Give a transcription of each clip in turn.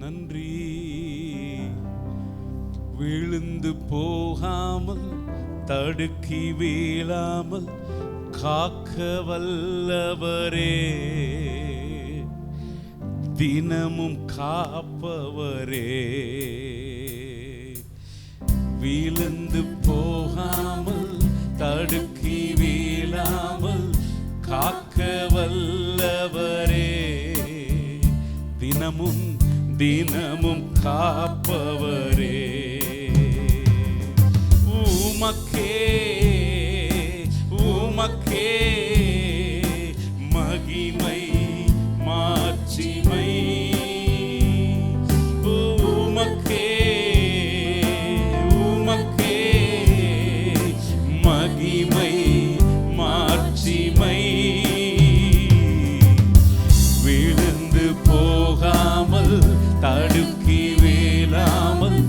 நன்றி. விழுந்து போகாமல் தடுக்கி வீழாமல் காக்க வல்லவரே, தினமும் காப்பவரே. விழுந்து போகாமல் தடுக்கி வீழாமல் காக்க வல்லவரே, தினமும் தினமும் காப்பவரே. உமக்கே உமக்கே மகிமை மாட்சிமை, உமக்கே உமக்கே மகிமை மாட்சிமை. விழுந்து போகாமல் தடுக்கி வீழாமல்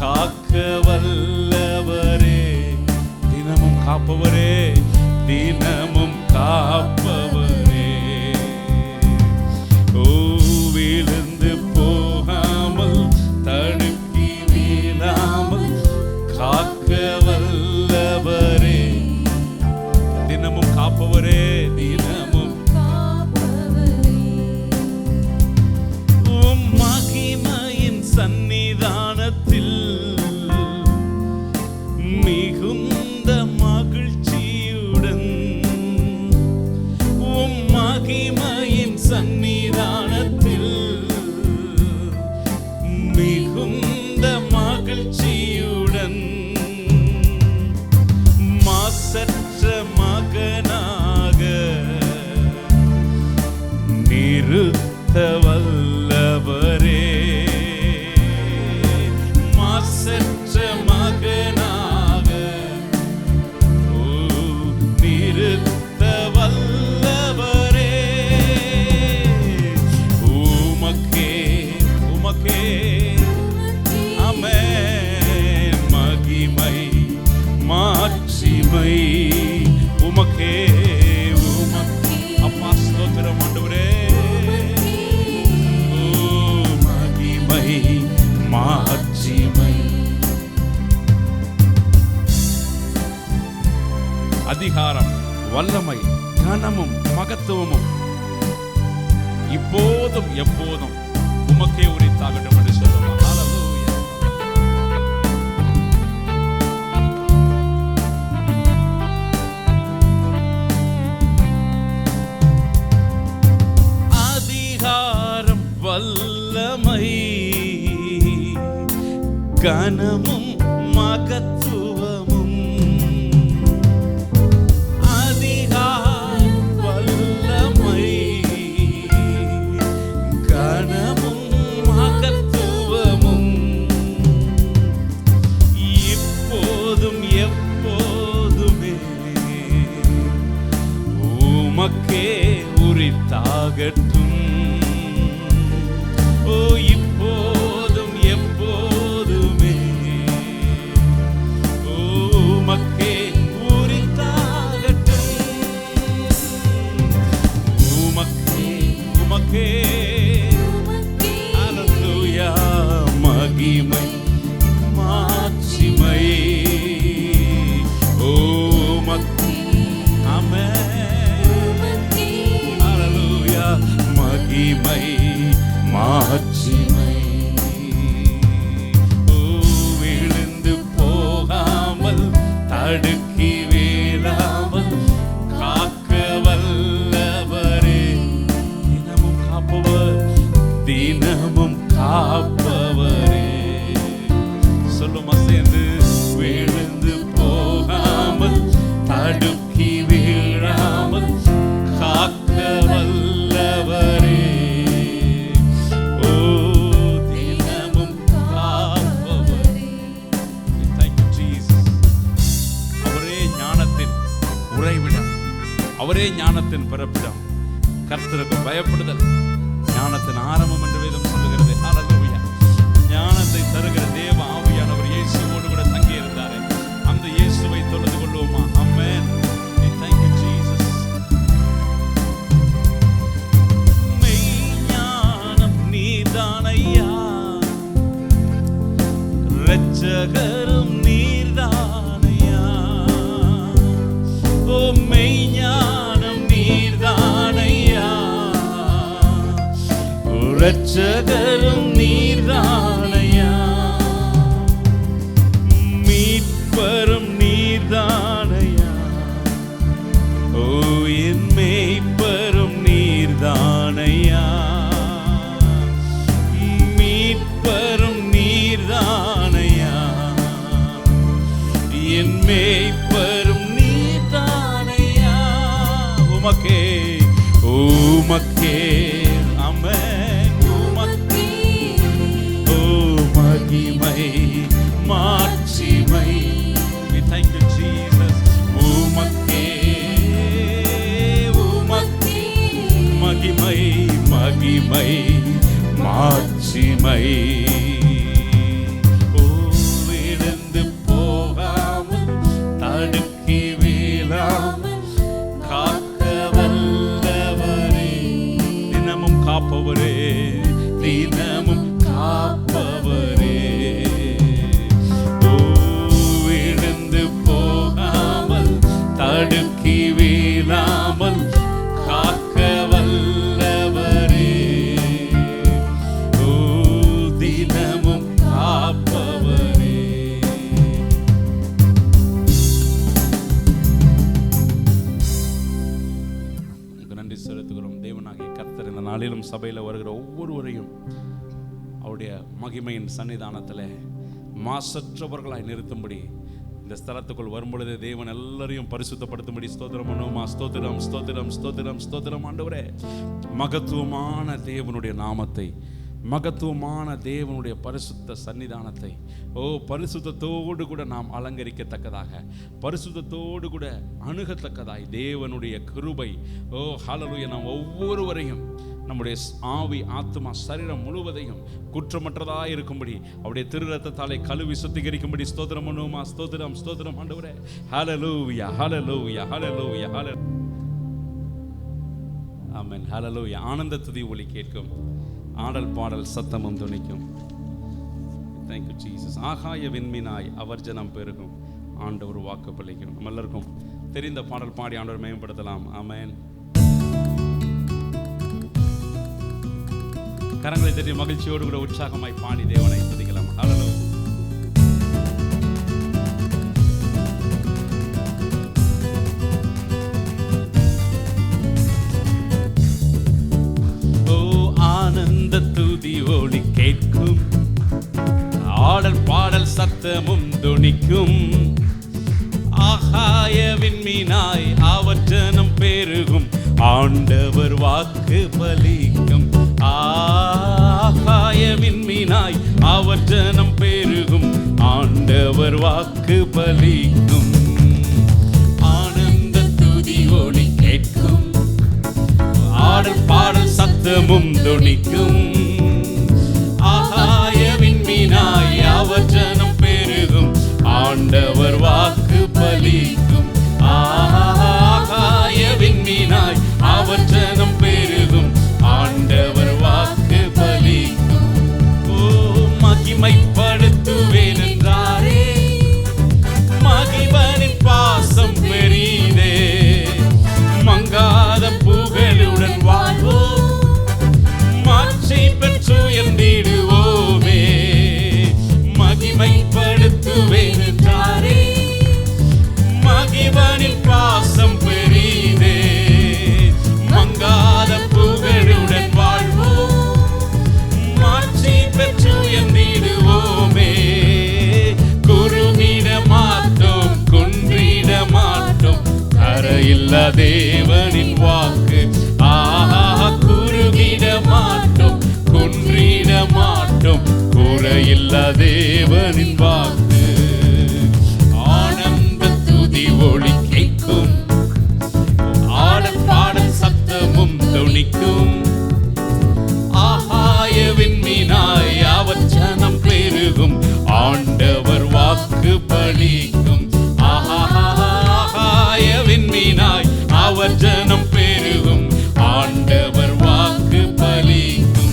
காக்க வல்லவரே, தினமும் காப்பவரே, தினமும் காப்பவரே. ஓ விழுந்து போகாமல் தடுக்கி வீழாமல் காக்க வல்லவரே, தினமும் காப்பவரே, தினமும் உம் மகிமையின் சந்நிதானத்தில் மிகுந்த மகிழ்ச்சியுடன், உம் மகிமையின் சந்நிதானத்தில் மிகுந்த மகிழ்ச்சியுடன் மாசற்ற மகனாக நிறுத்த வல்லவரே, மாசற்ற மகனாக நிறுத்த வல்லவரே. உமக்கே உமக்கே ஆமென் மகிமை மாட்சிமை, உமக்கே உமக்கே. அப்பா ஸ்தோத்திரம் ஆண்டவரே. ஓ மகிமை மாட்சிமை. அதிகாரம் வல்லமை கனமும் மகத்துவமும் இப்போதும் எப்போதும் உமக்கே உரித்தாகட்டும் என்று சொல்லுவோம். ஹல்லேலூயா. அதிகாரம் வல்லமை கனமும் மகத்துவமும், அதிகாரம் வல்லமை கனமும் மகத்துவமும் இப்போதும் எப்போதுமே உமக்கே உரித்தாகட்டும். ஓ இப்போதும் எப்போதுமே உமக்கே உரித்தாகட்டும். உமக்கே உமக்கே ஹல்லேலூயா மகிமை மாட்சிமை. உமக்கே ஆமென் ஹல்லேலூயா மகிமை மாட்சிமை. விழுந்து போகாமல் தடுக்கி வீழாமல் காக்க வல்லவரே, தினமும் காப்பவர், தினமும் காப்பவரே. சொல்லுமா சேர்ந்து, விழுந்து போகாமல் தடுக்கி வீழாமல் காக்க வல்லவரே, அவரே ஞானத்தின் பிறப்பிடம். கர்த்தருக்கு பயப்படுதல் ஞானத்தின் ஆரம்பம் என்று வேதம் சொல்லுகிறது. ஹல்லேலூயா. ஞானத்தை தருகிற தேவ ஆவியானவர் இயேசுவோடு கூட தங்கி இருந்தாரே, அந்த இயேசுவை தொழுது கொள்வோமா? ஆமென். Thank you Jesus. மெய்ஞானம் நீதானையா இரட்சகரும் நீர்தானையா, ஓ மெய்ஞானம் நீர்தானையா, இரட்சகரும் நீர்தானையா, மீட்பரும் நீர்தானையா, ஓ என் மேய்ப்பரும் நீர்தானையா, மீட்பரும் நீர்தானையா, என் மேய்ப்பரும் நீர்தானையா. உமக்கே உமக்கே ஆமென், உமக்கே ஓ மகிமை மாட்சிமை. We thank you Jesus. உமக்கே உமக்கே மகிமை மகிமை மாட்சிமை. ஓ விழுந்து போகாமல் தடுக்கி வீழாமல் காக்க வல்லவரே, தினமும் காப்பவரே, தினமும் காப்பவரே. ஓ விழுந்து போகாமல் தடுக்கி வீழாமல் காக்க வல்லவரே, ஓ தினமும் காப்பவரே. நன்றி செலுத்துகிறோம். தேவனாகிய கர்த்தர் இந்த நாளிலும் சபையில் வருகிற ஒவ்வொருவரையும் அவருடைய மகிமையின் சன்னிதானத்தில் மாசற்றவர்களாய் நிறுத்தும்படி, இந்த ஸ்தலத்துக்குள் வரும்பொழுது தேவன் எல்லாரையும் பரிசுத்தப்படுத்தும்படி ஸ்தோத்திரம் பண்ணுவோமா? ஸ்தோத்திரம் ஸ்தோத்திரம் ஸ்தோத்திரம் ஸ்தோத்திரம். ஆண்டவரே, மகத்துவமான தேவனுடைய நாமத்தை, மகத்துவமான தேவனுடைய பரிசுத்த சன்னிதானத்தை பரிசுத்தத்தோடு கூட நாம் அலங்கரிக்கத்தக்கதாக, பரிசுத்தத்தோடு கூட அணுகத்தக்கதாய் தேவனுடைய கிருபை ஹல்லேலூயா நாம் ஒவ்வொருவரையும் நம்முடைய ஆவி ஆத்மா சரீரம் முழுவதையும் குற்றமற்றதாக இருக்கும்படி அவருடைய திரு ரத்தத்தாலே கழுவி சுத்திகரிக்கும்படி ஸ்தோத்திரம் பண்ணுவோமா? ஸ்தோத்திரம் ஸ்தோத்திரம் ஆண்டவரே. ஹல்லேலூயா ஹல்லேலூயா ஹல்லேலூயா ஹல்லேலூயா ஆமென். ஹல்லேலூயா. ஆனந்த துதி ஒலி கேட்கும், ஆடல் பாடல் சத்தமும் துணிக்கும். Thank you Jesus. ஆகாய விண்மீனாய் அவர் ஜனம் பெருகும், ஆண்டவர் வாக்கு பலிக்கும். நம்ம எல்லாருக்கும் தெரிந்த பாடல் பாடி ஆண்டவர் மேம்படுத்தலாம். ஆமென். கரங்களை தட்டி மகிழ்ச்சியோடு கூட உற்சாகமாய் பாடி தேவனை துதிக்கலாம். ஹல்லேலூயா. ஆனந்த துதி ஒலி கேட்கும், ஆடல் பாடல் சத்தமும் துணிக்கும், ஆகாய விண்மீனாய் அவர் ஜனம் பெருகும், ஆண்டவர் வாக்கு பலிக்கும். ஆகாய விண்மீனாய் அவர் ஜனம் பெருகும், ஆண்டவர் வாக்கு பலிக்கும். ஆனந்த துதி ஒலி கேட்கும், ஆடல் பாடல் சத்தமும் துணிக்கும், ஆகாய விண்மீனாய் அவர் ஜனம் பெருகும், ஆண்டவர் வாக்கு பலிக்கும். ஆகாய விண்மீனாய் அவர் ஜனம் பெருகும், ஆண்டவர் வாக்கு பலிக்கும். ஓ மகிமைப்படுத்துவேன் என்றாரே, மகிமனின் பாசம் பெரிதே, மங்காத புகழுடன் வாழ்வோம், மாட்சி பெற்று உயர்ந்திடுவோமே. மகிமைப்படுத்துவேன் என்றாரே, மகிமனின் பாசம் பெரிதே, மங்காத புகழுடன் வாழ்வோம், மாட்சி பெற்று உயர்ந்திடுவோமே. குறுகிட மாட்டோம், குன்றிட மாட்டோம், கரையில்லா தேவனின் வாக்கு. ஆஹா, குறுகிட மாட்டோம், குன்றிட மாட்டோம், குறையில்லா தேவனின் வாக்கு. ஆனந்த துதி ஒலி கேட்கும், ஆடல் பாடல் சத்தமும் துணிக்கும், ஆகாய விண்மீனாய் அவர் ஜனம் பெருகும், ஆண்டவர் வாக்கு பலிக்கும். ஆகாய விண்மீனாய் அவர் ஜனம் பெருகும், ஆண்டவர் வாக்கு பலிக்கும்.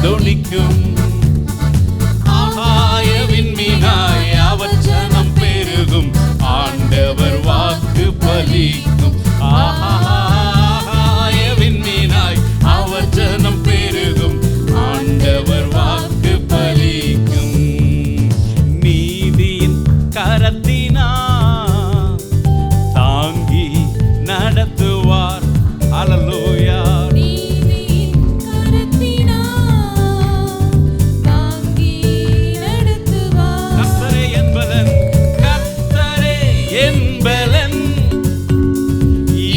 தொனிக்கும். ஆகாயவின் மீனாய் அவர் ஜனம் பெருகும், ஆண்டவர் வாக்கு பலிக்கும். ஆகாயவின் மீனாய் அவர் ஜனம் பெருகும், ஆண்டவர் வாக்கு பலிக்கும். நீதியின் கரத்தினார் தாங்கி நடத்துவார். அல்லேலூயா.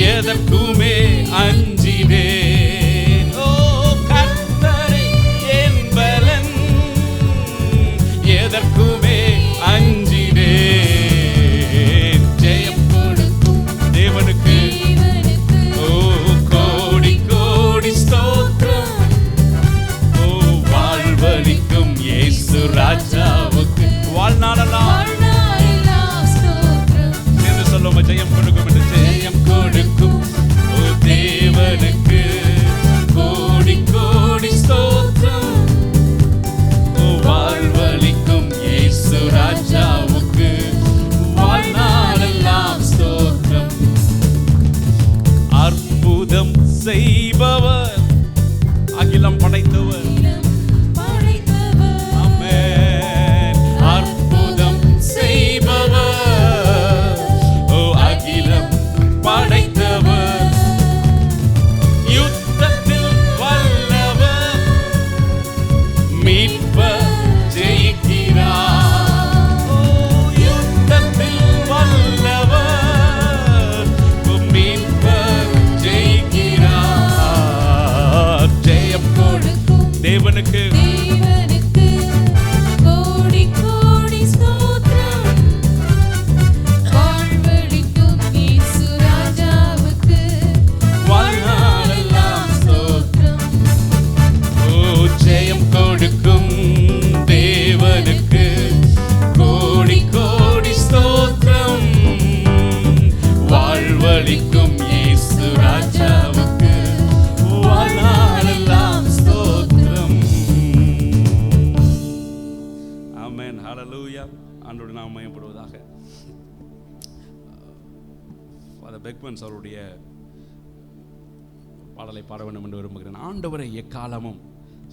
எதற்குமே அஞ்சினேன். ஓ கர்த்தரே என் பலன், எதற்குமே அஞ்சினேன். ஜெயம் கொடுக்கும் தேவனுக்கு ஓ கோடி கோடி ஸ்தோத்திரம். ஓ வாழ்வளிக்கும் இயேசு ராஜாவுக்கு வாழ்நாளெல்லாம் என்று சொல்லுமா ஜெயம் கொடுக்கும் என்று. ஜெயம் கொடுக்கும் ஓ தேவனுக்கு கோடி கோடி ஸ்தோத்திரம். ஓ வாழ்வளிக்கும் இயேசு ராஜாவுக்கு வாழ்நாளெல்லாம் ஸ்தோத்திரம். அற்புதம் செய்பவர், அகிலம் படைத்தவர். ஆமென். அற்புதம் செய்பவர், ஓ அகிலம் படைத்தவர். யுத்தத்தில் வல்லவர், மீட்பர் ஜெயிக்கிறார். ஓ யுத்தத்தில் வல்லவர், மீட்பர் ஜெயிக்கிறார். ஜெயம் கொடுக்கும் தேவனுக்கு கோடி கோடி ஸ்தோத்திரம். வாழ்வளிக்கும் இயேசு ராஜாவுக்கு வாழ்நாளெல்லாம் ஸ்தோத்திரம். ஓ ஜெயம் கொடுக்கும் தேவனுக்கு கோடி கோடி ஸ்தோத்திரம். வாழ்வளிக்கும் இயேசு ராஜாவுக்கு வாழ்நாளெல்லாம் ஸ்தோத்திரம். ஆமென். ஹல்லேலூயா. ஆண்டவருடைய நாமம் மகிமைப்படுவதாக. ஃபாதர் பெக்மன்ஸ் அவருடைய பாடலை பாட வேண்டும் என்று விரும்புகிறேன். ஆண்டவரை எக்காலமும்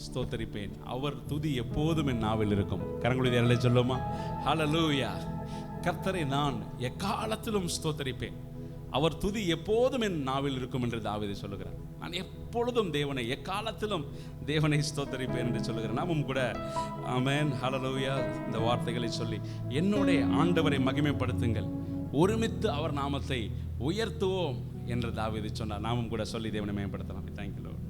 ஸ்தோத்தரிப்பேன், அவர் துதி எப்போதும் என் நாவில் இருக்கும். கரங்களுடைய எல்லை சொல்லுமா? ஹல்லேலூயா. கர்த்தரை நான் எக்காலத்திலும் ஸ்தோத்தரிப்பேன், அவர் துதி எப்போதும் என் நாவில் இருக்கும் என்று தாவீது சொல்லுகிறார். நான் எப்பொழுதும் தேவனை, எக்காலத்திலும் தேவனை ஸ்தோத்தரிப்பேன் என்று சொல்லுகிறேன். நாமும் கூட ஆமென் ஹல்லேலூயா இந்த வார்த்தைகளை சொல்லி என்னுடைய ஆண்டவரை மகிமைப்படுத்துங்கள், ஒருமித்து அவர் நாமத்தை உயர்த்துவோம் என்று தாவீது சொன்னார். நாமும் கூட சொல்லி தேவனை மேம்படுத்தலாம். Thank you Lord.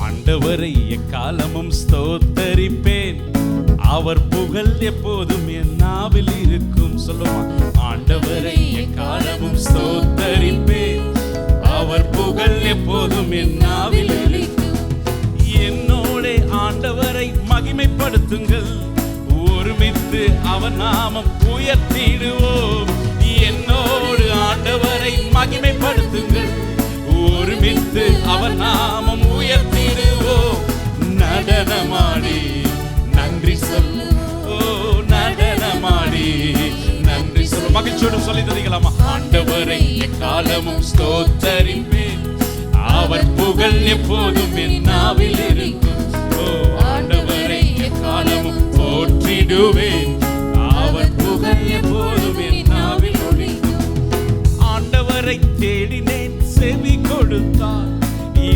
ஆண்டவரை எக்காலமும் ஸ்தோத்தரிப்பேன், அவர் புகழ் எப்போதும் என் நாவில் இருக்கும். சொல்லுமா? ஆண்டவரை எக்காலமும் ஸ்தோத்தரிப்பேன், அவர் புகழ் எப்போதும் என் நாவில் இருக்கும். என்னோட ஆண்டவரை மகிமைப்படுத்துங்கள், ஒருமித்து அவர் நாமம் உயர்த்திடுவோம். என்னோடு ஆண்டவரை மகிமைப்படுத்துங்கள், ஒருமித்து அவர் நாமம் உயர்த்திடுவோம். நடனமாடி நன்றி சொல்லு, ஓ நடனமாடி நன்றி சொல்லு. மகிழ்ச்சியோடு சொல்லி தருகலாமா? ஆண்டவரை எக்காலமும் ஸ்தோத்தரிப்பேன், அவர் புகழ் எப்போதும் என் நாவில் இருக்கும். ஓ ஆண்டவரை எக்காலமும் போற்றிடுவேன், அவர் புகழ் எப்போதும் என் நாவில் ஒலிக்கும். ஆண்டவரை தேடினேன், செவி கொடுத்தார்,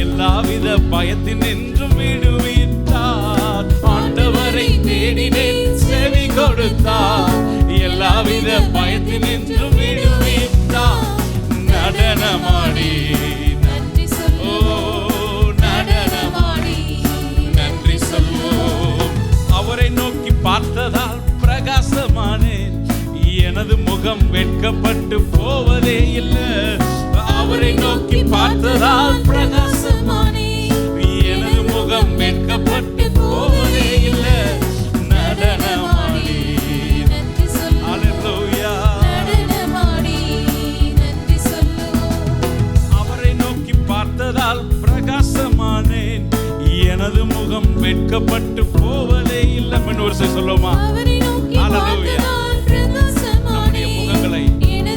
எல்லாவித பயத்தின் என்றும் விடுவித்தார். ஆண்டவரை தேடினேன், செவி கொடுத்தார், எல்லாவித பயத்தின் என்றும் விடுவித்தார். நடனமாடி நன்றி சொல்லு, ஓ நடனமாடி நன்றி சொல்வோம். அவரை நோக்கி பார்த்ததால் பிரகாசமானேன், எனது முகம் வெட்கப்பட்டு போவதே இல்லை. அவரை நோக்கி பார்த்ததால் பிரகாசமானேன், எனது முகம் வெட்கப்பட்டு போவதே இல்லை. வெட்கப்பட்டு போவதே இல்லை. ஒரு சொல்லுமா, நம்முடைய முகங்களை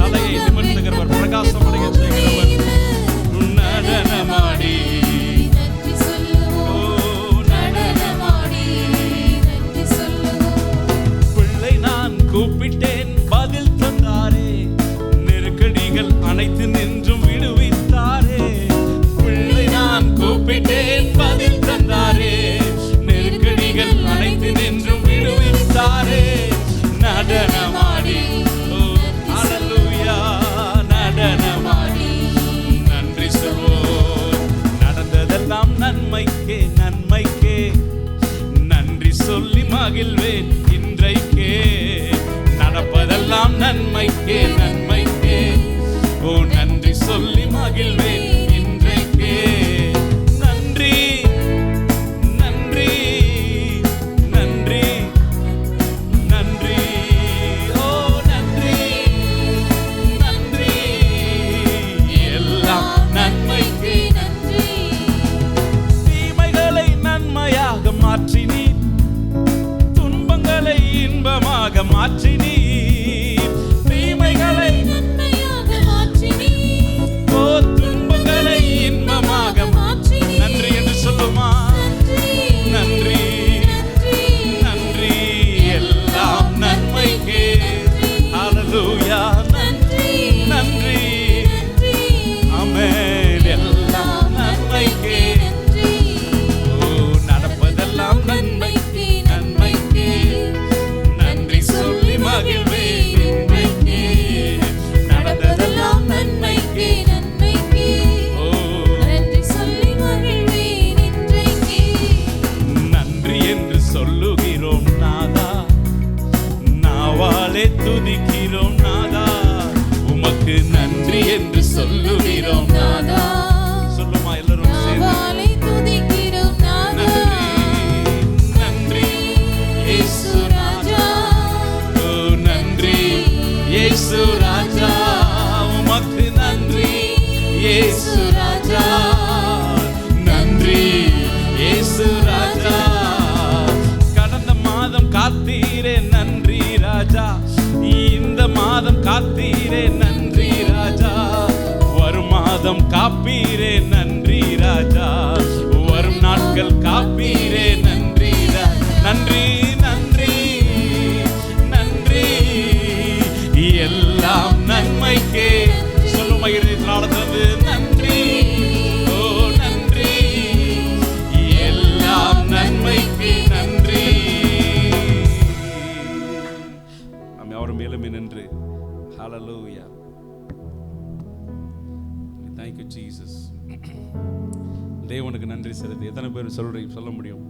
தலையை நிமிர்த்துகிறவர், பிரகாசமடைய செய்கிறவர். நடனமாடி பிள்ளை நான் கூப்பிட்டேன் பதில் தந்தாரே, நெருக்கடிகள் அனைத்து நின்றும் விடுவித்தாரே. பிள்ளை நான் கூப்பிட்டேன் பதில் தந்தாரே, நெருக்கடிகள் அனைத்து நின்றும் விடுவித்தாரே. நடனமாடி ஹல்லேலூயா, நடனமாடி நன்றி சொல்வோம். நடந்ததெல்லாம் நன்மைக்கே நன்மைக்கே, நன்றி சொல்லி மகிழ்வேன் இன்றைக்கே. நடப்பதெல்லாம் நன்மைக்கே நன்மைக்கே, ஓ நன்றி சொல்லி மகிழ்வேன் இன்றைக்கே. நன்றி நன்றி நன்றி நன்றி, ஓ நன்றி நன்றி, எல்லாம் நன்மைக்கே நன்றி. தீமைகளை நன்மையாக மாற்றினீர், துன்பங்களை இன்பமாக மாற்றினீர். தீமைகளை நன்மையாக மாற்றினீர், ஓ துன்பங்களை இன்பமாக மாற்றினீர். நன்றி என்று சொல்லுமா, நன்றி நன்றி, எல்லாம் நன்மைக்கே. ஹல்லேலூயா, நன்றி நன்றி, ஆமென், எல்லாம் நன்மைக்கே. ஓ நடப்பதெல்லாம் நன்மைக்கே நன்மைக்கே, நன்றி சொல்லி மகிழ்வேன் இன்றைக்கே. நடந்ததெல்லாம் நன்மைக்கே நன்மைக்கே, ஓ நன்றி சொல்லி மகிழ்வேன் இன்றைக்கே. நன்றி என்று சொல்லுகிறோம் நாதா, நாவாலே துதிக்கிறோம் நாதா. உமக்கு நன்றி என்று சொல்லுகிறோம் நாதா. சொல்லுமா எல்லாரும் சேர்ந்து, நன்றி இயேசு ராஜா, ஓ நன்றி இயேசு ராஜா. உமக்கு நன்றி இயேசு ராஜா, நன்றி இயேசு ராஜா. கடந்த மாதம் காத்தீரே நன்றி ராஜா, இந்த மாதம் காத்தீரே நன்றி ராஜா. வரும் மாதம் காப்பீரே நன்றி ராஜா, வரும் நாட்கள் காப்பீரே நன்றி நன்றி நன்றி நன்றி, எல்லாம் நன்மைக்கே. சொல்லுமா இருந்தது நன்றி, ஓ நன்றி, எல்லாம் நன்மைக்கு நன்றி. நாம் அவர் மேலுமே நின்று ஹல்லேலூயா, thank you Jesus. தேவனுக்கு நன்றி செலுத்தி எத்தனை பேர் சொல்ல முடியும்?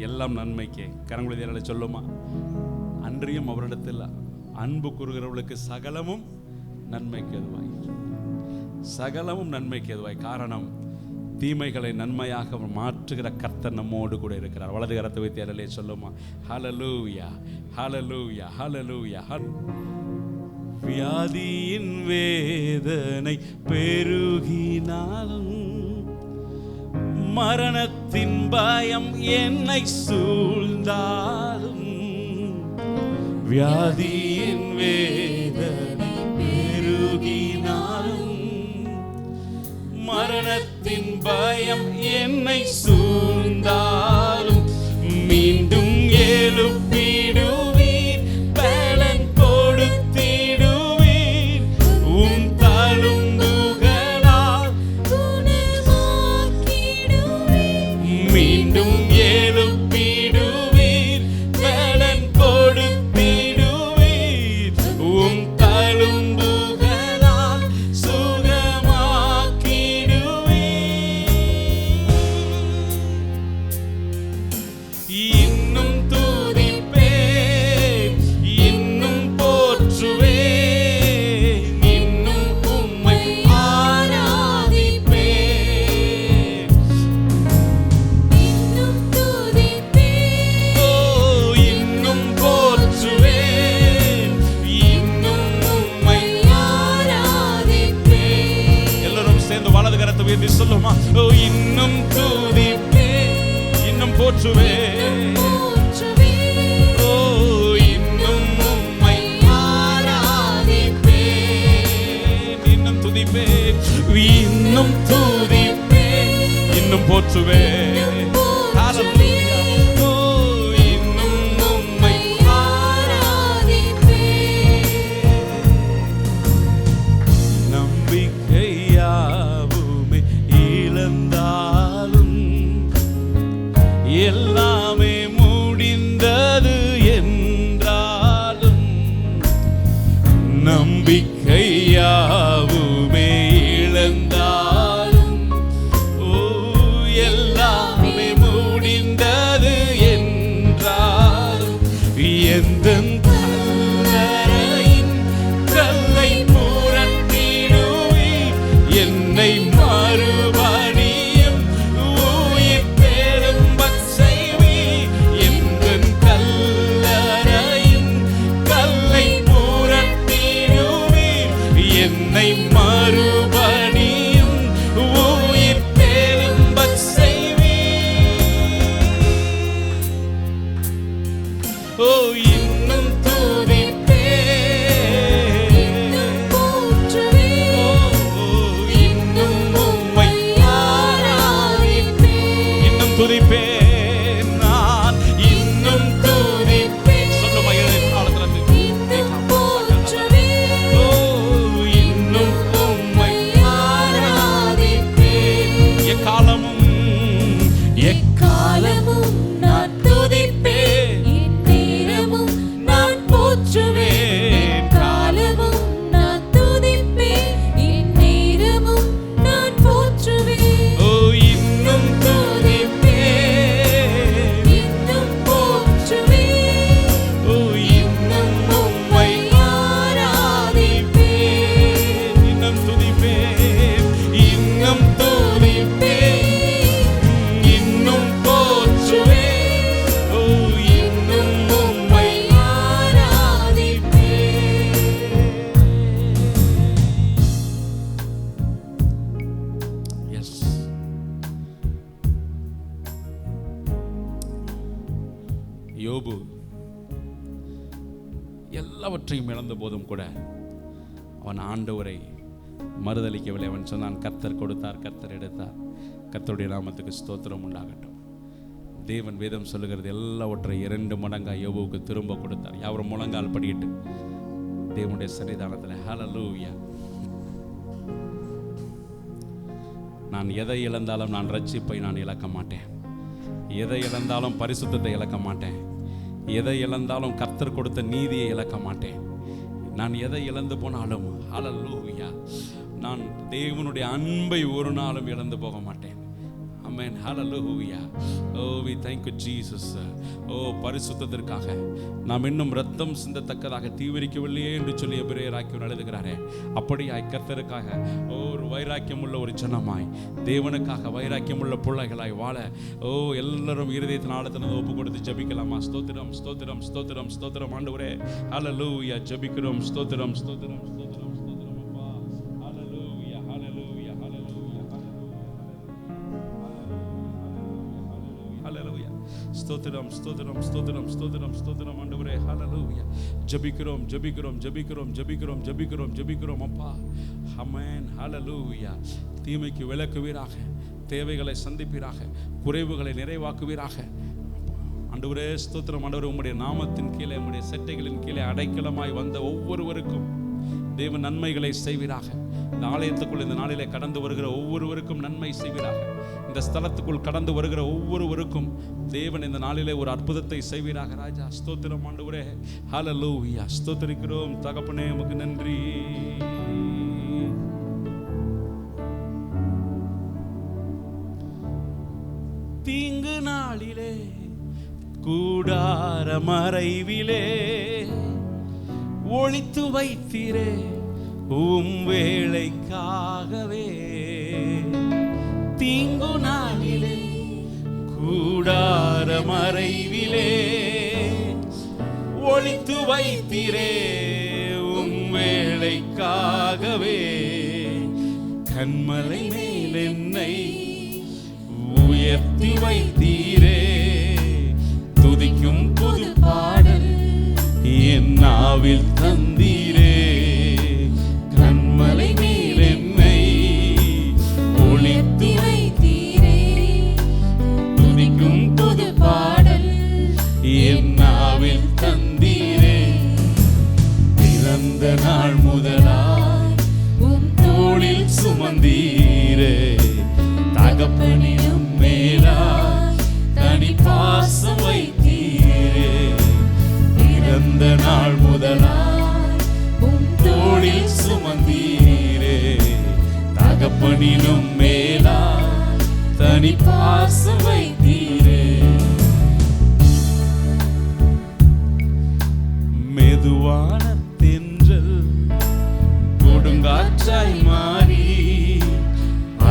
எல்லாம் நன்மைக்கே. கரங்குழந்தைகளை சொல்லுமா, அன்றியும் அவரிடத்தில் அன்பு கூறுகிறவர்களுக்கு சகலமும் நன்மைக்கு எதுவாய், சகலமும் நன்மைக்கு எதுவாய். காரணம், தீமைகளை நன்மையாக மாற்றுகிற கர்த்தர் நம்மோடு கூட இருக்கிறார். வலது கரத்தை வைத்து அருளே சொல்லுமா, ஹல்லேலூயா ஹல்லேலூயா ஹல்லேலூயா. வியாதியின் வேதனை பெருகினாலும், மரணத்தின் பயம் என்னை சூழ்ந்தாலும், வியாதியின் வேதனை பெருகினாலும், மரணத்தின் பயம் என்னை சூழ்ந்தாலும், மீண்டும் எழுப்பிடுவீர், பலன் கொடுத்திடுவீர், உம் தழும்புகளால் மீண்டும் எழுப்பிடுவீர், பலன் கொடுத்திடுவீர், உம் தழும்புகளால் சுகமாக்கிடுவீர். இன்னும் துதிப்பேன், இன்னும் போற்றுவேன், இன்னும் உம்மை ஆராதிப்பேன். இன்னும் துதிப்பேன், ஓ இன்னும் போற்றுவேன், இன்னும் உம்மை ஆராதிப்பேன். எல்லாரும் சேர்ந்து வலது கரத்தை உயர்த்தி சொல்லுமா, ஓ இன்னும் துதிப்பேன், இன்னும் போற்றுவேன், போற்றுவேன். ஓ இன்னும் உம்மை ஆராதிப்பேன், இன்னும் துதிப்பேன், இன்னும் துதிப்பேன், இன்னும் போற்றுவேன். எல்லாமே முடிந்தது என்றாலும் நம்பிக்கை யாவுமே இழந்தாலும், ஓ எல்லாமே முடிந்தது என்றாலும் எந்த கல்லறையின் கல்லை புரட்டிடுவே என்னை மறுபடியும் உயிர் பெறும்பச் செய்வி. எந்த கல்லறையின் கல்லை புரட்டிடுவே என்னை மறுபடியும் உயிர் பெறும்பச் செய்வி. ஓ இன்னும் துதிப்பேன், இன்னும் உம்மை ஆராதிப்பேன், இன்னும் துதிப்பேன், நான் இன்னும் துதிப்பேன். சொல்லுமா எழுதி காலத்துல ஓ இன்னும் உம்மை ஆராதிப்பேன். எக்காலமும் எக்காலமும் நான் துதிப்பேன், எந்நேரமும் நான் போற்றுவேன். காலமும் நான் துதிப்பேன், எந்நேரமும் நான் போற்றுவேன். ஓ இன்னும் துதிப்பேன், இன்னும் போற்றுவேன். ஓ இன்னும் உம்மை ஆராதிப்பேன், இன்னும் துதிப்பேன், இன்னும் துதிப்பேன், இன்னும் போற்றுவேன். ஓ இன்னும் உம்மை ஆராதிப்பேன். எஸ், யோபு எல்லாவற்றையும் இழந்த போதும் கூட அவன் ஆண்டவரை மறுதலிக்கவில்லை. அவன் சொன்னான், கர்த்தர் கொடுத்தார், கர்த்தர் எடுத்தார், கர்த்தருடைய நாமத்துக்கு ஸ்தோத்திரம் உண்டாகட்டும். தேவன் வேதம் சொல்லுகிறது எல்லாவற்றை 2 மடங்காய் யோபுவுக்கு திரும்ப கொடுத்தார். யாவரும் முழங்கால் படியிட்டு தேவனுடைய சன்னிதானத்தில் ஹல்லேலூயா. நான் எதை இழந்தாலும் நான் ரட்சிப்பை நான் இழக்க மாட்டேன். எதை இழந்தாலும் பரிசுத்தத்தை இழக்க மாட்டேன். எதை இழந்தாலும் கர்த்தர் கொடுத்த நீதியை இழக்க மாட்டேன். நான் எதை இழந்து போனாலும் ஹல்லேலூயா, நான் தேவனுடைய அன்பை ஒரு நாளும் இழந்து போக மாட்டேன். ஆமென், ஹல்லேலூயா. ஓ we thank you Jesus. ஓ பரிசுத்தத்திற்காக நாம் இன்னும் ரத்தம் சிந்தத்தக்கதாக தீவிரிக்கவில்லையே என்று சொல்லி எபிரேயராக்கி எழுதுகிறாரே, அப்படியாய் கர்த்தருக்காக ஒரு வைராக்கியமுள்ள ஒரு ஜனமாய், தேவனுக்காக வைராக்கியமுள்ள பிள்ளைகளாய் வாழ ஓ எல்லாரும் இருதயத்தின் ஆழத்தினது ஒப்பு கொடுத்து ஜெபிக்கலாமா? ஸ்தோத்திரம் ஸ்தோத்திரம் ஸ்தோத்திரம் ஸ்தோத்திரம் ஆண்டவரே, ஹல்லேலூயா. ஜெபிக்கிறோம், ஸ்தோத்திரம் ஸ்தோத்திரம் ஸ்தோத்திரம் ஸ்தோத்திரம் அப்பா, ஹல்லேலூயா ஹல்லேலூயா ஹல்லேலூயா ஹல்லேலூயா. ஸ்தோத்திரம் ஸ்தோத்திரம் ஸ்தோத்திரம் ஸ்தோத்திரம் ஸ்தோத்திரம் ஆண்டவரே, ஹல்லேலூயா. ஜெபிக்கிறோம் ஜெபிக்கிறோம் ஜெபிக்கிறோம் ஜெபிக்கிறோம் ஜெபிக்கிறோம் ஜெபிக்கிறோம் அப்பா. ஆமென், ஹல்லேலூயா. தீமைக்கு விலக்குவீராக, தேவைகளை சந்திப்பீராக, குறைவுகளை நிறைவாக்குவீராக. ஆண்டவரே ஸ்தோத்திரம் ஆண்டவரே, உம்முடைய நாமத்தின் கீழே, உம்முடைய செட்டைகளின் கீழே அடைக்கலமாய் வந்த ஒவ்வொருவருக்கும் தேவன் நன்மைகளை செய்வீராக. இந்த ஆலயத்துக்குள் இந்த நாளிலே கடந்து வருகிற ஒவ்வொருவருக்கும் நன்மை செய்வீராக. இந்த ஸ்தலத்துக்குள் கடந்து வருகிற ஒவ்வொருவருக்கும் தேவன் இந்த நாளிலே ஒரு அற்புதத்தை செய்வீராக. ராஜா ஸ்தோத்திரம் ஆண்டவரே, ஹல்லேலூயா. ஸ்தோத்திரிக்கிறோம் தகப்பனே, உமக்கு நன்றி. தீங்கு நாளிலே கூடார மறைவிலே ஒளித்து வைத்தீரே உம் வேளைக்காகவே. தீங்கு நாளிலே கூடார மறைவிலே ஒளித்து வைத்தீரே உம் வேளைக்காகவே. கண்மலை மேல் என்னை உயர்த்தி வைத்தீரே நாவில் தந்தீரே. கண்மலை மேல் என்னை ஒளித்து வைத்தீரே. துதிக்கும் புது பாடல் என் நாவில் தந்தீரே. பிறந்த நாள் முதலாய் உம் தோளில் சுமந்தீரே. தகப்பனிலும் மேலாய் தனி பாசம் வைத்தீரே. பிறந்த நாள் முதலாய் உம் தோளில் சுமந்தீரே. தகப்பனிலும் மேலாய் தனி பாசம் வைத்தீரே. மெதுவான தென்றல் கொடுங்காற்றாய் மாறி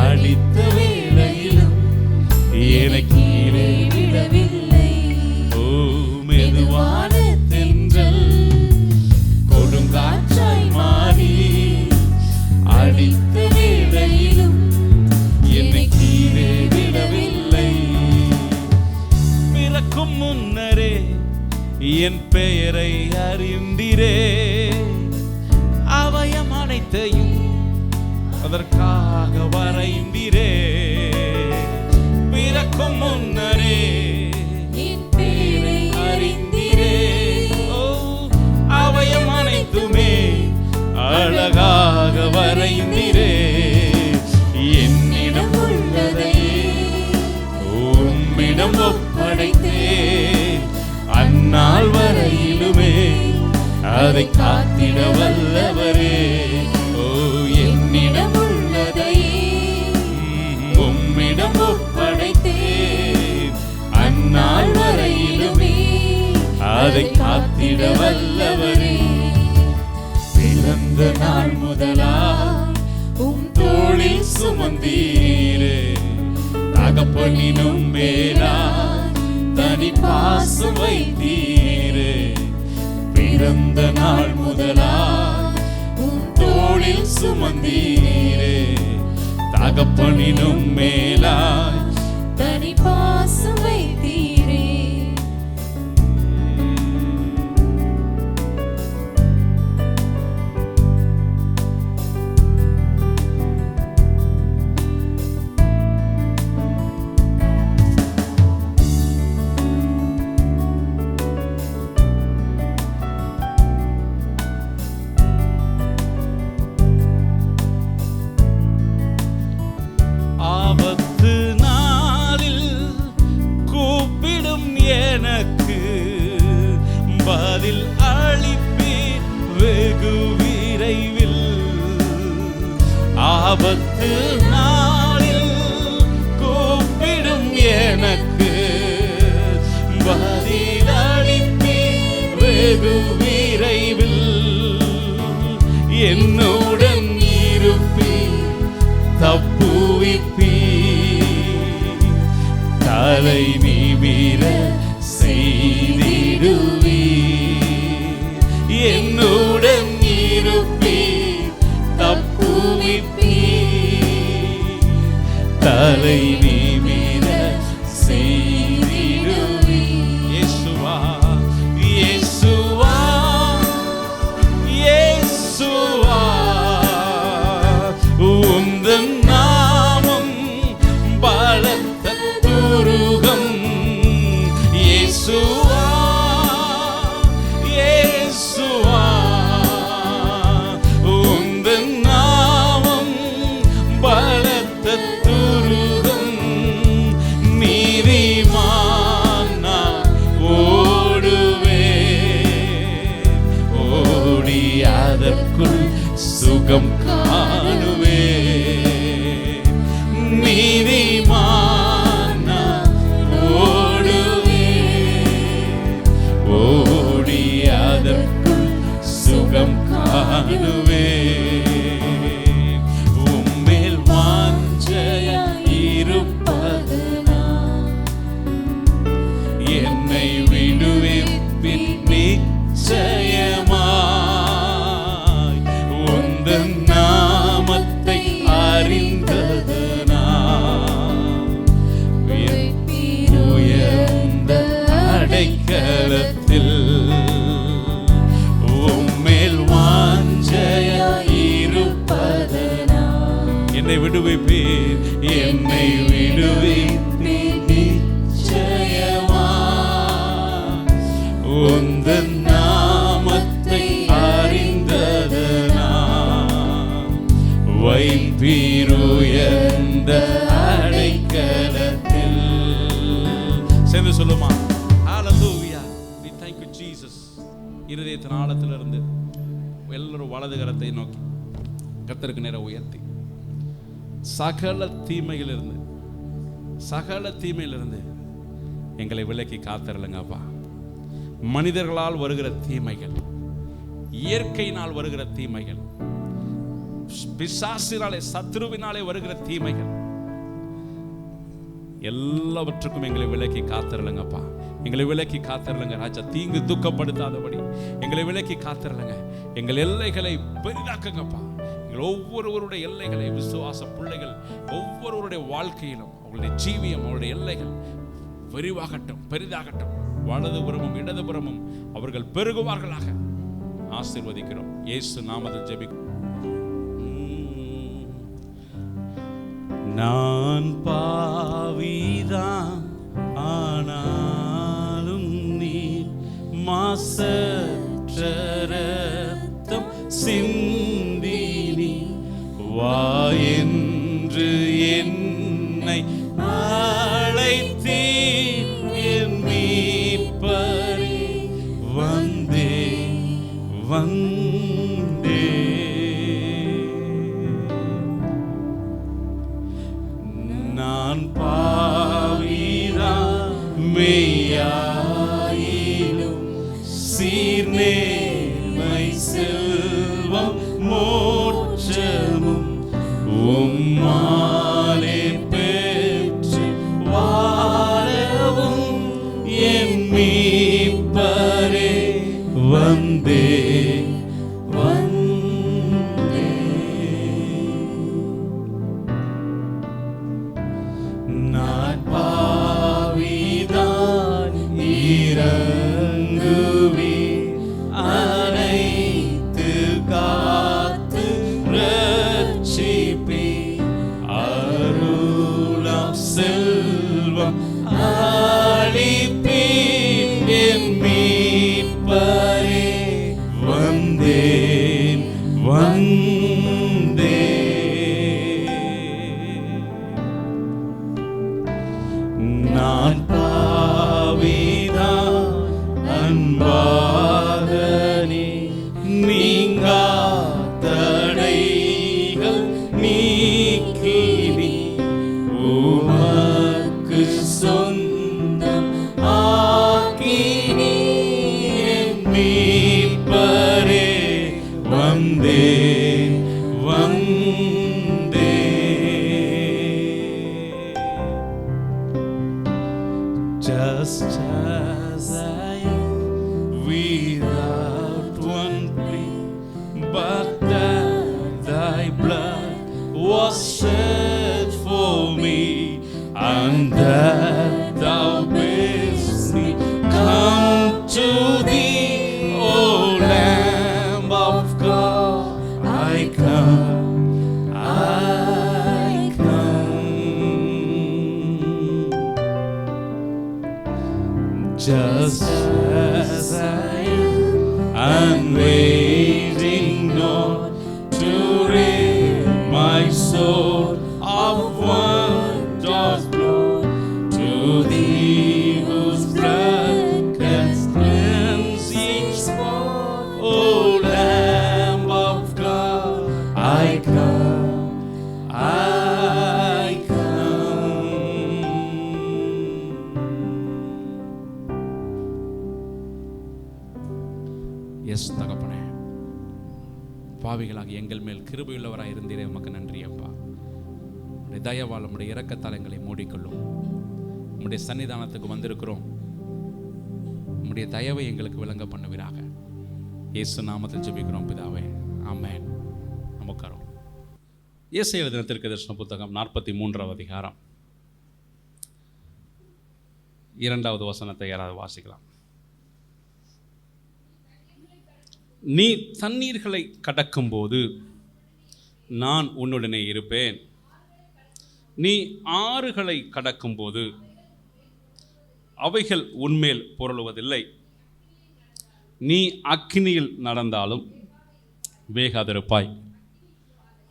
அடித்த வேளையிலும் எனக்கு கீழே விடவில்லை. ஓ மெதுவான தென்றல் கொடுங்காற்றாய் மாறி அடித்த வேளையிலும் என்னை கீழே விடவில்லை. பிறக்கும் முன்னரே என் பெயரை அறிந்தீரே. அவயம் அனைத்தையும் அதற்காக வரைந்தீரே. பிறக்கும் முன்னரே என் பெயரை அறிந்தீரே. ஓ அவயம் அனைத்துமே அழகாக வரைந்தீரே. என்னிடம் உள்ளதை உம்மிடம் ஒப்படைத்தேன். அந்நாள் வரையிலுமே அதை காத்திட வல்லவரே. ஓ என்னிடம் உள்ளதை உம்மிடம் ஒப்படைத்தேன். அந்நாள் வரையிலுமே அதை காத்திட வல்லவரே. பிறந்த நாள் முதலாய் உம் தோளில் சுமந்தீரே. தகப்பனிலும் மேலாய் தனி பாசம் வைத்தீரே. பிறந்த நாள் முதலாய் உம் தோளில் சுமந்தீரே. தகப்பனிலும் மேலாய் தனி பாசம் வைத்தீரே. ஆபத்து நாளில் கூப்பிடும் எனக்கு பதில் அளிப்பீர் வெகு விரைவில். ஆபத்து நாளில் கூப்பிடும் எனக்கு பதில் அளிப்பீர் வெகு விரைவில். என்னுடன் இருப்பீர் தப்புவிப்பீர். தலை நிமிர செய்திடுவீர். என்னுடன் இருப்பீர் தப்புவிப்பீர். தலை நிமிர செய்திடுவீர். இயேசுவா இயேசுவா இயேசுவா உந்தன் நாமம் பலத்த துருகம். இயேசுவா இயேசுவா உந்தன் நாமம் பலத்த துருகம். நீதிமான் நான் ஓடுவேன். ஓடி அதற்குள் சுகம் காணுவேன். நீதிமான் நான் ஓடுவேன். ஓடி அதற்குள் சுகம் காணுவேன். உம்மேல் வாஞ்சையாய் இருப்பது என்னை விடுவிப்பின் நிச்சயமாய். உந்தன் உந்தன் நாமத்தை அறிந்ததனா வைப்பீருயர்ந்த அடைக்கலத்தில். சேர்ந்து சொல்லுமா? ஹalleluya. we thank you Jesus. இருதயத்தின் ஆழத்திலிருந்து எல்லாரும் வலது கரத்தை நோக்கி கர்த்தருக்கு நேரா உயர்த்தி சகல தீமையிலிருந்து எங்களை விலக்கி காத்தருளுங்கப்பா. மனிதர்களால் வருகிற தீமைகள், இயற்கையினால் வருகிற தீமைகள், பிசாசினாலே சத்ருவினாலே வருகிற தீமைகள் எல்லாவற்றுக்கும் எங்களை விலக்கி காத்தருளுங்கப்பா. எங்களை விலக்கி காத்தருளுங்க ராஜா. தீங்கு துக்கப்படுத்தாதபடி எங்களை விலக்கி காத்தருளுங்க. எங்கள் எல்லைகளை பெரிதாக்குங்கப்பா. எங்கள் ஒவ்வொருவருடைய எல்லைகளை, விசுவாச பிள்ளைகள் ஒவ்வொருவருடைய வாழ்க்கையிலும் அவங்களுடைய ஜீவியம், அவருடைய எல்லைகள் விரிவாகட்டும், பெரிதாகட்டும். வலதுபுறமும் இடதுபுறமும் அவர்கள் பெருகுவார்களாக. ஆசீர்வதிக்கிறோம் இயேசு நாமத்தில் ஜெபிக்கிறோம். நான் பாவிதான், ஆனாலும் நீர் மாசற்ற இரத்தம் சிந்தினி வா என்று என்னை அழைத்தீர். என் மீட்பரே வந்தே நான் பாவிதான் மெய்யாயிலும் சீர்நேர்மை செல்வம் மோட்சமும் உம்மாலே பெற்று வாழவும் என் மீட்பரே வந்தே. நான் பாவிதான் இறங்குவி அனைத்து காத்து ரட்சிப்பி அருளாம் செல்வம் அளிப்பி என் மீட்பரே வந்தேன். நான் பாவிதான் அன்பாகனே நீங்கா தடைகள் நீக்கினி உமக்கு சொந்தம் ஆக்கினி என் மீட்பரே வந்தேன். Just as I am, without one plea, but that thy blood was shed for me, and that thou bidst me come to thee, O Lamb of God, I come. Just as I am waiting not to rid my soul of wondrous blood, to thee whose blood can cleanse each spot, O Lamb of God, I come. Yes தகப்பனே, பாவிகளாக எங்கள் மேல் கிருபையுள்ளவராய் இருந்தீரே, உமக்கு நன்றி அப்பா. உம்முடைய தயவால், உம்முடைய இரக்கத்தால் எங்களை மூடிக்கொள்ளும். உம்முடைய சன்னிதானத்துக்கு வந்திருக்கிறோம். உம்முடைய தயவை எங்களுக்கு விளங்க பண்ணுவீராக. இயேசு நாமத்தில் ஜெபிக்கிறோம் பிதாவே, ஆமென். நமக்காரோம். இயேசு எழுதின தீர்க்கதரிசன புத்தகம் 43வது அதிகாரம் 2வது வசனத்தை யாராவது வாசிக்கலாம்? நீ தண்ணீர்களை கடக்கும்போது நான் உன்னுடனே இருப்பேன். நீ ஆறுகளை கடக்கும்போது அவைகள் உன்மேல் புரளுவதில்லை. நீ அக்கினியில் நடந்தாலும் வேகாதிருப்பாய்.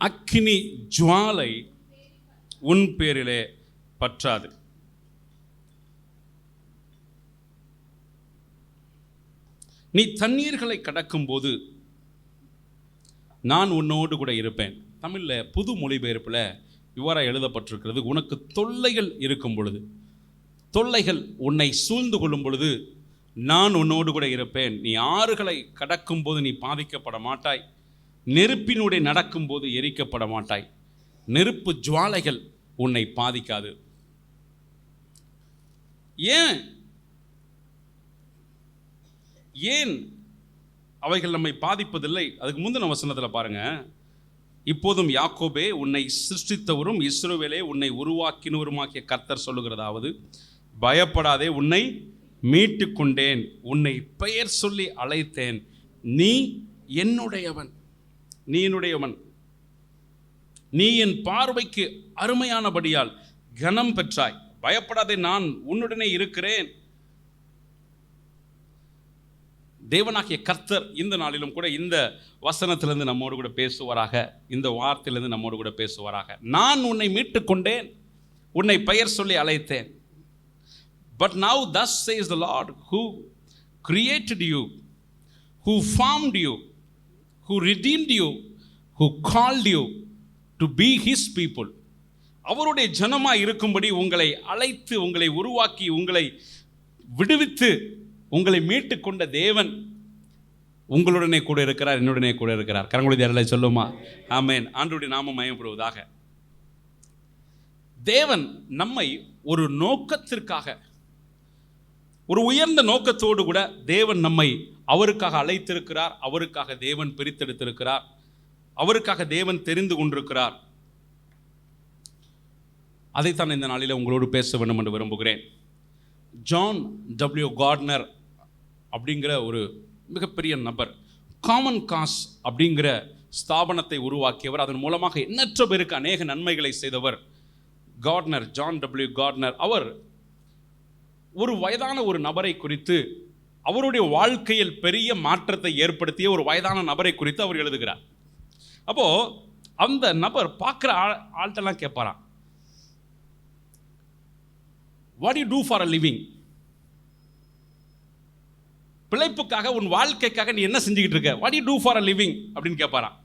அக்கினி ஜுவாலை உன் பேரிலே பற்றாது. நீ தண்ணீர்களை கடக்கும்போது நான் உன்னோடு கூட இருப்பேன். தமிழில் புது மொழிபெயர்ப்பில் இவ்வாறாக எழுதப்பட்டிருக்கிறது, உனக்கு தொல்லைகள் இருக்கும் பொழுது, தொல்லைகள் உன்னை சூழ்ந்து கொள்ளும் பொழுது நான் உன்னோடு கூட இருப்பேன். நீ ஆறுகளை கடக்கும் போது நீ பாதிக்கப்பட மாட்டாய். நெருப்பினுடைய நடக்கும்போது எரிக்கப்பட மாட்டாய். நெருப்பு ஜுவாலைகள் உன்னை பாதிக்காது. ஏன் அவைகள் நம்மை பாதிப்பதில்லை? அதுக்கு முந்தின வசனத்தில் பாருங்க, இப்போதும் யாக்கோபே உன்னை சிருஷ்டித்தவரும் இஸ்ரவேலே உன்னை உருவாக்கினவருமாகிய கர்த்தர் சொல்லுகிறதாவது, பயப்படாதே, உன்னை மீட்டு கொண்டேன், உன்னை பெயர் சொல்லி அழைத்தேன், நீ என்னுடையவன், நீ என்னுடையவன், நீ என் பார்வைக்கு அருமையானபடியால் கனம் பெற்றாய். பயப்படாதே, நான் உன்னுடனே இருக்கிறேன். தேவனாகிய கர்த்தர் இந்த நாளிலும் கூட இந்த வசனத்திலிருந்து நம்மோடு கூட பேசுவாராக, இந்த வார்த்தையிலிருந்து நம்மோடு கூட பேசுவாராக. நான் உன்னை மீட்டு கொண்டேன், உன்னை பெயர் சொல்லி அழைத்தேன். But now thus says the Lord, who created you, who formed you, who redeemed you, who called you to be his people. அவருடைய ஜனமாய் இருக்கும்படி உங்களை அழைத்து, உங்களை உருவாக்கி, உங்களை விடுவித்து, உங்களை மீட்டு கொண்ட தேவன் உங்களுடனே கூட இருக்கிறார், என்னுடனே கூட இருக்கிறார். கரங்களுடைய அருளை சொல்லுமா? ஆமென். ஆண்டவருடைய நாமம் மகிமைப்படுவதாக. தேவன் நம்மை ஒரு நோக்கத்திற்காக, ஒரு உயர்ந்த நோக்கத்தோடு கூட தேவன் நம்மை அவருக்காக அழைத்திருக்கிறார், அவருக்காக தேவன் பிரித்தெடுத்திருக்கிறார், அவருக்காக தேவன் தெரிந்து கொண்டிருக்கிறார். அதைத்தான் இந்த நாளில் உங்களோடு பேச வேண்டும் என்று விரும்புகிறேன். ஜான் டபிள்யூ கார்ட்னர் அப்படிங்கிற ஒரு மிகப்பெரிய நபர், காமன் காஸ் அப்படிங்கிற ஸ்தாபனத்தை உருவாக்கியவர், அதன் மூலமாக எண்ணற்ற பேருக்கு அநேக நன்மைகளை செய்தவர் கார்ட்னர், ஜான் டபிள்யூ கார்ட்னர். அவர் ஒரு வயதான ஒரு நபரை குறித்து, அவருடைய வாழ்க்கையில் பெரிய மாற்றத்தை ஏற்படுத்திய ஒரு வயதான நபரை குறித்து அவர் எழுதுகிறார். அப்போ அந்த நபர் பார்க்குற ஆள்கிட்டலாம் கேட்பாராம், what do you do for a living? பிழைப்புக்காக, உன் வாழ்க்கைக்காக நீ என்ன செஞ்சுக்கிட்டு இருக்க? what do you do for a living அப்படின்னு கேட்பாராம்.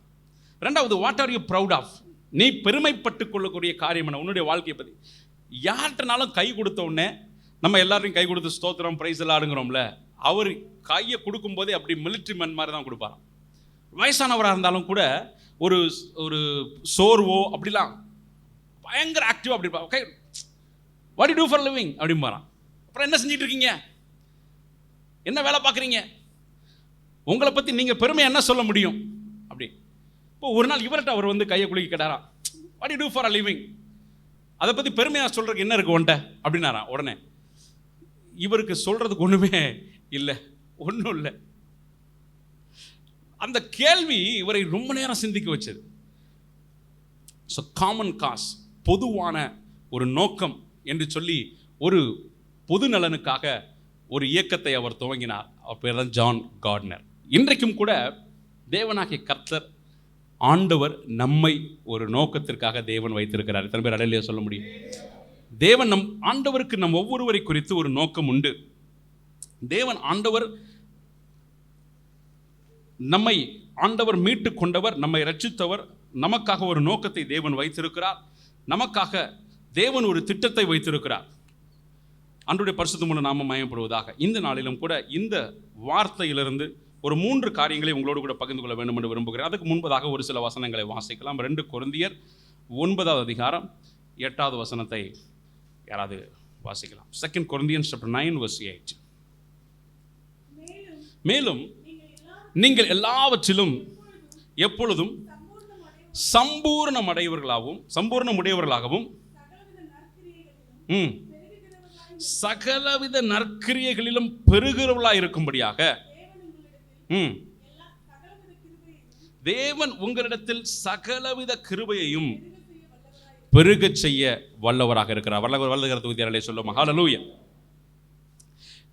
ரெண்டாவது, what are you proud of? நீ பெருமைப்பட்டு கொள்ளக்கூடிய காரியம் என்ன உன்னுடைய வாழ்க்கையை பற்றி? யார்கிட்டனாலும் கை கொடுத்த உடனே நம்ம எல்லாரையும் கை கொடுத்து ஸ்தோத்திரம் பிரைஸ் எல்லாம் ஆடுங்கிறோம்ல, அவர் கையை கொடுக்கும்போதே அப்படி மிலிட்ரி மேன் மாதிரி தான் கொடுப்பாராம். வயசானவராக இருந்தாலும் கூட ஒரு ஒரு சோர்வோ அப்படிலாம் பயங்கர ஆக்டிவாக அப்படி இருப்பா. Okay, what you do for living அப்படிம்பாரான். அப்புறம் என்ன செஞ்சிட்டு இருக்கீங்க, என்ன வேலை பார்க்குறீங்க, உங்களை பற்றி நீங்கள் பெருமையாக என்ன சொல்ல முடியும் அப்படி. இப்போ ஒரு நாள் இவர்கிட்ட அவர் வந்து கையை குலுக்கி கேட்டாராம், what you do for a living, அதை பற்றி பெருமையாக சொல்கிறதுக்கு என்ன இருக்குது ஒன்ட்ட அப்படின்னாராம். உடனே இவருக்கு சொல்கிறதுக்கு ஒன்றுமே இல்லை, ஒன்றும் இல்லை. அந்த கேள்வி இவரை ரொம்ப நேரம் சிந்திக்க வச்சது. ஸோ காமன் காஸ், பொதுவான ஒரு நோக்கம் என்று சொல்லி ஒரு பொது நலனுக்காக ஒரு இயக்கத்தை அவர் துவங்கினார். அவர் பேர் தான் ஜான் கார்ட்னர். இன்றைக்கும் கூட தேவனாகிய கர்த்தர் ஆண்டவர் நம்மை ஒரு நோக்கத்திற்காக தேவன் வைத்திருக்கிறார். எத்தனை பேர் அடையிலேயே சொல்ல முடியும்? தேவன் ஆண்டவருக்கு நம் ஒவ்வொருவரை குறித்து ஒரு நோக்கம் உண்டு. தேவன் ஆண்டவர் நம்மை ஆண்டவர் மீட்டு கொண்டவர், நம்மை ரட்சித்தவர், நமக்காக ஒரு நோக்கத்தை தேவன் வைத்திருக்கிறார், நமக்காக தேவன் ஒரு திட்டத்தை வைத்திருக்கிறார். ஆண்டவருடைய பரிசுத்த நாமம் மகிமைப்படுவதாக. இந்த நாளிலும் கூட இந்த வார்த்தையிலிருந்து ஒரு 3 காரியங்களை உங்களோடு கூட பகிர்ந்து கொள்ள வேண்டும் என்று விரும்புகிறேன். அதுக்கு முன்பதாக ஒரு சில வசனங்களை வாசிக்கலாம். 2 கொரிந்தியர் 9வது அதிகாரம் 8வது வசனத்தை யாராவது வாசிக்கலாம். 2 Corinthians chapter 9 verse 8. மேலும் நீங்கள் எல்லாவற்றிலும் எப்பொழுதும் சம்பூர்ணமுடையவர்களாகவும் சகலவித நற்கிரியைகளிலும் பெருகிறவர்களாக இருக்கும்படியாக தேவன் உங்களிடத்தில் சகலவித கிருபையையும் பெருகச் செய்ய வல்லவராக இருக்கிறார். வல்லவராக சொல்லுமா? ஹல்லேலூயா.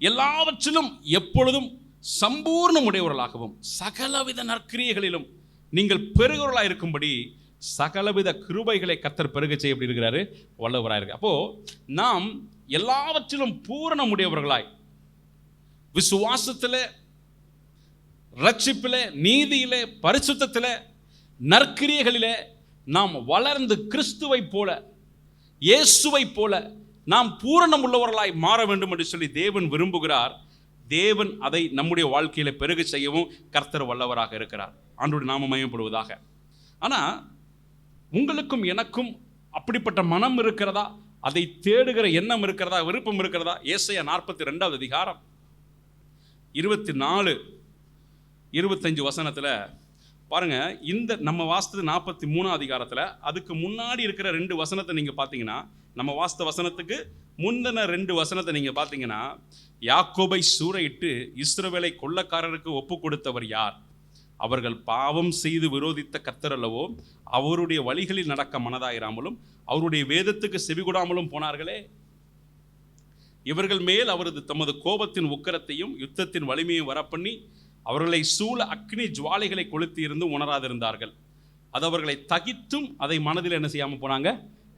எல்லாவற்றிலும் எப்பொழுதும் சம்பூர்ணமுடையவர்களாகவும் சகலவித நற்கிரியைகளிலும் நீங்கள் பெருகிறவர்களாக இருக்கும்படி சகலவித கிருபைகளை கர்த்தர் பெருக செய்ய எப்படி இருக்கிறாரு, வல்லவராக இருக்கு. அப்போ நாம் எல்லாவற்றிலும் பூரணமுடையவர்களாய் விசுவாசத்தில், ரட்சிப்பிலே, நீதியிலே, பரிசுத்தத்திலே, நற்கிரியைகளிலே நாம் வளர்ந்து கிறிஸ்துவை போல, இயேசுவை போல நாம் பூரணம் உள்ளவர்களாய் மாற வேண்டும் என்று சொல்லி தேவன் விரும்புகிறார். தேவன் அதை நம்முடைய வாழ்க்கையில பெருக செய்யவும் கர்த்தர் வல்லவராக இருக்கிறார். ஆண்டவருடைய நாமம் மகிமைப்படுவதாக. ஆனால் உங்களுக்கும் எனக்கும் அப்படிப்பட்ட மனம் இருக்கிறதா, அதை தேடுகிற எண்ணம் இருக்கிறதா, விருப்பம் இருக்கிறதா? ஏசாயா 42வது அதிகாரம் 24, 25 வசனத்தில் பாருங்க. இந்த நம்ம வாசித்தது 43 அதிகாரத்தில், அதுக்கு முன்னாடி இருக்கிற 2 வசனத்தை நீங்கள் பார்த்தீங்கன்னா, நம்ம வாசித்த வசனத்துக்கு முந்தின 2 வசனத்தை நீங்கள் பார்த்தீங்கன்னா, யாக்கோபை சூறையிட்டு இஸ்ரவேலை கொள்ளக்காரருக்கு ஒப்பு கொடுத்தவர் யார்? அவர்கள் பாவம் செய்து விரோதித்த கர்த்தர் அல்லவோ? அவருடைய வழிகளில் நடக்க மனதாயிராமலும் அவருடைய வேதத்துக்கு செவிகொடாமலும் போனார்களே. இவர்கள் மேல் அவரது தமது கோபத்தின் உக்கிரத்தையும் யுத்தத்தின் வலிமையும் வரப்பண்ணி அவர்களை சூழ அக்னி ஜுவாலைகளை கொளுத்தி இருந்து உணராதிருந்தார்கள். அது அவர்களை தகித்தும் அதை மனதில் என்ன செய்யாமல் போனாங்க,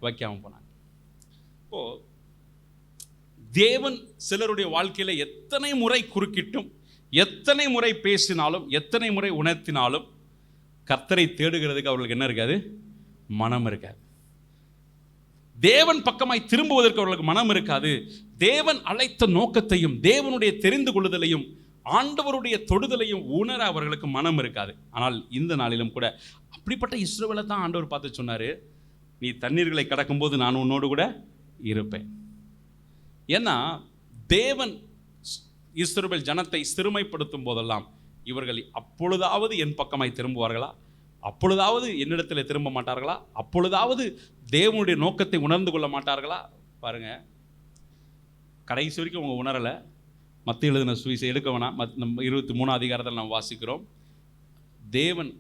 வைக்காமல் போனாங்க. இப்போ தேவன் சிலருடைய வாழ்க்கையில எத்தனை முறை குறுக்கிட்டும், எத்தனை முறை பேசினாலும், எத்தனை முறை உணர்த்தினாலும் கர்த்தரை தேடுகிறதுக்கு அவர்களுக்கு என்ன இருக்காது, மனம் இருக்காது. தேவன் பக்கமாய் திரும்புவதற்கு அவர்களுக்கு மனம் இருக்காது. தேவன் அழைத்த நோக்கத்தையும் தேவனுடைய தெரிந்து கொள்ளுதலையும் ஆண்டவருடைய தொடுதலையும் உணர அவர்களுக்கு மனம் இருக்காது. ஆனால் இந்த நாளிலும் கூட அப்படிப்பட்ட இஸ்ரவேலை தான் ஆண்டவர் பார்த்து சொன்னாரு, நீ தண்ணீர்களை கடக்கும்போது நான் உன்னோடு கூட இருப்பேன். ஏன்னா தேவன் இஸ்ரவேல் ஜனத்தை சிறுமைப்படுத்தும் போதெல்லாம் இவர்கள் அப்பொழுதாவது என் பக்கமாய் திரும்புவார்களா, அப்பொழுதாவது என்னிடத்தில் திரும்ப மாட்டார்களா, அப்பொழுதாவது தேவனுடைய நோக்கத்தை உணர்ந்து கொள்ள மாட்டார்களா? பாருங்க, கடைசி வரைக்கும் அவங்க உணரலை. மத்திய எழுதின சுவிசேஷம் எடுக்க வேணாம், 23 அதிகாரத்தில் நாம் வாசிக்கிறோம். தேவன்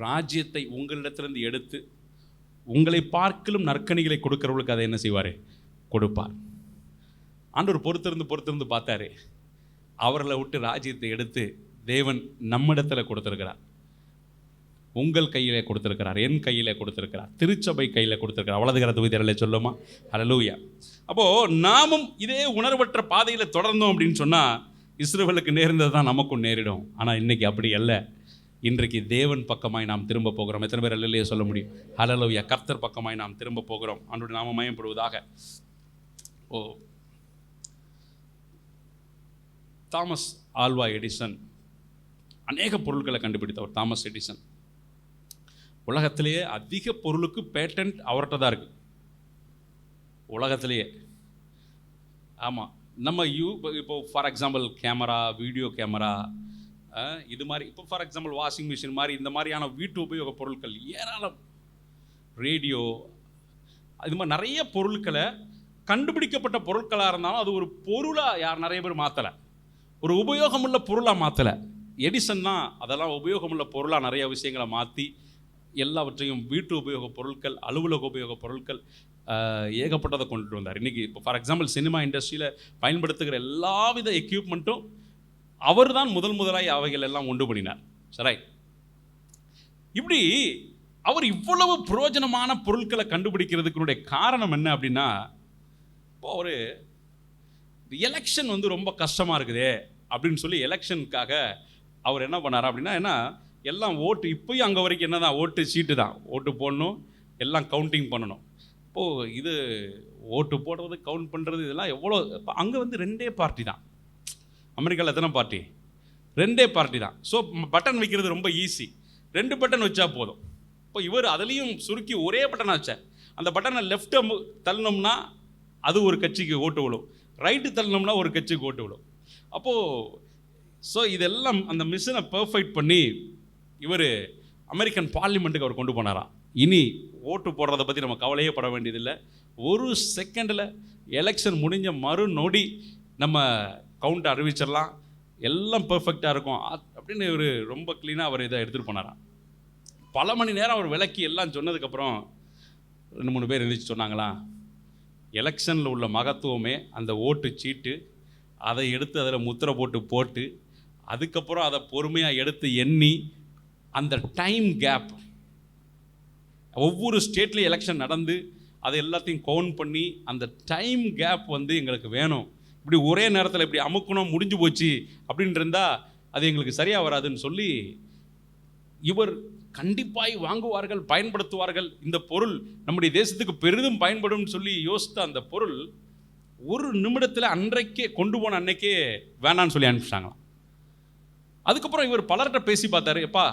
ராஜ்யத்தை உங்களிடத்திலிருந்து எடுத்து உங்களை பார்க்கலும் நற்கனிகளை கொடுக்கிறவர்களுக்கு அதை என்ன செய்வார், கொடுப்பார். ஆண்டவர் பொறுத்திருந்து பார்த்தாரு. அவர்களை விட்டு ராஜ்யத்தை எடுத்து தேவன் நம்மிடத்தில் கொடுத்திருக்கிறார். உங்கள் கையிலே கொடுத்திருக்கிறார், என் கையிலே கொடுத்திருக்கிறார், திருச்சபை கையில் கொடுத்திருக்கிறார். வலதுகர தொகுதியிலே சொல்லுமா? ஹல்லேலூயா. அப்போ நாமும் இதே உணர்வற்ற பாதையில் தொடர்ந்தோம் அப்படின்னு சொன்னா இஸ்ரவேலுக்கு நேர்ந்தது தான் நமக்கும் நேரிடும். ஆனால் இன்னைக்கு அப்படி அல்ல. இன்றைக்கு தேவன் பக்கமாய் நாம் திரும்ப போகிறோம். எத்தனை பேர் அல்லேலூயா சொல்ல முடியும்? ஹல்லேலூயா. கர்த்தர் பக்கமாய் நாம் திரும்ப போகிறோம். ஆண்டவருடைய நாமம் மகிமைப்படுவதாக. தாமஸ் ஆல்வா எடிசன் அநேக பொருட்களை கண்டுபிடித்தவர். தாமஸ் எடிசன் உலகத்திலேயே அதிக பொருளுக்கு பேட்டன்ட் அவர்கிட்ட தான் இருக்கு, உலகத்திலேயே. ஆமாம், நம்ம இப்போ for example camera, video camera, இது மாதிரி, இப்போ ஃபார் எக்ஸாம்பிள் வாஷிங் மிஷின் மாதிரி இந்த மாதிரியான வீட்டு உபயோக பொருட்கள் ஏராளம், ரேடியோ, இது மாதிரி நிறைய பொருட்களை கண்டுபிடிக்கப்பட்ட பொருட்களாக இருந்தாலும் அது ஒரு பொருளாக நிறைய பேர் மாற்றலை, ஒரு உபயோகமுள்ள பொருளாக மாற்றலை. எடிசன் தான் அதெல்லாம் உபயோகமுள்ள பொருளாக நிறைய விஷயங்களை மாற்றி எல்லாவற்றையும் வீட்டு உபயோக பொருட்கள், அலுவலக உபயோக பொருட்கள் ஏகப்பட்டதை கொண்டுட்டு வந்தார். இன்றைக்கி இப்போ ஃபார் எக்ஸாம்பிள் சினிமா இண்டஸ்ட்ரியில் பயன்படுத்துகிற எல்லாவித எக்யூப்மெண்ட்டும் அவர் தான் முதலாய் அவைகள் எல்லாம் உண்டு பண்ணினார். சரி, இப்படி அவர் இவ்வளவு பிரயோஜனமான பொருட்களை கண்டுபிடிக்கிறதுக்குடைய காரணம் என்ன அப்படின்னா, இப்போ ஒரு எலெக்ஷன் ரொம்ப கஷ்டமாக இருக்குதே அப்படின்னு சொல்லி எலெக்ஷனுக்காக அவர் என்ன பண்ணார் அப்படின்னா, ஏன்னா எல்லாம் ஓட்டு இப்போயும் அங்கே வரைக்கும் என்ன தான், ஓட்டு சீட்டு தான், ஓட்டு போடணும், எல்லாம் கவுண்டிங் பண்ணணும். இப்போது இது ஓட்டு போடுறது, கவுண்ட் பண்ணுறது, இதெல்லாம் எவ்வளோ. இப்போ அங்கே 2 பார்ட்டி தான். அமெரிக்காவில் எத்தனை பார்ட்டி? 2 பார்ட்டி தான். ஸோ பட்டன் வைக்கிறது ரொம்ப ஈஸி, 2 பட்டன் வச்சா போதும். இப்போ இவர் அதுலேயும் சுருக்கி ஒரே பட்டனாக வச்சார். அந்த பட்டனை லெஃப்ட்டை தள்ளணும்னா அது ஒரு கட்சிக்கு ஓட்டு விழும், ரைட்டு தள்ளணும்னா ஒரு கட்சிக்கு ஓட்டு விழும். அப்போது ஸோ இதெல்லாம் அந்த மிஷினை பர்ஃபெக்ட் பண்ணி இவர் அமெரிக்கன் பார்லிமெண்ட்டுக்கு அவர் கொண்டு போனாராம். இனி ஓட்டு போடுறதை பற்றி நம்ம கவலையே பட வேண்டியதில்லை, ஒரு செகண்டில் எலெக்ஷன் முடிஞ்ச மறு நொடி நம்ம கவுண்ட் அறிவிச்சிடலாம், எல்லாம் பர்ஃபெக்டாக இருக்கும் அப்படின்னு இவர் ரொம்ப க்ளீனாக அவர் இதை எடுத்துகிட்டு போனாராம். பல மணி நேரம் அவர் விளக்கி எல்லாம் சொன்னதுக்கப்புறம் 2-3 பேர் எழுந்திரிச்சு சொன்னாங்களாம், எலெக்ஷனில் உள்ள மகத்துவமே அந்த ஓட்டு சீட்டு, அதை எடுத்து அதில் முத்திரை போட்டு அதுக்கப்புறம் அதை பொறுமையாக எடுத்து எண்ணி அந்த டைம் கேப், ஒவ்வொரு ஸ்டேட்லேயும் எலெக்ஷன் நடந்து அதை எல்லாத்தையும் கவுண்ட் பண்ணி அந்த டைம் கேப் வந்து எங்களுக்கு வேணும், இப்படி ஒரே நேரத்தில் இப்படி அமுக்கணும் முடிஞ்சு போச்சு அப்படின்னு இருந்தால் அது எங்களுக்கு சரியாக வராதுன்னு சொல்லி இவர் கண்டிப்பாய் வாங்குவார்கள், பயன்படுத்துவார்கள், இந்த பொருள் நம்முடைய தேசத்துக்கு பெரிதும் பயன்படும் சொல்லி யோசித்த அந்த பொருள் ஒரு நிமிடத்தில் அன்றைக்கே கொண்டு போன அன்னைக்கே வேணான்னு சொல்லி அனுப்பிச்சிட்டாங்களாம். அதுக்கப்புறம் இவர் பலர்கிட்ட பேசி பார்த்தாரு, எப்பா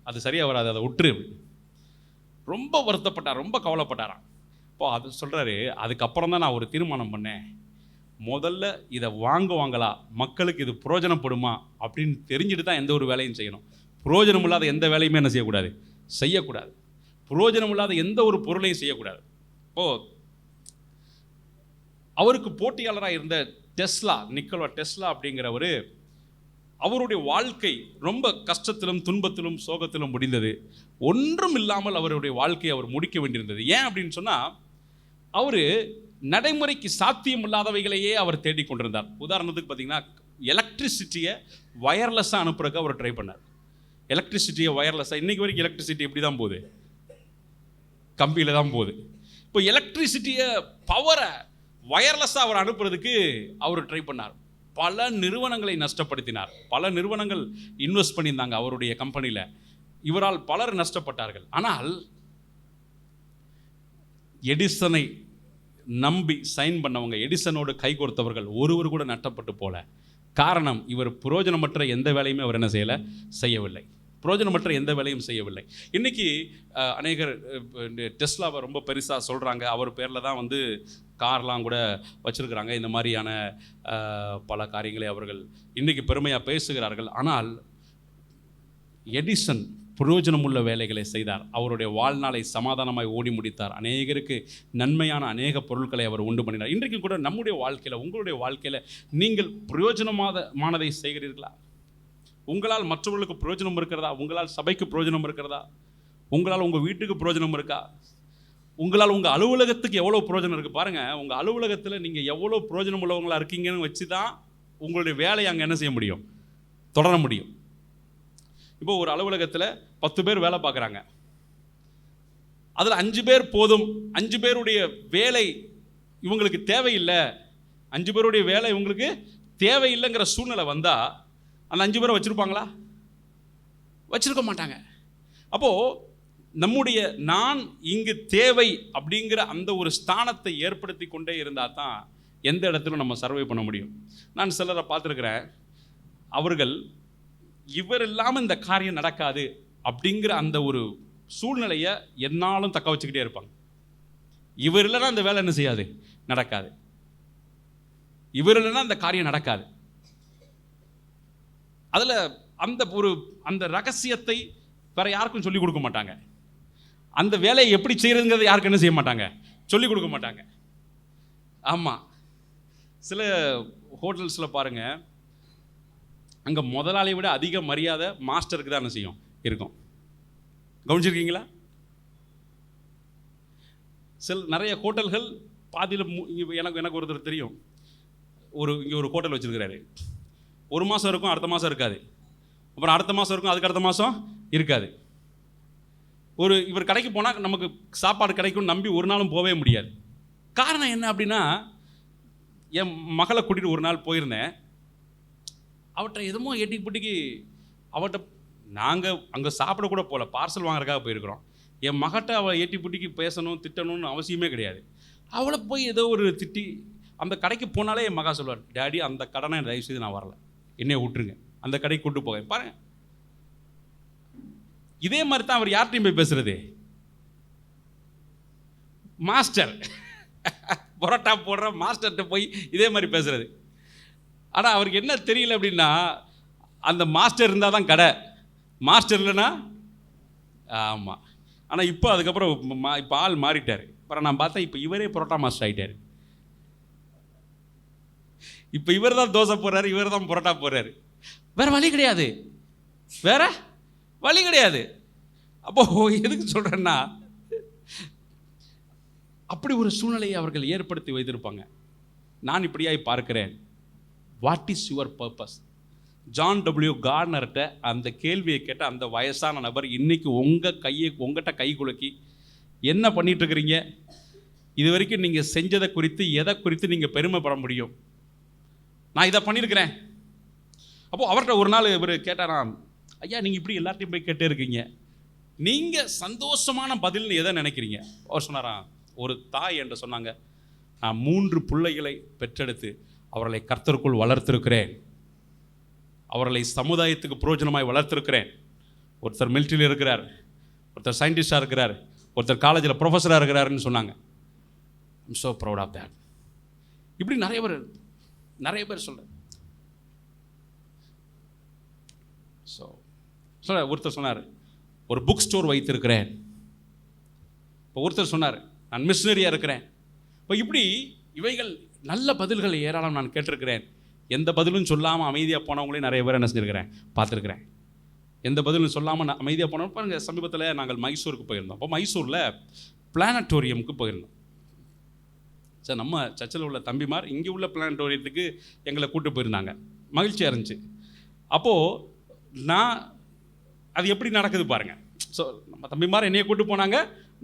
அது சரியாக வராது, அதை விட்டுரு. ரொம்ப வருத்தப்பட்டார், ரொம்ப கவலைப்பட்டாராம். இப்போ அது சொல்கிறாரு, அதுக்கப்புறம் தான் நான் ஒரு தீர்மானம் பண்ணேன், முதல்ல இதை வாங்குவாங்களா, மக்களுக்கு இது புரோஜனப்படுமா அப்படின்னு தெரிஞ்சுட்டு தான் எந்த ஒரு வேலையும் செய்யணும். புரோஜனம் இல்லாத எந்த வேலையுமே என்ன செய்யக்கூடாது. புரோஜனம் இல்லாத எந்த ஒரு பொருளையும் செய்யக்கூடாது. இப்போது அவருக்கு போட்டியாளராக இருந்த நிக்கோலா டெஸ்லா அப்படிங்கிறவர், அவருடைய வாழ்க்கை ரொம்ப கஷ்டத்திலும் துன்பத்திலும் சோகத்திலும் முடிந்தது. ஒன்றும் இல்லாமல் அவருடைய வாழ்க்கையை அவர் முடிக்க வேண்டியிருந்தது. ஏன் அப்படின்னு சொன்னால், அவர் நடைமுறைக்கு சாத்தியம் இல்லாதவைகளையே அவர் தேடிக்கொண்டிருந்தார். உதாரணத்துக்கு பார்த்தீங்கன்னா, எலக்ட்ரிசிட்டியை வயர்லெஸ்ஸாக அனுப்புறதுக்கு அவர் ட்ரை பண்ணார். எலக்ட்ரிசிட்டியை வயர்லெஸ்ஸாக, இன்றைக்கி வரைக்கும் எலக்ட்ரிசிட்டி எப்படி தான் போகுது, கம்பியில் தான் போகுது. இப்போ எலக்ட்ரிசிட்டியை பவரை வயர்லெஸ்ஸாக அவர் அனுப்புறதுக்கு அவர் ட்ரை பண்ணார். பல நிறுவனங்களை நஷ்டப்படுத்தினார். பல நிறுவனங்கள் இன்வெஸ்ட் பண்ணியிருந்தாங்க அவருடைய கம்பெனியில். இவரால் பலர் நஷ்டப்பட்டார்கள். ஆனால் எடிசனை நம்பி சைன் பண்ணவங்க, எடிசனோடு கை கோர்த்தவர்கள் ஒருவர் கூட நஷ்டப்பட்டு போல. காரணம், இவர் புரோஜனமற்ற எந்த வேலையுமே அவர் என்ன செய்யவில்லை. புரோஜனமற்ற எந்த வேலையும் செய்யவில்லை. இன்றைக்கி அநேகர் டெஸ்லாவை ரொம்ப பெருசாக சொல்கிறாங்க. அவர் பேரில் தான் வந்து கார்லாம் கூட வச்சுருக்கிறாங்க. இந்த மாதிரியான பல காரியங்களை அவர்கள் இன்றைக்கி பெருமையாக பேசுகிறார்கள். ஆனால் எடிசன் பிரயோஜனமுள்ள வேலைகளை செய்தார். அவருடைய வாழ்நாளை சமாதானமாய் ஓடி முடித்தார். அநேகருக்கு நன்மையான அநேக பொருட்களை அவர் உண்டு பண்ணினார். இன்றைக்கும் கூட நம்முடைய வாழ்க்கையில், உங்களுடைய வாழ்க்கையில் நீங்கள் பிரயோஜனமானதை செய்கிறீர்களா? உங்களால் மற்றவர்களுக்கு பிரயோஜனம் இருக்கிறதா? உங்களால் சபைக்கு பிரயோஜனம் இருக்கிறதா? உங்களால் உங்கள் வீட்டுக்கு பிரயோஜனம் இருக்கா? உங்களால் உங்கள் அலுவலகத்துக்கு எவ்வளோ பிரயோஜனம் இருக்குது பாருங்கள். உங்கள் அலுவலகத்தில் நீங்கள் எவ்வளோ பிரயோஜனம் உள்ளவங்களாக இருக்கீங்கன்னு வச்சு தான் உங்களுடைய வேலையை அங்கே என்ன செய்ய முடியும், தொடர முடியும். இப்போ ஒரு அலுவலகத்தில் 10 பேர் வேலை பார்க்குறாங்க. அதில் 5 பேர் போதும், 5 பேருடைய வேலை இவங்களுக்கு தேவையில்லை, 5 பேருடைய வேலை இவங்களுக்கு தேவையில்லைங்கிற சூழ்நிலை வந்தால் அந்த 5 பேரை வச்சுருப்பாங்களா? வச்சிருக்க மாட்டாங்க. அப்போது நம்முடைய நான் இங்கு தேவை அப்படிங்கிற அந்த ஒரு ஸ்தானத்தை ஏற்படுத்தி கொண்டே இருந்தால் தான் எந்த இடத்துல நம்ம சர்வை பண்ண முடியும். நான் சிலரை பார்த்துருக்கிறேன், அவர்கள் இவர் இல்லாமல் இந்த காரியம் நடக்காது அப்படிங்கிற அந்த ஒரு சூழ்நிலையை என்னாலும் தக்க வச்சுக்கிட்டே இருப்பாங்க. இவர் இல்லைன்னா அந்த வேலை என்ன செய்யாது, நடக்காது. இவர் இல்லைன்னா அந்த காரியம் நடக்காது. அதில் அந்த ரகசியத்தை வேற யாருக்கும் சொல்லிக் கொடுக்க மாட்டாங்க. அந்த வேலையை எப்படி செய்யறதுங்கிறத யாருக்கும் என்ன செய்ய மாட்டாங்க, சொல்லிக் கொடுக்க மாட்டாங்க. ஆமாம், சில ஹோட்டல்ஸில் பாருங்கள், அங்கே முதலாளியை விட அதிக மரியாதை மாஸ்டருக்கு தான் என்ன செய்யும் இருக்கும். கவனிச்சிருக்கீங்களா? நிறைய ஹோட்டல்கள் பாதியில் எனக்கு ஒருத்தர் தெரியும், இங்கே ஒரு ஹோட்டல் வச்சுருக்கிறாரு. 1 மாதம் இருக்கும், அடுத்த மாதம் இருக்காது. அப்புறம் அடுத்த மாதம் இருக்கும், அதுக்கு அடுத்த மாதம் இருக்காது. இவர் கடைக்கு போனால் நமக்கு சாப்பாடு கிடைக்கும்னு நம்பி ஒரு நாளும் போகவே முடியாது. காரணம் என்ன அப்படின்னா, என் மகளை கூட்டிகிட்டு ஒரு நாள் போயிருந்தேன். அவட்ட எதுமோ எட்டிக்கு அவட்ட நாங்கள் அங்கே சாப்பிடக்கூட போகல, பார்சல் வாங்குறதுக்காக போயிருக்கிறோம். என் மகட்ட அவள் ஏட்டி புட்டிக்கு பேசணும் திட்டணும்னு அவசியமே கிடையாது. அவளை போய் ஏதோ ஒரு திட்டி, அந்த கடைக்கு போனாலே என் மகா சொல்லுவார், டேடி அந்த கடனை தயவு செய்து நான் வரல, என்னைய விட்டுருங்க, அந்த கடைக்கு கொண்டு போக பாருங்க. இதே மாதிரி தான் அவர் யார்கிட்டையும் போய் பேசுறது, மாஸ்டர் பரோட்டா போடுற மாஸ்டர்கிட்ட போய் இதே மாதிரி பேசுறது. ஆனால் அவருக்கு என்ன தெரியல அப்படின்னா, அந்த மாஸ்டர் இருந்தால் தான் கடை, மாஸ்டர் இல்லைன்னா ஆமாம். ஆனால் இப்போ அதுக்கப்புறம் இப்போ ஆள் மாறிட்டார். அப்புறம் நான் பார்த்தேன், இப்போ இவரே பரோட்டா மாஸ்டர் ஆகிட்டார். இப்போ இவர் தான் தோசை போடுறாரு, இவர் தான் பரோட்டா போடுறாரு. வேற வழி கிடையாது, வேற வழி கிடையாது. அப்போ எதுக்கு சொல்கிறேன்னா, அப்படி ஒரு சூழ்நிலையை அவர்கள் ஏற்படுத்தி வைத்திருப்பாங்க. நான் இப்படியாய் பார்க்கிறேன், what is your purpose? John W கார்னர்கிட்ட அந்த கேள்வியை கேட்ட அந்த வயசான நபர் இன்னைக்கு உங்கள்கிட்ட கை குலுக்கி என்ன பண்ணிட்டு இருக்கிறீங்க, இது வரைக்கும் நீங்கள் செஞ்சதை குறித்து எதை குறித்து நீங்கள் பெருமைப்பட முடியும், நான் இதை பண்ணியிருக்கிறேன். அப்போது அவர்கிட்ட ஒரு நாள் இவர் கேட்டாராம், ஐயா நீங்கள் இப்படி எல்லாத்தையும் போய் கேட்டே இருக்கீங்க, நீங்கள் சந்தோஷமான பதில்னு எதை நினைக்கிறீங்க? அவர் சொன்னாராம், ஒரு தாய் என்று சொன்னாங்க, நான் 3 பிள்ளைகளை பெற்றெடுத்து அவர்களை கர்த்தருக்குள் வளர்த்திருக்கிறேன், அவர்களை சமுதாயத்துக்கு பிரயோஜனமாய் வளர்த்திருக்கிறேன். ஒருத்தர் மிலிட்டரியில் இருக்கிறார், ஒருத்தர் சயின்டிஸ்டாக இருக்கிறார், ஒருத்தர் காலேஜில் ப்ரொஃபஸராக இருக்கிறாருன்னு சொன்னாங்க. I'm so proud of that. இப்படி நிறைய பேர் சொல்கிறேன். ஒருத்தர் சொன்னார், ஒரு புக் ஸ்டோர் வைத்திருக்கிறேன். இப்போ ஒருத்தர் சொன்னார், நான் மிஷினரியாக இருக்கிறேன். இப்போ இப்படி இவைகள் நல்ல பதில்கள் ஏராளம் நான் கேட்டிருக்கிறேன். எந்த பதிலும் சொல்லாமல் அமைதியாக போனவங்களையும் நிறைய பேர் என்ன செஞ்சுருக்கிறேன், பார்த்துருக்கிறேன். எந்த பதிலும் சொல்லாமல் அமைதியாக போனவங்க பாருங்கள். சமீபத்தில் நாங்கள் மைசூருக்கு போயிருந்தோம். அப்போ மைசூரில் பிளானட்டோரியமுக்கு போயிருந்தோம். சார் நம்ம சர்ச்சில் உள்ள தம்பிமார் இங்கே உள்ள பிளானட்டோரியத்துக்கு எங்களை கூப்பிட்டு போயிருந்தாங்க. மகிழ்ச்சியாக இருந்துச்சு. அப்போது நான் அது எப்படி நடக்குது பாருங்கள். ஸோ நம்ம தம்பிமார் என்னையை கூப்பிட்டு போனாங்க.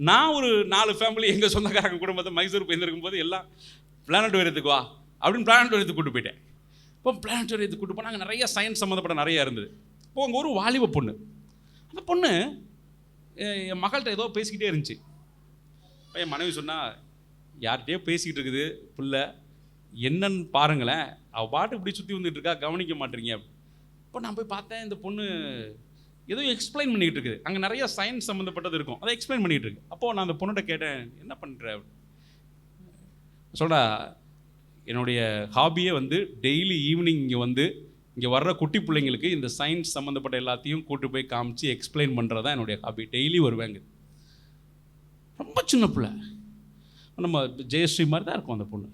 நான் ஒரு 4 ஃபேமிலி எங்கள் சொந்தக்காரங்க குடும்பத்தை மைசூர் போயிருந்திருக்கும் போது எல்லாம் பிளானட்டோரியத்துக்கு வா அப்படின்னு பிளானட்டோரியத்துக்கு கூப்பிட்டு போயிட்டேன். இப்போ பிளானட்டோரியத்துக்கு கூப்பிட்டு போனாங்க. நிறைய சயின்ஸ் சம்மந்தப்பட்ட நிறையா இருந்தது. இப்போ அங்கே ஒரு வாலிப பொண்ணு, அந்த பொண்ணு என் மகள்கிட்ட ஏதோ பேசிக்கிட்டே இருந்துச்சு. என் மனைவி சொன்னால், யார்கிட்டயோ பேசிக்கிட்டு இருக்குது பிள்ளை, என்னன்னு பாருங்களேன், அவள் பாட்டு இப்படி சுற்றி வந்துட்டு இருக்கா, கவனிக்க மாட்டேறீங்க. இப்போ நான் போய் பார்த்தேன், இந்த பொண்ணு ஏதோ எக்ஸ்பிளைன் பண்ணிகிட்டு இருக்குது. அங்கே நிறைய சயின்ஸ் சம்மந்தப்பட்டது இருக்கும், அதை எக்ஸ்பிளைன் பண்ணிகிட்டு இருக்கு. அப்போது நான் அந்த பொண்ணுகிட்ட கேட்டேன், என்ன பண்ணுற? சொல்கிறா, என்னுடைய ஹாபியே வந்து டெய்லி ஈவினிங் இங்கே வர்ற குட்டி பிள்ளைங்களுக்கு இந்த சயின்ஸ் சம்மந்தப்பட்ட எல்லாத்தையும் கூட்டு போய் காமிச்சு எக்ஸ்பிளைன் பண்ணுறது தான் என்னுடைய ஹாபி. டெய்லி வருவாங்க. ரொம்ப சின்ன பிள்ளை, நம்ம ஜெயஸ்ரீ மாதிரி தான் இருக்கும் அந்த பொண்ணு.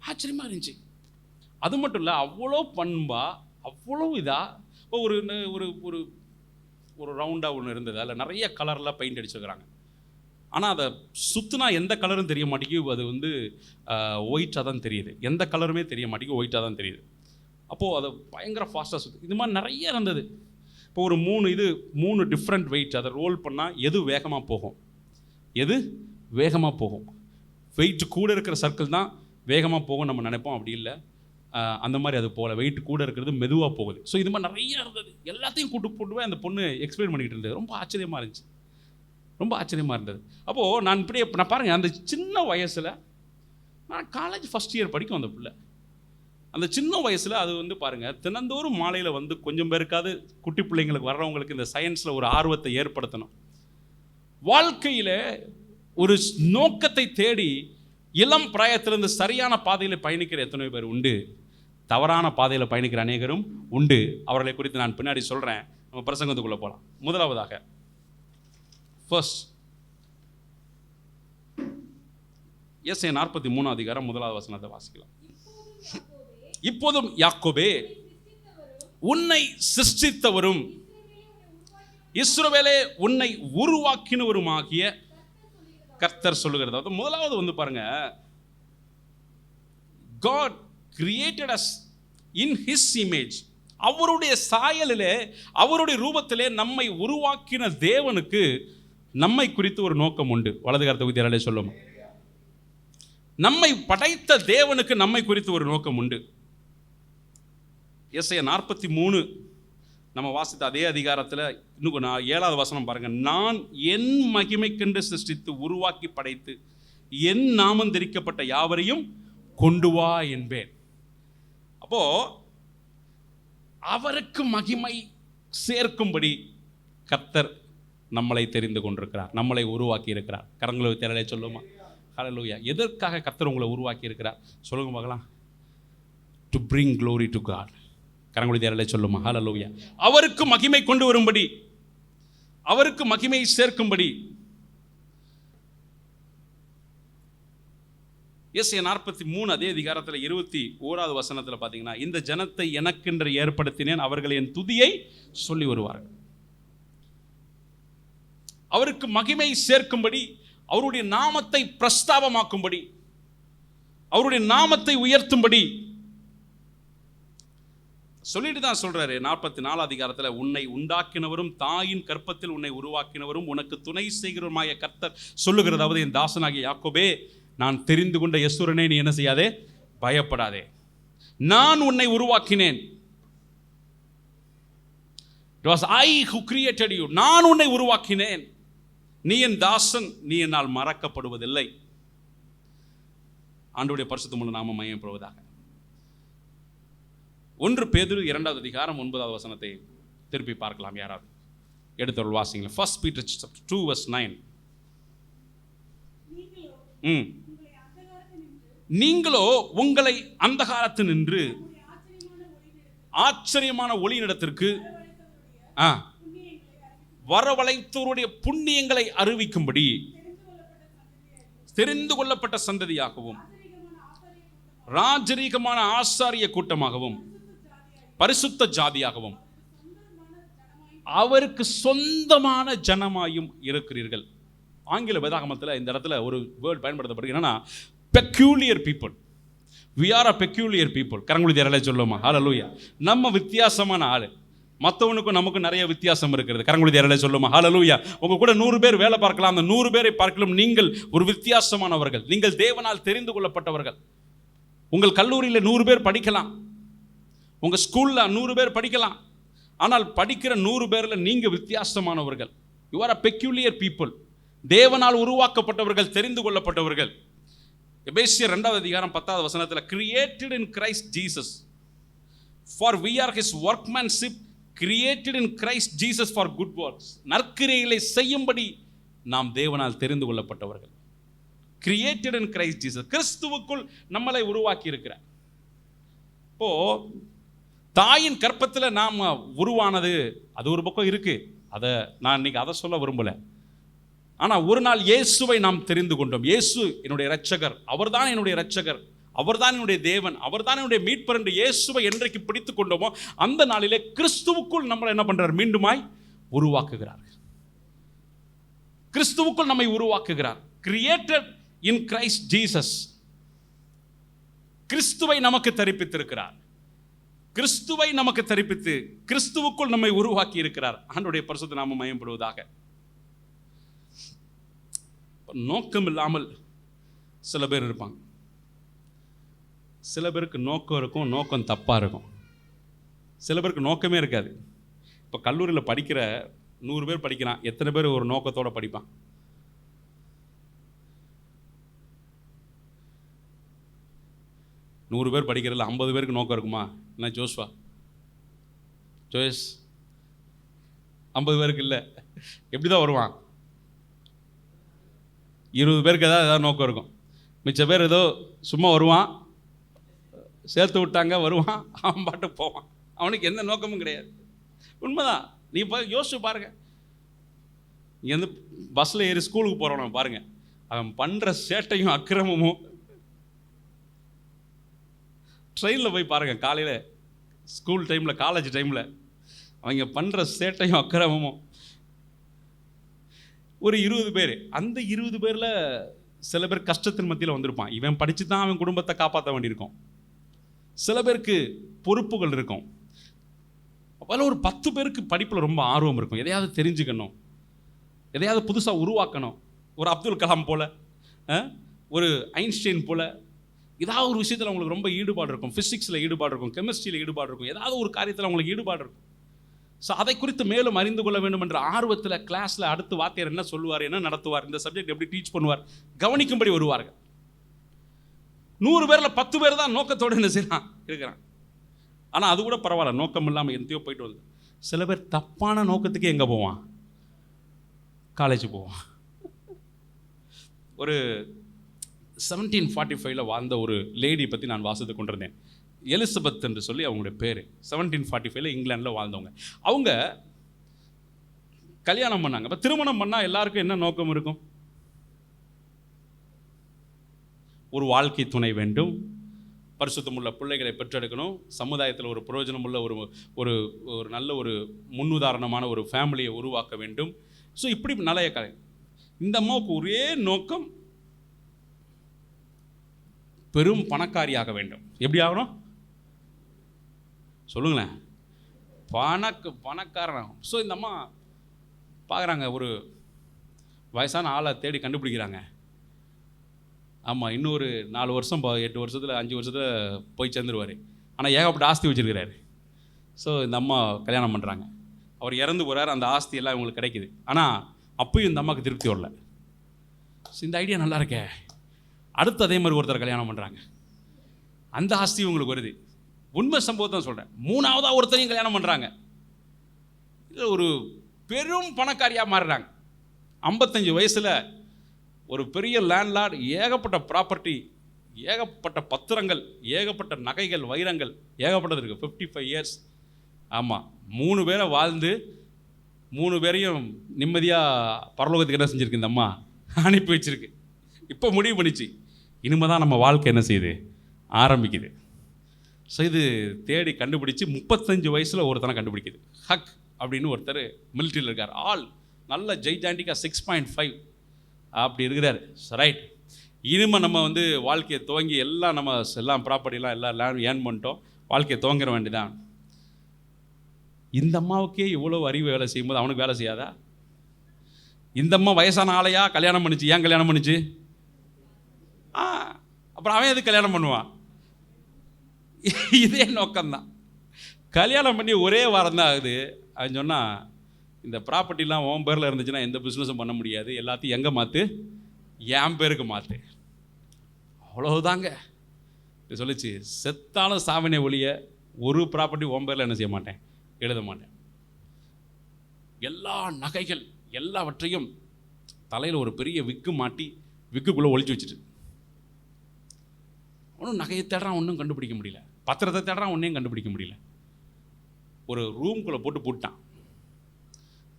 ஆச்சரியமாக இருந்துச்சு. அது மட்டும் இல்லை, அவ்வளோ பண்பா, அவ்வளோ இதாக. இப்போ ஒரு ஒரு ஒரு ரவுண்டாக ஒன்று இருந்தது, அதில் நிறைய கலரில் பெயிண்ட் அடிச்சிருக்கிறாங்க. ஆனால் அதை சுற்றுனா எந்த கலரும் தெரிய மாட்டேங்குது. அது வந்து ஒயிட்டாக தான் தெரியுது. எந்த கலருமே தெரிய மாட்டேங்குது, ஒயிட்டாக தான் தெரியுது. அப்போது அதை பயங்கர ஃபாஸ்ட்டாக சுற்று. இது மாதிரி நிறைய இருந்தது. இப்போ ஒரு 3 டிஃப்ரெண்ட் வெயிட், அதை ரோல் பண்ணால் எது வேகமாக போகும், எது வேகமாக போகும். வெயிட் கூட இருக்கிற சர்க்கிள் தான் வேகமாக போகும் நம்ம நினைப்போம். அப்படி இல்லை, அந்த மாதிரி அது போகல. வெயிட் கூட இருக்கிறது மெதுவாக போகுது. ஸோ இது மாதிரி நிறைய இருந்தது. எல்லாத்தையும் கூட்டு போய் அந்த பொண்ணு எக்ஸ்பிளைன் பண்ணிக்கிட்டு இருந்தது. ரொம்ப ஆச்சரியமாக இருந்துச்சு, ரொம்ப ஆச்சரியமாக இருந்தது. அப்போது நான் பாருங்கள், அந்த சின்ன வயசில், நான் காலேஜ் ஃபஸ்ட் இயர் படிக்கும் அந்த பிள்ளை. அந்த சின்ன வயசில் அது வந்து பாருங்கள், தினந்தோறும் மாலையில் வந்து கொஞ்சம் பேருக்காவது குட்டி பிள்ளைங்களுக்கு வர்றவங்களுக்கு இந்த சயின்ஸில் ஒரு ஆர்வத்தை ஏற்படுத்தணும். வாழ்க்கையில் ஒரு நோக்கத்தை தேடி இளம் பிராயத்திலிருந்து சரியான பாதையில் பயணிக்கிற எத்தனை பேர் உண்டு, தவறான பாதையில் பயணிக்கிற அநேகரும் உண்டு. அவர்களை குறித்து நான் பின்னாடி சொல்கிறேன். நம்ம பிரசங்கத்துக்குள்ளே போகலாம். முதலாவதாக ஃபர்ஸ்ட் எஸ்ஐ 43 அதிகாரம் 1வது வசனத்தை வாசிக்கலாம். இப்போதும் யாக்கோபே, உன்னை சிருஷ்டித்தவரும் இஸ்ரவேலே உன்னை உருவாக்கினவருமாகிய கர்த்தர் சொல்லுகிறது. அதாவது முதலாவது வந்து பாருங்க, God created us in his image. அவருடைய சாயலிலே, அவருடைய ரூபத்திலே நம்மை உருவாக்கின தேவனுக்கு நம்மை குறித்து ஒரு நோக்கம் உண்டு. வலது கரத்தை ஊதியாலே சொல்லும். நம்மை படைத்த தேவனுக்கு நம்மை குறித்து ஒரு நோக்கம் உண்டு. எஸ்ஐ 43 நம்ம வாசித்த அதே அதிகாரத்தில் இன்னும் 7வது வசனம் பாருங்க. நான் என் மகிமைக்கென்று சிருஷ்டித்து உருவாக்கி படைத்து என் நாமம் தரிக்கப்பட்ட யாவரையும் கொண்டு வா என்பேன். அப்போ அவருக்கு மகிமை சேர்க்கும்படி கர்த்தர் நம்மளை தெரிந்து கொண்டிருக்கிறார், நம்மளை உருவாக்கி இருக்கிறார். கரங்களை திரளே சொல்லுமா? ஹல்லேலூயா. எதற்காக கர்த்தர் உங்களை உருவாக்கி இருக்கிறார் சொல்லுங்க பார்க்கலாம். To bring glory to God. கரங்களை திரளே சொல்லுமா? ஹல்லேலூயா. அவருக்கு மகிமை கொண்டு வரும்படி, அவருக்கு மகிமை சேர்க்கும்படி. எஸ்ஐ 43 அதே அதிகாரத்தில் 21வது வசனத்தில் பார்த்தீங்கன்னா, இந்த ஜனத்தை எனக்கென்று ஏற்படுத்தினேன், அவர்கள் என் துதியை சொல்லி வருவார்கள். அவருக்கு மகிமை சேர்க்கும்படி, அவருடைய நாமத்தை பிரஸ்தாபமாக்கும்படி, அவருடைய நாமத்தை உயர்த்தும்படி சொல்லிட்டு தான் சொல்றாரு. 44 அதிகாரத்துல, உன்னை உண்டாக்கினவரும் தாயின் கற்பத்தில் உன்னை உருவாக்கினவரும் உனக்கு துணை செய்கிறவருமாய கர்த்தர் சொல்லுகிறதாவது, என் தாசனாகிய யாக்கோபே, நான் தெரிந்து கொண்ட யெசுரனே, நீ என்ன செய்யாதே, பயப்படாதே, நான் உன்னை உருவாக்கினேன். It was I who created you. நான் உன்னை உருவாக்கினேன், நீ என் தாசன், நீ என்னால் மறக்கப்படுவதில்லை. ஆண்டவருடைய பரிசுத்தமுள்ள நாமம் மகிமைப்படுவதாக. 1 பேதுரு 2 அதிகாரம் 9 வசனத்தை திருப்பி பார்க்கலாம். யாராவது எடுத்தவர்கள் வாசிங்களா? 1 Peter 2:9. நீங்களோ உங்களை அந்தகாரத்தில் நின்று ஆச்சரியமான ஒளியினிடத்திற்கு வரவழைத்தவருடைய புண்ணியங்களை அறிவிக்கும்படி தெரிந்து கொள்ளப்பட்ட சந்ததியாகவும் ராஜரீகமான ஆசாரிய கூட்டமாகவும் பரிசுத்த ஜாதியாகவும் அவருக்கு சொந்தமான ஜனமாயும் இருக்கிறீர்கள். ஆங்கில வேதாகமத்தில் இந்த இடத்துல ஒரு வேர்ட் பயன்படுத்தப்படுகிறது, peculiar people. We are a peculiar people. கரங்குடி தேரலை சொல்லுமா? ஹல்லேலூயா. நம்ம வித்தியாசமான ஆளு. மற்றவனுக்கும் நமக்கு நிறைய வித்தியாசம் இருக்கிறது. கரங்குடி தேரலை சொல்லுமா? ஹல்லேலூயா. உங்க கூட 100 பேர் வேலை பார்க்கலாம். அந்த 100 பேரை பார்க்கலாம் நீங்கள் ஒரு வித்தியாசமானவர்கள். நீங்கள் தேவனால் தெரிந்து கொள்ளப்பட்டவர்கள். உங்கள் கல்லூரியில் 100 பேர் படிக்கலாம், உங்கள் ஸ்கூலில் 100 பேர் படிக்கலாம். ஆனால் படிக்கிற 100 பேரில் நீங்கள் வித்தியாசமானவர்கள். You are a peculiar people. தேவனால் உருவாக்கப்பட்டவர்கள், தெரிந்து கொள்ளப்பட்டவர்கள். எபேசியர் 2 அதிகாரம் 10 வசனத்தில், created in Christ Jesus for we are his workmanship created in Christ Jesus for good works. நற்கிரியைகளை செய்யும்படி நாம் தேவனால் தெரிந்து கொள்ளப்பட்டவர்கள். கிரியேட்டட் இன் கிரைஸ்ட் ஜீசஸ், கிறிஸ்துவுக்குள் நம்மளை உருவாக்கி இருக்கிறார். இப்போ தாயின் கற்பத்தில் நாம் உருவானது அது ஒரு பக்கம் இருக்கு. அதை நான் இன்னைக்கு அதை சொல்ல விரும்பல. ஆனால் ஒரு நாள் இயேசுவை நாம் தெரிந்து கொண்டோம். இயேசு என்னுடைய இரட்சகர், அவர்தான் என்னுடைய இரட்சகர், அவர்தான் என்னுடைய தேவன், அவர்தான் என்னுடைய மீட்பர் என்று இயேசுவை என்றைக்கு பிடித்து கொண்டோமோ அந்த நாளிலே கிறிஸ்துவுக்குள் நம்மளை என்ன பண்றார்? மீண்டுமாய் உருவாக்குகிறார். கிறிஸ்துவுக்குள் நம்மை உருவாக்குகிறார். Created in Christ Jesus. கிறிஸ்துவை நமக்கு தரிப்பித்திருக்கிறார். கிறிஸ்துவை நமக்கு தரிப்பித்து கிறிஸ்துவுக்குள் நம்மை உருவாக்கி இருக்கிறார். ஆண்டவருடைய பரிசுத்த நாமம் மகிமைப்படுவதாக. நோக்கம் இல்லாமல் சில பேர் இருப்பாங்க. சில பேருக்கு நோக்கம் இருக்கும், நோக்கம் தப்பாக இருக்கும். சில பேருக்கு நோக்கமே இருக்காது. இப்போ கல்லூரியில் படிக்கிற 100 பேர் படிக்கிறான், எத்தனை பேர் ஒரு நோக்கத்தோடு படிப்பான்? நூறு பேர் படிக்கிறதுல 50 பேருக்கு நோக்கம் இருக்குமா? என்ன ஜோஸ்வா, ஜோயஸ், 50 பேருக்கு இல்லை. எப்படி தான் வருவான்? 20 பேருக்கு ஏதாவது நோக்கம் இருக்கும். மிச்ச பேர் ஏதோ சும்மா வருவான், சேர்த்து விட்டாங்க, வருவான், அவன் பாட்டு போவான். அவனுக்கு எந்த நோக்கமும் கிடையாது. உண்மைதான். நீ யோசிச்சு பாருங்க. இங்கேருந்து பஸ்ஸில் ஏறி ஸ்கூலுக்கு போகிறவன் பாருங்க, அவன் பண்ணுற சேட்டையும் அக்கிரமமும். ட்ரெயினில் போய் பாருங்கள், காலையில் ஸ்கூல் டைமில், காலேஜ் டைமில் அவங்க பண்ணுற சேட்டையும் அக்கிரமமும். ஒரு 20 பேர், அந்த 20 பேரில் சில பேர் கஷ்டத்தின் மத்தியில் வந்திருப்பான். இவன் படித்து தான் அவன் குடும்பத்தை காப்பாற்ற வேண்டியிருக்கும். சில பேருக்கு பொறுப்புகள் இருக்கும். அதில் ஒரு 10 பேருக்கு படிப்பில் ரொம்ப ஆர்வம் இருக்கும். எதையாவது தெரிஞ்சுக்கணும், எதையாவது புதுசாக உருவாக்கணும். ஒரு அப்துல் கலாம் போல், ஒரு ஐன்ஸ்டைன் போல் ஏதாவது ஒரு விஷயத்தில் அவங்களுக்கு ரொம்ப ஈடுபாடு இருக்கும். ஃபிசிக்ஸில் ஈடுபாடு இருக்கும், கெமிஸ்ட்ரியில் ஈடுபாடு இருக்கும், ஏதாவது ஒரு காரியத்தில் அவங்களுக்கு ஈடுபாடு இருக்கும். ஸோ அதை குறித்து மேலும் அறிந்து கொள்ள வேண்டும் என்ற ஆர்வத்தில் கிளாஸில் அடுத்து வாத்தியார் என்ன சொல்லுவார், என்ன நடத்துவார், இந்த சப்ஜெக்ட் எப்படி டீச் பண்ணுவார், கவனிக்கும்படி வருவார்கள். 100 பேரில் 10 பேர் தான் நோக்கத்தோடு என்ன செய்யலாம் இருக்கிறான். ஆனால் அது கூட பரவாயில்ல, நோக்கம் இல்லாமல் எந்தையோ போயிட்டு வந்து. சில பேர் தப்பான நோக்கத்துக்கு எங்கே போவான்? காலேஜ் போவான். ஒரு 1745 வாழ்ந்த ஒரு லேடி பற்றி நான் வாசித்து கொண்டிருந்தேன். எலிசபெத் என்று சொல்லி அவங்களுடைய பேர். 1745 இங்கிலாண்டில் வாழ்ந்தவங்க. அவங்க கல்யாணம் பண்ணாங்க. இப்போ திருமணம் பண்ணால் எல்லாருக்கும் என்ன நோக்கம் இருக்கும்? ஒரு வாழ்க்கை துணை வேண்டும், பரிசுத்தமுள்ள பிள்ளைகளை பெற்றெடுக்கணும், சமுதாயத்தில் ஒரு பிரயோஜனமுள்ள ஒரு ஒரு நல்ல ஒரு முன்னுதாரணமான ஒரு ஃபேமிலியை உருவாக்க வேண்டும். ஸோ இப்படி நிறைய கதை. இந்த அம்மாவுக்கு ஒரே நோக்கம், பெரும் பணக்காரியாக வேண்டும். எப்படி ஆகணும் சொல்லுங்களேன்? பணக்காரன். ஸோ இந்த அம்மா பார்க்குறாங்க, ஒரு வயசான ஆளை தேடி கண்டுபிடிக்கிறாங்க. ஆமாம், இன்னொரு 4 வருஷம் 8 வருஷத்தில் 5 வருஷத்தில் போய் சேர்ந்துருவார். ஆனால் ஏகப்பட்ட ஆஸ்தி வச்சுருக்கிறாரு. ஸோ இந்த அம்மா கல்யாணம் பண்ணுறாங்க. அவர் இறந்து போகிறார், அந்த ஆஸ்தி எல்லாம் இவங்களுக்கு கிடைக்குது. ஆனால் அப்பயும் இந்த அம்மாவுக்கு திருப்தி வரல. ஸோ இந்த ஐடியா நல்லா இருக்கே, அடுத்து அதே மாதிரி ஒருத்தர் கல்யாணம் பண்ணுறாங்க, அந்த ஆஸ்தி இவங்களுக்கு வருது. உண்மை சம்பவத்தை சொல்கிறேன். 3ஆவதாக ஒருத்தரையும் கல்யாணம் பண்ணுறாங்க. இதில் ஒரு பெரும் பணக்காரியாக மாறுறாங்க. 55 வயசில் ஒரு பெரிய லேண்ட்லார்ட், ஏகப்பட்ட ப்ராப்பர்ட்டி, ஏகப்பட்ட பத்திரங்கள், ஏகப்பட்ட நகைகள், வைரங்கள், ஏகப்பட்டது இருக்குது. 55 இயர்ஸ். ஆமாம், 3 பேரை வாழ்ந்து 3 பேரையும் நிம்மதியாக பரலோகத்துக்கு என்ன செஞ்சுருக்கு இந்த அம்மா? அனுப்பி வச்சிருக்கு. இப்போ முடிவு பண்ணிச்சு, இனிமே தான் நம்ம வாழ்க்கை என்ன செய்யுது, ஆரம்பிக்குது. ஸோ இது தேடி கண்டுபிடிச்சி 35 வயசில் ஒருத்தனை கண்டுபிடிக்குது. ஹக் அப்படின்னு ஒருத்தர் மிலிட்ரியில் இருக்கார். ஆள் நல்ல ஜெய்ஜாண்டிக்காக 6.5 அப்படி இருக்கிறார். ரைட், இனிமேல் நம்ம வாழ்க்கையை துவங்கி எல்லாம் ப்ராப்பர்ட்டிலாம் எல்லாம் லேண்ட் ஏர்ன் பண்ணிட்டோம், வாழ்க்கையை துவங்கிற வேண்டியதான். இந்த அம்மாவுக்கே இவ்வளோ அறிவு வேலை செய்யும்போது அவனுக்கு வேலை செய்யாதா? இந்த அம்மா வயசான ஆளையா கல்யாணம் பண்ணிச்சு. ஏன் கல்யாணம் பண்ணிச்சு? அப்புறம் அவன் எதுக்கு கல்யாணம் பண்ணுவான்? இதே நோக்கம்தான். கல்யாணம் பண்ணி ஒரே வாரம் தான் ஆகுது. அவன் சொன்னால், இந்த ப்ராப்பர்ட்டிலாம் உன் பேரில் இருந்துச்சுன்னா எந்த பிஸ்னஸும் பண்ண முடியாது, எல்லாத்தையும் எங்கே மாற்று, என் பேருக்கு மாற்று. அவ்வளோதாங்க இது சொல்லிச்சு. செத்தாலும் சாவினை ஒழிய ஒரு ப்ராப்பர்ட்டி உன் பேரில் என்ன செய்ய மாட்டேன், எழுத மாட்டேன். எல்லா நகைகள் எல்லாவற்றையும் தலையில் ஒரு பெரிய விக்கு மாட்டி விக்குக்குள்ளே ஒழிச்சு வச்சுட்டு, ஒன்றும் நகையை தேடுறான், ஒன்றும் கண்டுபிடிக்க முடியல. பத்திரத்தை தேடுறான், ஒன்றையும் கண்டுபிடிக்க முடியல. ஒரு ரூம்குள்ளே போட்டு போட்டான்.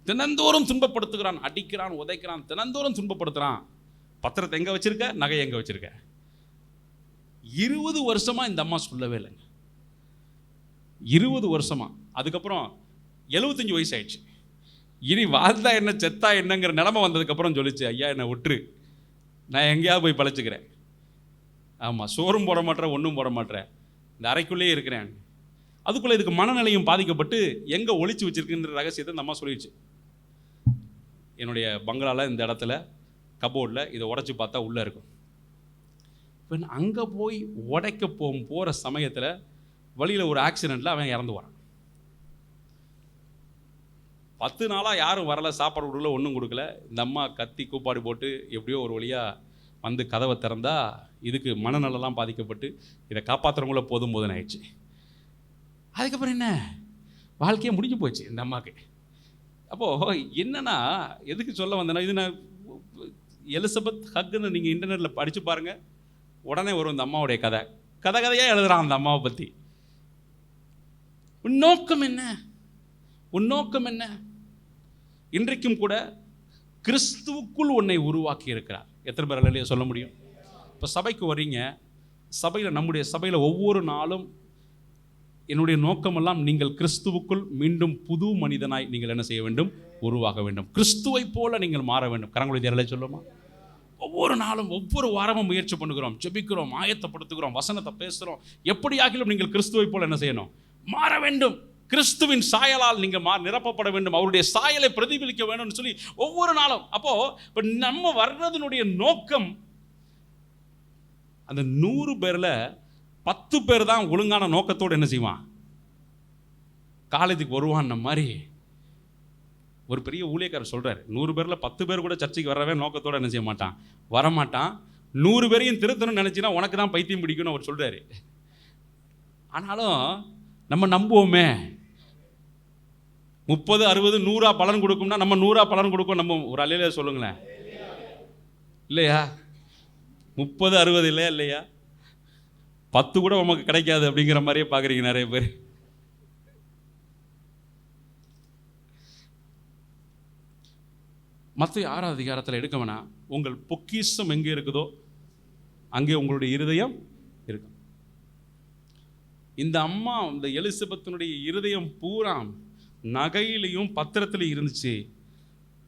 தினந்தோறும் துன்பப்படுத்துகிறான், அடிக்கிறான், உதைக்கிறான், தினந்தோறும் துன்பப்படுத்துகிறான். பத்திரத்தை எங்கே வச்சிருக்க, நகை எங்கே வச்சிருக்க? 20 வருஷமாக இந்த அம்மா சொல்லவே இல்லைங்க. 20 வருஷமா. அதுக்கப்புறம் 75 வயசு ஆயிடுச்சு. இனி வாழ்ந்தா என்ன செத்தா என்னங்கிற நிலைமை வந்ததுக்கப்புறம் சொல்லிச்சு, ஐயா என்னை விட்டுரு, நான் எங்கேயாவது போய் பழச்சிக்கிறேன். ஆமாம், சோறும் போட மாட்டேன், ஒன்றும் போட மாட்டேன், இந்த அறைக்குள்ளேயே இருக்கிறேன். அதுக்குள்ளே இதுக்கு மனநிலையும் பாதிக்கப்பட்டு எங்கே ஒழிச்சு வச்சிருக்குன்ற ரகசியத்தை இந்த அம்மா சொல்லிடுச்சு. என்னுடைய பங்களாவில் இந்த இடத்துல கபோர்டில் இதை உடைச்சி பார்த்தா உள்ளே இருக்கும். இப்போ அங்கே போய் உடைக்க போகிற சமயத்தில் வழியில் ஒரு ஆக்சிடெண்ட்டில் அவன் இறந்து வரான். 10 நாளாக யாரும் வரலை, சாப்பாடு கொடுக்கல, ஒன்றும் கொடுக்கல. இந்த அம்மா கத்தி கூப்பாடு போட்டு எப்படியோ ஒரு வழியாக கதவை திறந்தா இதுக்கு மனநலெல்லாம் பாதிக்கப்பட்டு இதை காப்பாற்றுறவங்கள போதும் ஆயிடுச்சு. அதுக்கப்புறம் என்ன, வாழ்க்கையே முடிஞ்சு போச்சு இந்த அம்மாவுக்கு. அப்போது என்னன்னா, எதுக்கு சொல்ல வந்தேன்னா, இது நான் எலிசபெத் ஹக்குன்னு நீங்கள் இன்டர்நெட்டில் படித்து பாருங்கள், உடனே வரும் இந்த அம்மாவுடைய கதையாக எழுதுகிறான் அந்த அம்மாவை பற்றி. உன் நோக்கம் என்ன, உன் நோக்கம் என்ன? இன்றைக்கும் கூட கிறிஸ்துவுக்குள் உன்னை உருவாக்கி இருக்கிறார். எத்தனை பேர் அல்லையா சொல்ல முடியும்? இப்போ சபைக்கு வர்றீங்க, சபையில் நம்முடைய சபையில் ஒவ்வொரு நாளும் என்னுடைய நோக்கமெல்லாம் நீங்கள் கிறிஸ்துவுக்குள் மீண்டும் புது மனிதனாய் நீங்கள் என்ன செய்ய வேண்டும், உருவாக வேண்டும். கிறிஸ்துவை போல நீங்கள் மாற வேண்டும். கரங்களை தேரலை சொல்லுமா? ஒவ்வொரு நாளும் ஒவ்வொரு வாரமும் முயற்சி பண்ணுகிறோம், ஜெபிக்கிறோம், ஆயத்தப்படுத்துகிறோம், வசனத்தை பேசுகிறோம். எப்படியாகிலும் நீங்கள் கிறிஸ்துவை போல என்ன செய்யணும், மாற வேண்டும். கிறிஸ்துவின் சாயலால் நீங்கள் நிரப்பப்பட வேண்டும், அவருடைய சாயலை பிரதிபலிக்க வேண்டும்னு சொல்லி ஒவ்வொரு நாளும். அப்போது இப்போ நம்ம வர்றதுனுடைய நோக்கம், அந்த 100 பேரில் 10 பேர் தான் ஒழுங்கான நோக்கத்தோடு என்ன செய்வான், காலேஜுக்கு வருவான். மாதிரி ஒரு பெரிய ஊழியக்காரர் சொல்கிறார், 100 பேரில் 10 பேர் கூட சர்ச்சைக்கு வரவே நோக்கத்தோடு என்ன செய்ய மாட்டான், வரமாட்டான். 100 பேரையும் திருத்தணும்னு நினச்சின்னா உனக்கு தான் பைத்தியம் பிடிக்கும்னு அவர் சொல்கிறாரு. ஆனாலும் நம்ம நம்புவோமே, 30, 60, 100 பலன் கொடுக்கும்னா நம்ம 100 பலன் கொடுக்கும். நம்ம ஒரு அல்லையில சொல்லுங்களேன், இல்லையா? 30, 60 இல்லையா? 10 கூட உமக்கு கிடைக்காது அப்படிங்கிற மாதிரியே பார்க்குறீங்க நிறைய பேர். மத்தேயு 6ஆம் அதிகாரத்தில் எடுக்க வேணாம், உங்கள் பொக்கிஷம் எங்கே இருக்குதோ அங்கே உங்களுடைய இருதயம் இருக்கும். இந்த அம்மா, இந்த எலிசபெத்தினுடைய இருதயம் பூரா நகையிலையும் பத்திரத்திலையும் இருந்துச்சு.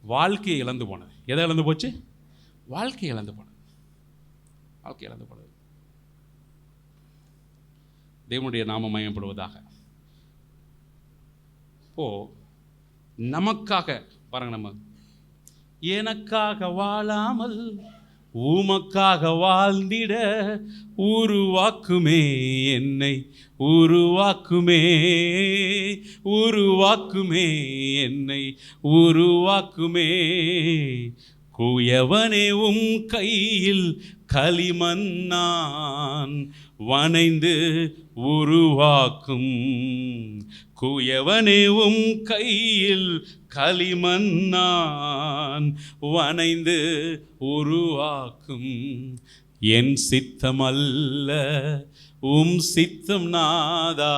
வாழ்க்கையை இழந்து போனது. எதை இழந்து போச்சு? வாழ்க்கையை இழந்து போனது. வாழ்க்கை இழந்து போனது. தேவனுடைய நாமம் மயப்படுவதாக. நமக்காக பாருங்க, நம்ம எனக்காக வாழாமல் உமக்காக வாழ்ந்திட உருவாக்குமே என்னை, உருவாக்குமே உருவாக்குமே என்னை, உருவாக்குமே. குயவனே உம் கையில் களிமண்ணான் வனைந்து உருவாக்கும். குயவனே உம் கையில் களிமண்ணான் வனைந்து உருவாக்கும். என் சித்தம் அல்ல உம் சித்தம் நாதா,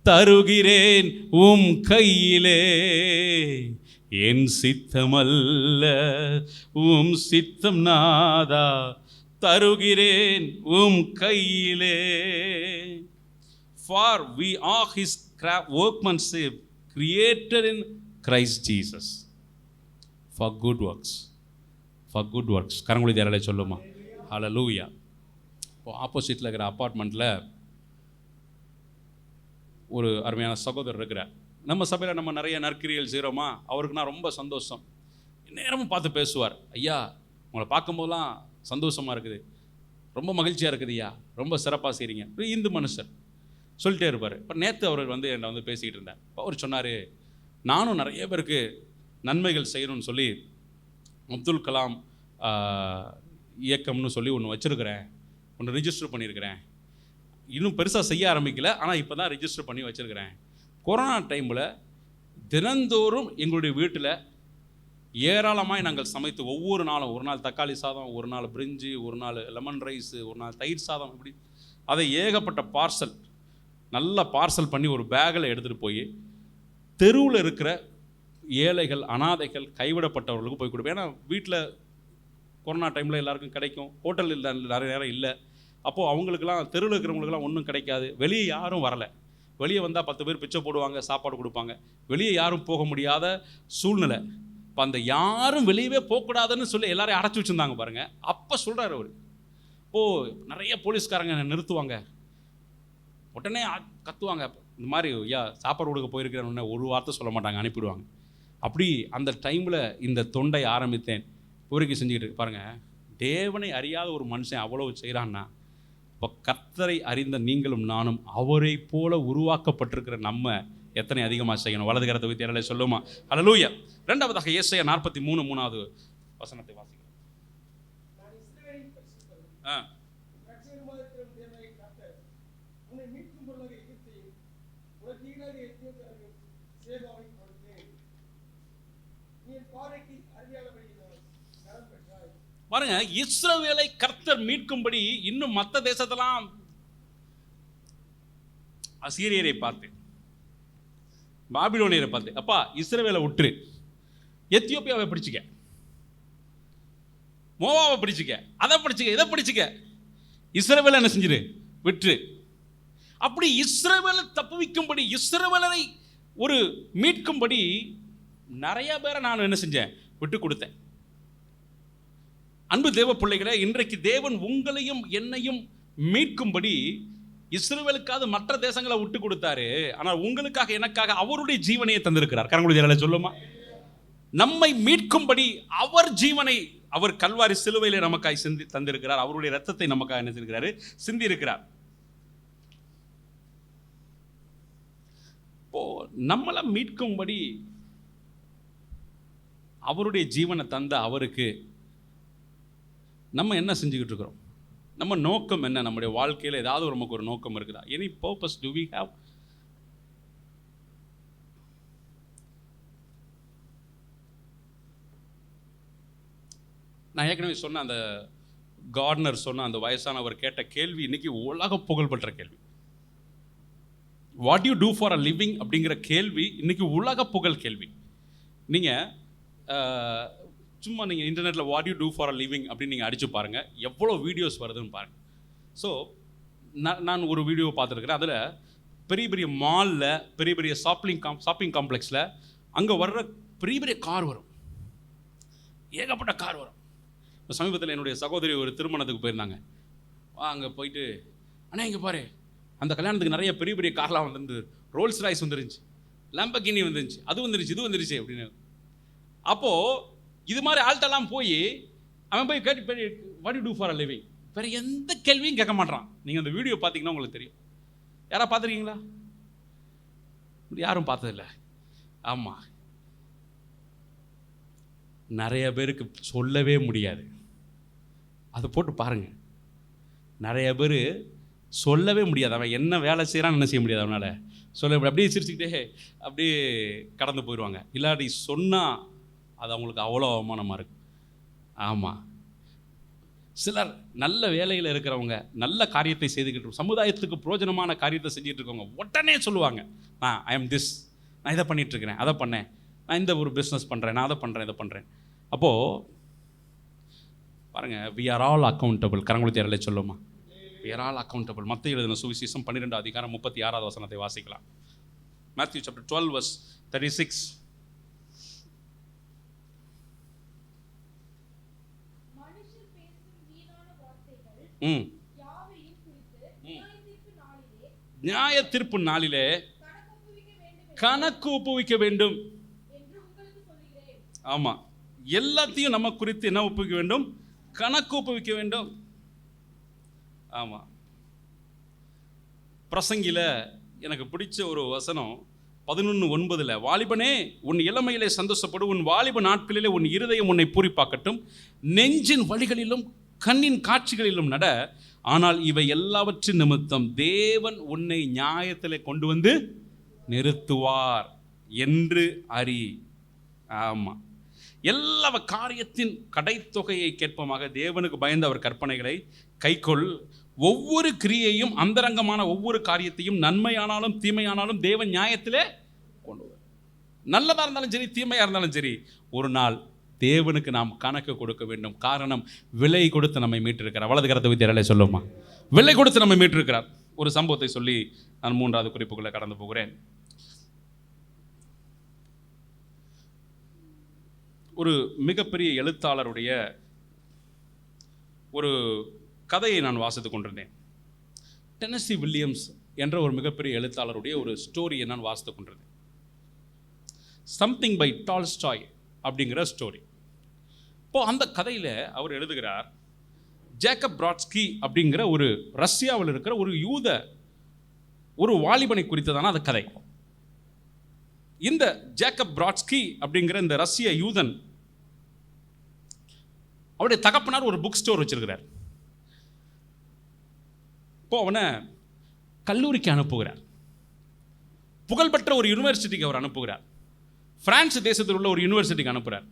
தருகிறேன் உம் கையிலே. என் சித்தம் அல்ல உம் சித்தம் நாதா, தருகிறேன் உம் கையிலே. For we are his workmanship, created in Christ Jesus for good works. For good works. கரங்குழி தேரலை சொல்லுமா? ஹல்லேலூயா. ஆப்போசிட்டில் இருக்கிற அப்பார்ட்மெண்ட்டில் ஒரு அருமையான சகோதரர் இருக்கிறார். நம்ம சபையில் நம்ம நிறைய நற்கிரியல் செய்கிறோமா, அவருக்கு நான் ரொம்ப சந்தோஷம். நேரமும் பார்த்து பேசுவார். ஐயா, உங்களை பார்க்கும்போதெல்லாம் சந்தோஷமாக இருக்குது, ரொம்ப மகிழ்ச்சியாக இருக்குது ஐயா, ரொம்ப சிறப்பாக செய்கிறீங்க. இந்து மனுஷர் சொல்லிட்டே இருப்பார். இப்போ நேற்று அவர் என்னை பேசிக்கிட்டு இருந்தார். அவர் சொன்னார், நானும் நிறைய பேருக்கு நன்மைகள் செய்யணும்னு சொல்லி அப்துல் கலாம் இயக்கம்னு சொல்லி ஒன்று வச்சுருக்கிறேன், ஒன்று ரிஜிஸ்டர் பண்ணியிருக்கிறேன். இன்னும் பெருசாக செய்ய ஆரம்பிக்கல, ஆனால் இப்போ தான் ரிஜிஸ்டர் பண்ணி வச்சுருக்கிறேன். கொரோனா டைமில் தினந்தோறும் எங்களுடைய வீட்டில் ஏராளமாக நாங்கள் சமைத்து ஒவ்வொரு நாளும், ஒரு நாள் தக்காளி சாதம், ஒரு நாள் பிரிஞ்சி, ஒரு நாள் லெமன் ரைஸு, ஒரு நாள் தயிர் சாதம், இப்படி அதை ஏகப்பட்ட பார்சல், நல்லா பார்சல் பண்ணி ஒரு பேக்கில் எடுத்துகிட்டு போய் தெருவில் இருக்கிற ஏழைகள், அனாதைகள், கைவிடப்பட்டவர்களுக்கு போய் கொடுப்பேன். ஏன்னா வீட்டில் கொரோனா டைமில் எல்லாருக்கும் கிடைக்கும், ஹோட்டல் இல்லை, நிறைய நேரம் இல்லை. அப்போது அவங்களுக்கெல்லாம், தெருவில் இருக்கிறவங்களுக்கெல்லாம் ஒன்றும் கிடைக்காது. வெளியே யாரும் வரலை. வெளியே வந்தால் 10 பேர் பிச்சை போடுவாங்க, சாப்பாடு கொடுப்பாங்க. வெளியே யாரும் போக முடியாத சூழ்நிலை. இப்போ அந்த யாரும் வெளியவே போகக்கூடாதுன்னு சொல்லி எல்லாரையும் அடைச்சி வச்சுருந்தாங்க பாருங்கள். அப்போ சொல்கிறார் அவர், நிறைய போலீஸ்காரங்க நிறுத்துவாங்க, உடனே கத்துவாங்க, இந்த மாதிரி ஐயா சாப்பாடு கொடுக்க போயிருக்கிறேன்னு ஒரு வார்த்தை சொல்ல மாட்டாங்க, அனுப்பிடுவாங்க. அப்படி அந்த டைமில் இந்த தொண்டை ஆரம்பித்தேன். கோரிக்கை செஞ்சுக்கிட்டு பாருங்கள், தேவனை அறியாத ஒரு மனுஷன் அவ்வளவு செய்கிறான்னா, இப்போ கர்த்தரை அறிந்த நீங்களும் நானும் அவரை போல உருவாக்கப்பட்டிருக்கிற நம்ம எத்தனை அதிகமாக செய்யணும்? வலது கரத்தை வைத்து யாராலே சொல்லுமா? ஹல்லேலூயா. இரண்டாவதாக ஏசாயா 43:3 வசனத்தை வாசிக்கிறோம். பாருங்க, இஸ்ரவேலை கர்த்தர் மீட்கும்படி இன்னும் மற்ற தேசத்தெல்லாம் அசீரியரை பார்த்து, பாபிலோனியரை பார்த்து, அப்பா இஸ்ரவேலை விட்டுரு, எத்தியோப்பியாவை பிடிச்சிக்க, மோவாவை பிடிச்சிக்க, அதை பிடிச்சிக்க, இதை பிடிச்சிக்க, இஸ்ரவேலை என்ன செஞ்சிரு, விட்டுரு. அப்படி இஸ்ரவேலை தப்புவிக்கும்படி, இஸ்ரவேலரை ஒரு மீட்கும்படி நிறைய பேரை நான் என்ன செஞ்சேன், விட்டு கொடுத்தேன். அன்பு தேவ பிள்ளைகளே, இன்றைக்கு தேவன் உங்களையும் என்னையும் மீட்கும்படி இஸ்ரவேலுக்காக மற்ற தேசங்களை விட்டு கொடுத்தாரு. ஆனால் உங்களுக்காக எனக்காக அவருடைய ஜீவனையை தந்திருக்கிறார். கரங்குழி சொல்லுமா? நம்மை மீட்கும்படி அவர் ஜீவனை, அவர் கல்வாரி சிலுவையிலே நமக்காய் தந்திருக்கிறார். அவருடைய ரத்தத்தை நமக்காக என்ன செய்கிறாரு, சிந்தி இருக்கிறார். இப்போ நம்மளை மீட்கும்படி அவருடைய ஜீவனை தந்த அவருக்கு நம்ம என்ன செஞ்சுக்கிட்டு இருக்கிறோம்? நம்ம நோக்கம் என்ன? நம்முடைய வாழ்க்கையில் ஏதாவது நமக்கு ஒரு நோக்கம் இருக்குதா? Any purpose do we have? நான் ஏற்கனவே சொன்ன அந்த கார்டனர் சொன்ன அந்த வயசானவர் கேட்ட கேள்வி இன்னைக்கு உலக புகழ்பெற்ற கேள்வி. What you do for a living அப்படிங்கிற கேள்வி இன்னைக்கு உலக புகழ் கேள்வி. நீங்கள் சும்மா நீங்கள் இன்டர்நெட்டில் what you do for a living அப்படின்னு நீங்கள் அடித்து பாருங்கள், எவ்வளோ வீடியோஸ் வருதுன்னு பாருங்கள். ஸோ நான் ஒரு வீடியோ பார்த்துருக்குறேன். அதில் பெரிய பெரிய மாலில், பெரிய பெரிய ஷாப்பிங் காம்ப்ளெக்ஸில் அங்கே வர்ற பெரிய பெரிய கார் வரும், ஏகப்பட்ட கார் வரும். சமீபத்தில் என்னுடைய சகோதரி ஒரு திருமணத்துக்கு போயிருந்தாங்க. அங்கே போயிட்டு, அண்ணா இங்கே பாரு அந்த கல்யாணத்துக்கு நிறைய பெரிய பெரிய கார்லாம் வந்து ரோல்ஸ் ராய்ஸ் வந்துருந்துச்சு, லாம்பகினி வந்துருந்துச்சு, அது வந்துருச்சு, இது வந்துருச்சு அப்படின்னு. அப்போது இது மாதிரி ஆள்கிட்டலாம் போய் அவன் போய் கேட்டு what you do for a living, வேறு எந்த கேள்வியும் கேட்க மாட்டான். நீங்கள் அந்த வீடியோ பார்த்தீங்கன்னா உங்களுக்கு தெரியும். யாராவது பார்த்துருக்கீங்களா? யாரும் பார்த்ததில்லை. ஆமாம், நிறைய பேருக்கு சொல்லவே முடியாது. அதை போட்டு பாருங்கள். நிறைய பேர் சொல்லவே முடியாது. அவன் என்ன வேலை செய்கிறான்னு என்ன செய்ய முடியாது அவனால் சொல்ல. அப்படியே சிரிச்சுக்கிட்டே அப்படியே கடந்து போயிடுவாங்க. இல்லாட்டி சொன்னால் அது அவங்களுக்கு அவ்வளோ அவமானமாக இருக்கும். ஆமாம், சிலர் நல்ல வேலையில் இருக்கிறவங்க, நல்ல காரியத்தை செய்துக்கிட்டு சமுதாயத்துக்கு பிரயோஜனமான காரியத்தை செஞ்சுட்டு இருக்கவங்க உடனே சொல்லுவாங்க, ஐ எம் திஸ், நான் இதை பண்ணிகிட்ருக்கிறேன், அதை பண்ணேன், நான் இந்த ஒரு பிஸ்னஸ் பண்ணுறேன், நான் அதை பண்ணுறேன், இதை பண்ணுறேன். அப்போது பாருங்கள், வி ஆர் ஆல் அக்கௌண்டபிள். கரங்குளத்தி அறையிலே சொல்லுமா, வி ஆர் ஆல் அக்கௌண்டபிள். மத்தேயு எழுதின சுவிசேஷம் 12 அதிகாரம் 36வது வசனத்தை வாசிக்கலாம். Matthew chapter 12 verse 36. நியாய தீர்ப்பு நாளிலே கணக்கு ஒப்புவிக்க வேண்டும். ஆமா, எல்லாத்தையும் நம்ம குறித்து என்ன ஒப்புவிக்க வேண்டும்? கணக்கு ஒப்புவிக்க வேண்டும். ஆமா, பிரசங்கில எனக்கு பிடிச்ச ஒரு வசனம் 11:9, வாலிபனே உன் இளமையிலே சந்தோஷப்படும், உன் வாலிப நாட்களிலே உன் இருதயம் உன்னை பூரிப்பாக்கட்டும், நெஞ்சின் வழிகளிலும் கண்ணின் காட்சிகளிலும் நட, ஆனால் இவை எல்லாவற்றின் நிமித்தம் தேவன் உன்னை நியாயத்திலே கொண்டு வந்து நிறுத்துவார் என்று அறி. ஆமாம், எல்லா காரியத்தின் கடைத்தொகையை கேட்பமாக தேவனுக்கு பயந்து அவர் கற்பனைகளை கைக்கொள். ஒவ்வொரு கிரியையும் அந்தரங்கமான ஒவ்வொரு காரியத்தையும் நன்மையானாலும் தீமையானாலும் தேவன் நியாயத்திலே கொண்டு வரும். நல்லதாக இருந்தாலும் சரி, தீமையாக இருந்தாலும் சரி, ஒரு நாள் தேவனுக்கு நாம் கணக்கு கொடுக்க வேண்டும். காரணம், விலை கொடுத்து நம்மை மீட்டிருக்கிறார். வலது கரத்தை வித்தியாலே சொல்லுமா, விலை கொடுத்து நம்மை மீட்டிருக்கிறார். ஒரு சம்பவத்தை சொல்லி நான் 3வது குறிப்புக்குள்ளே கடந்து போகிறேன். ஒரு மிகப்பெரிய எழுத்தாளருடைய ஒரு கதையை நான் வாசித்து கொண்டிருந்தேன். டென்னசி வில்லியம்ஸ் என்ற ஒரு மிகப்பெரிய எழுத்தாளருடைய ஒரு ஸ்டோரியை நான் வாசித்து கொண்டிருந்தேன். சம்திங் பை டால்ஸ்டாய் அப்படிங்கிற ஸ்டோரி. இப்போது அந்த கதையில் அவர் எழுதுகிறார், ஜேக்கப் பிராட்ஸ்கி அப்படிங்கிற ஒரு ரஷ்யாவில் இருக்கிற ஒரு யூத ஒரு வாலிபனை குறித்ததான அந்த கதை. இந்த ஜேக்கப் பிராட்ஸ்கி அப்படிங்கிற இந்த ரஷ்ய யூதன், அவருடைய தகப்பனார் ஒரு புக் ஸ்டோர் வச்சிருக்கிறார். இப்போ அவனை கல்லூரிக்கு அனுப்புகிறார். புகழ்பெற்ற ஒரு யூனிவர்சிட்டிக்கு அவர் அனுப்புகிறார். பிரான்ஸ் தேசத்தில் உள்ள ஒரு யூனிவர்சிட்டிக்கு அனுப்புகிறார்.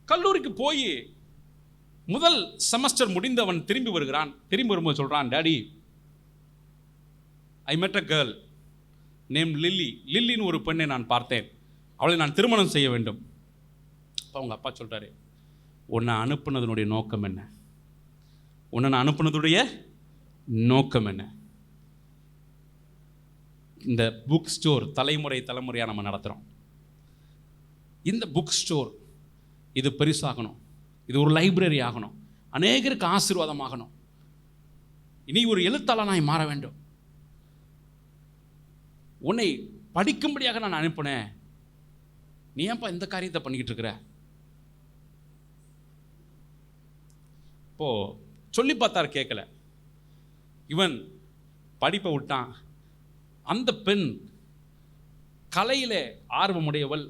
கல்லூரிக்கு போய் முதல் செமஸ்டர் முடிந்து அவன் திரும்பி வருகிறான். திரும்பி வரும்போது சொல்கிறான், டாடி, ஐ மெட் அ கேர்ள் நேம் லில்லி. லில்லின்னு ஒரு பெண்ணை நான் பார்த்தேன், அவளை நான் திருமணம் செய்ய வேண்டும். அப்போ அவங்க அப்பா சொல்கிறாரு, உன்னை அனுப்புனதனுடைய நோக்கம் என்ன? உன்னை நான் அனுப்புனதுடைய நோக்கம் என்ன? இந்த புக் ஸ்டோர் தலைமுறையாக நம்ம நடத்துகிறோம். இந்த புக் ஸ்டோர் இது பெருசாகணும், இது ஒரு லைப்ரரி ஆகணும், அநேகருக்கு ஆசீர்வாதமாகணும். இனி ஒரு எழுத்தாளனாய் மாற வேண்டும். உன்னை படிக்கும்படியாக நான் அனுப்பினேன், நீ ஏன்பா இந்த காரியத்தை பண்ணிக்கிட்டு இருக்கிற? இப்போ சொல்லி பார்த்தார், கேட்கல. இவன் படிப்பை விட்டான். அந்த பெண் கலையிலே ஆர்வமுடையவள்,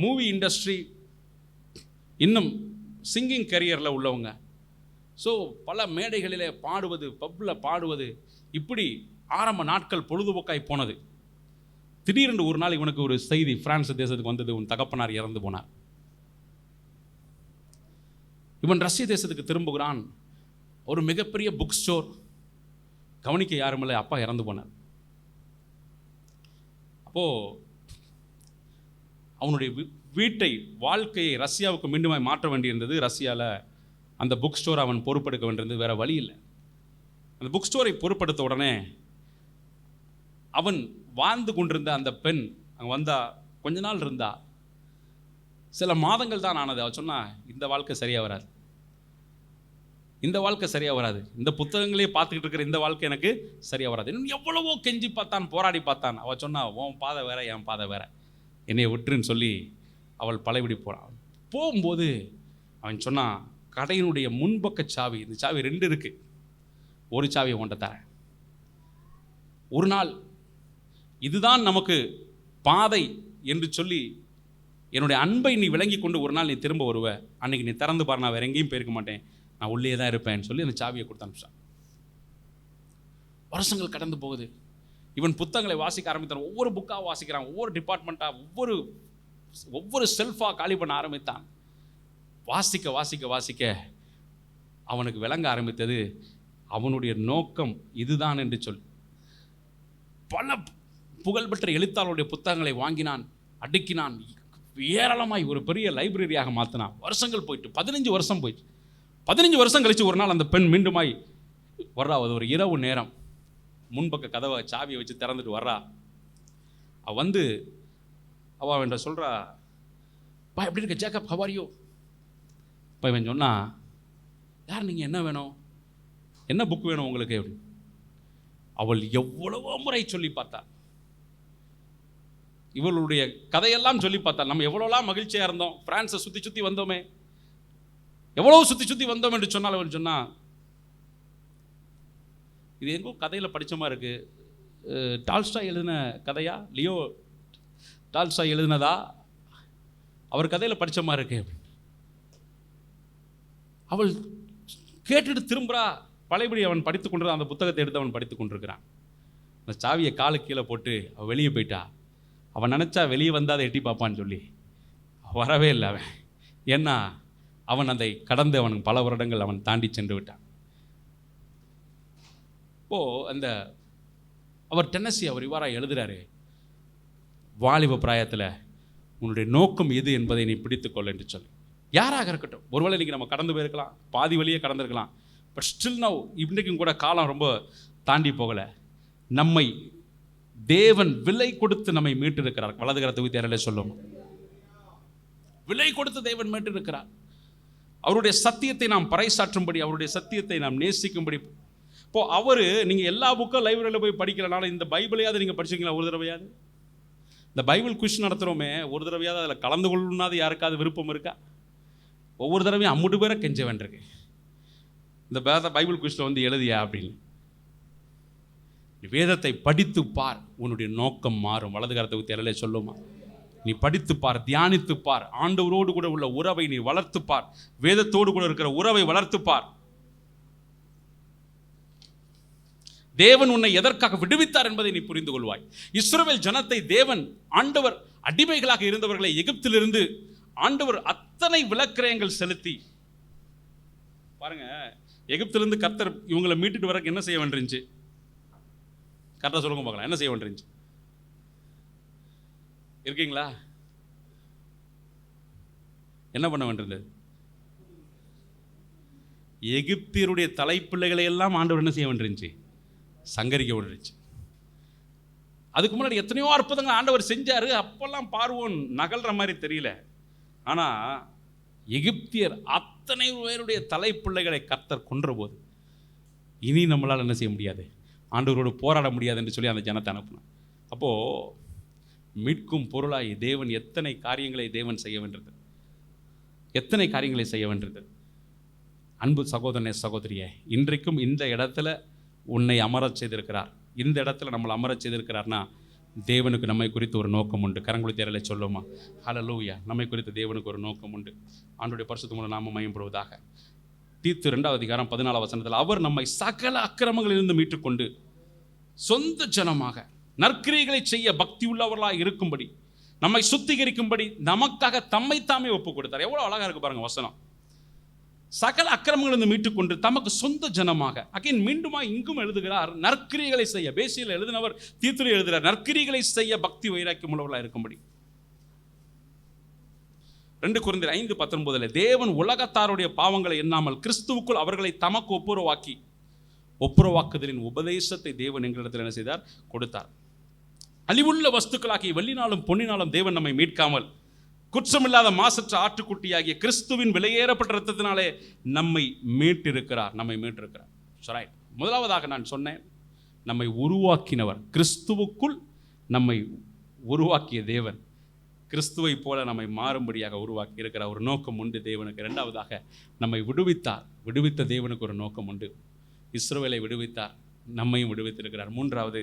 மூவி இண்டஸ்ட்ரி, இன்னும் சிங்கிங் கரியரில் உள்ளவங்க. ஸோ பல மேடைகளிலே பாடுவது, பப்பில் பாடுவது, இப்படி ஆரம்ப நாட்கள் பொழுதுபோக்காய் போனது. திடீரென்று ஒரு நாள் இவனுக்கு ஒரு செய்தி பிரான்ஸ் தேசத்துக்கு வந்தது, உன் தகப்பனார் இறந்து போனார். இவன் ரஷ்ய தேசத்துக்கு திரும்புகிறான். ஒரு மிகப்பெரிய புக் ஸ்டோர், கவனிக்க யாருமில்லை, அப்பா இறந்து போனார். அப்போது அவனுடைய வீட்டை, வாழ்க்கையை ரஷ்யாவுக்கு மீண்டும் மாற்ற வேண்டியிருந்தது. ரஷ்யாவில் அந்த புக் ஸ்டோரை அவன் பொறுப்பெடுக்க வேண்டியிருந்தது, வேறு வழி இல்லை. அந்த புக் ஸ்டோரை பொறுப்படுத்த உடனே அவன் வாழ்ந்து கொண்டிருந்த அந்த பெண் அங்கே வந்தா, கொஞ்ச நாள் இருந்தா, சில மாதங்கள் தான் ஆனது. அவள் சொன்னா, இந்த வாழ்க்கை சரியாக வராது, இந்த வாழ்க்கை சரியாக வராது, இந்த புத்தகங்களே பார்த்துக்கிட்டு இருக்கிற இந்த வாழ்க்கை எனக்கு சரியாக வராது. இன்னும் எவ்வளவோ கெஞ்சி பார்த்தான், போராடி பார்த்தான். அவள் சொன்னா, உன் பாதை வேற, என் பாதை வேற, என்னைய விட்டுருன்னு சொல்லி அவள் பழையபடி போகிறான். போகும்போது அவன் சொன்னான், கடையினுடைய முன்பக்க சாவி, இந்த சாவி 2 இருக்குது, ஒரு சாவியை உன்கிட்ட தரேன். ஒரு நாள் இதுதான் நமக்கு பாதை என்று சொல்லி என்னுடைய அன்பை நீ விளங்கி கொண்டு ஒரு நாள் நீ திரும்ப வருவ, அன்னைக்கு நீ திறந்து பாரு, நான் வேற எங்கேயும் போயிருக்க மாட்டேன், நான் உள்ளே தான் இருப்பேன்னு சொல்லி அந்த சாவியை கொடுத்து அனுப்பிச்சான். வருஷங்கள் கடந்து போகுது. இவன் புத்தகங்களை வாசிக்க ஆரம்பித்தான். ஒவ்வொரு புக்காக வாசிக்கிறான், ஒவ்வொரு டிபார்ட்மெண்ட்டாக, ஒவ்வொரு செல்ஃபாக காலி பண்ண ஆரம்பித்தான். வாசிக்க வாசிக்க வாசிக்க அவனுக்கு விளங்க ஆரம்பித்தது அவனுடைய நோக்கம் இதுதான் என்று சொல்லி. பல புகழ்பெற்ற எழுத்தாளருடைய புத்தகங்களை வாங்கினான், அடுக்கினான், ஏராளமாய் ஒரு பெரிய லைப்ரரியாக மாற்றினான். வருஷங்கள் போயிட்டு 15 வருஷம் போயிட்டு 15 வருஷம் கழித்து ஒரு நாள் அந்த பெண் மீண்டுமாய் வர்றா. அது ஒரு இரவு நேரம், முன்பக்க கதவை சாவியை வச்சு திறந்துட்டு வர்றா. அவள் வந்து அவள் என்ற சொல்கிறா, பா எப்படி இருக்க ஜேக்கப், ஹவ் ஆர் யூ? இப்போ இவன் சொன்னா, யார் நீங்கள், என்ன வேணும், என்ன புக் வேணும் உங்களுக்கு எப்படி? அவள் எவ்வளவோ முறை சொல்லி பார்த்தாள், இவளுடைய கதையெல்லாம் சொல்லி பார்த்தாள். நம்ம எவ்வளோலாம் மகிழ்ச்சியாக இருந்தோம், பிரான்ஸை சுற்றி சுற்றி வந்தோமே, எவ்வளோ சுற்றி சுற்றி வந்தோம் என்று சொன்னால் அவள் சொன்னா, இது எங்கோ கதையில் படித்த மாதிரி இருக்குது, டால்ஸ்டாய் எழுதின கதையா, லியோ டால்ஸ்டாய் எழுதினதா, அவர் கதையில் படித்த மாதிரி இருக்கு அப்படின்னு அவள் கேட்டுட்டு திரும்புகிறா. பழையபடி அவன் படித்து கொண்டு அந்த புத்தகத்தை எடுத்து அவன் படித்து கொண்டிருக்கிறான். அந்த சாவியை காலு கீழே போட்டு அவள் வெளியே போயிட்டா. அவன் நினச்சா வெளியே வந்தால் அதை எட்டி பார்ப்பான்னு சொல்லி வரவே இல்லை அவன். ஏன்னா அவன் அதை கடந்து அவனுக்கு பல வருடங்கள் அவன் தாண்டி சென்று விட்டான். அந்த அவர் டென்னசி அவர் இவ்வாறாக எழுதுகிறாரு, வாலிப பிராயத்தில் உன்னுடைய நோக்கம் எது என்பதை நீ பிடித்துக்கொள் என்று சொல்லி. யாராக இருக்கட்டும், ஒருவேளை இன்றைக்கி நம்ம கடந்து போயிருக்கலாம், பாதி வழியே கடந்திருக்கலாம், பட் ஸ்டில் நவ் இன்றைக்கும் கூட காலம் ரொம்ப தாண்டி போகலை. நம்மை தேவன் விலை கொடுத்து நம்மை மீட்டு இருக்கிறார். வலது கரத்தை ஊத்தி யாராலே சொல்லும், விலை கொடுத்து தேவன் மீட்டு இருக்கிறார். அவருடைய சத்தியத்தை நாம் பறைசாற்றும்படி, அவருடைய சத்தியத்தை நாம் நேசிக்கும்படி. இப்போ அவர், நீங்கள் எல்லா புக்கும் லைப்ரரியில் போய் படிக்கிறனால இந்த பைபிளையாவது நீங்கள் படிச்சிங்களா? ஒரு தடவையாவது இந்த பைபிள் குவிஸ் நடத்துகிறோமே, ஒரு தடவையாவது அதில் கலந்து கொள்ளணும்னாது யாருக்காவது விருப்பம் இருக்கா? ஒவ்வொரு தடவையும் 50 பேரை கெஞ்ச வேண்டியிருக்கு, இந்த பைபிள் குவிஸில் வந்து எழுதியா அப்படின்னு. வேதத்தை படித்து பார், உன்னுடைய நோக்கம் மாறும். வலது கரத்தை ஊத்தி யாராலே சொல்லுமா, நீ படித்துப்பார், தியானித்துப்பார், ஆண்டவரோடு கூட உள்ள உறவை நீ வளர்த்துப்பார், வேதத்தோடு கூட இருக்கிற உறவை வளர்த்துப்பார். தேவன் உன்னை எதற்காக விடுவித்தார் என்பதை நீ புரிந்து கொள்வாய். இஸ்ரவேல் ஜனத்தை தேவன், ஆண்டவர் அடிமைகளாக இருந்தவர்களை எகிப்திலிருந்து ஆண்டவர் அத்தனை விலக்கிரயங்கள் செலுத்தி, பாருங்க, எகிப்திலிருந்து கர்த்தர் இவங்களை மீட்டுட்டு வரக்கு என்ன செய்ய வேண்டிருந்துச்சு? கரெக்டாக சொல்லுங்க பார்க்கலாம், என்ன செய்ய வேண்டிருந்துச்சு? இருக்கீங்களா? என்ன பண்ண வேண்டியது? எகிப்தியருடைய தலைப்பிள்ளைகளை எல்லாம் ஆண்டவர் என்ன செய்ய வேண்டிருந்துச்சு? சங்கரிக்க வேண்டிருந்துச்சு. அதுக்கு முன்னாடி எத்தனையோ அற்புதங்கள் ஆண்டவர் செஞ்சாரு. அப்பெல்லாம் பார்வோன் நகல்ற மாதிரி தெரியல. ஆனால் எகிப்தியர் அத்தனை பேருடைய தலைப்பிள்ளைகளை கர்த்தர் கொன்ற போது, இனி நம்மளால் என்ன செய்ய முடியாது, ஆண்டவரோடு போராட முடியாது என்று சொல்லி அந்த ஜனத்தை அனுப்பினான். அப்போது மீட்கும் பொருளாய் தேவன் எத்தனை காரியங்களை தேவன் செய்ய வேண்டியது, எத்தனை காரியங்களை செய்ய வேண்டியது. அன்பு சகோதரனே, சகோதரியே, இன்றைக்கும் இந்த இடத்துல உன்னை அமரச் செய்திருக்கிறார். இந்த இடத்துல நம்மளை அமரச் செய்திருக்கிறார்னா தேவனுக்கு நம்மை குறித்து ஒரு நோக்கம் உண்டு. கரங்குழி தேரலை சொல்லுமா, ஹல்லேலூயா. நம்மை குறித்து தேவனுக்கு ஒரு நோக்கம் உண்டு. ஆண்டவருடைய பரிசுத்தமுள்ள நாமம் மகிமைப்படுவதாக. தீத்து 2ஆம் அதிகாரம் 14ஆம் வசனத்தில், அவர் நம்மை சகல அக்கிரமங்களிலிருந்து மீட்டுக்கொண்டு சொந்த ஜனமாக நற்கிரியைகளை செய்ய பக்தி உள்ளவர்களாக இருக்கும்படி, நம்மை சுத்திகரிக்கும்படி நமக்காக தம்மை தாமே ஒப்பு கொடுத்தார். எவ்வளோ அழகாக இருக்கு பாருங்க வசனம். சகல அக்கிரமங்களிலிருந்து மீட்டுக்கொண்டு தமக்கு சொந்த ஜனமாக. அகைன் மீண்டுமா இங்கும் எழுதுகிறார், நற்கிரியைகளை செய்ய. பேசியில் எழுதினவர் தீத்துரை எழுதுகிறார், நற்கிரியைகளை செய்ய பக்தி வைராக்கியம் உள்ளவர்களாக இருக்கும்படி. 2 கொரிந்தியர் 5:19, தேவன் உலகத்தாருடைய பாவங்களை எண்ணாமல் கிறிஸ்துவுக்குள் அவர்களை தமக்கு ஒப்புரவாக்குதலின் உபதேசத்தை தேவன் எங்களிடத்தில் என்ன செய்தார்? கொடுத்தார். அழிவுள்ள வஸ்துக்களாகி வெள்ளினாலும் பொன்னினாலும் தேவன் நம்மை மீட்காமல் குற்றமில்லாத மாசற்ற ஆட்டுக்குட்டியாகிய கிறிஸ்துவின் விலையேறப்பட்ட இரத்தத்தினாலே நம்மை மீட்டிருக்கிறார். ரைட். முதலாவதாக நான் சொன்னேன், நம்மை உருவாக்கினவர், கிறிஸ்துவுக்குள் நம்மை உருவாக்கிய தேவன், கிறிஸ்துவை போல நம்மை மாறும்படியாக உருவாக்கி இருக்கிற ஒரு நோக்கம் உண்டு தேவனுக்கு. இரண்டாவதாக நம்மை விடுவித்த தேவனுக்கு ஒரு நோக்கம் உண்டு. இஸ்ரவேலை விடுவித்தார், நம்மையும் விடுவித்திருக்கிறார். மூன்றாவது,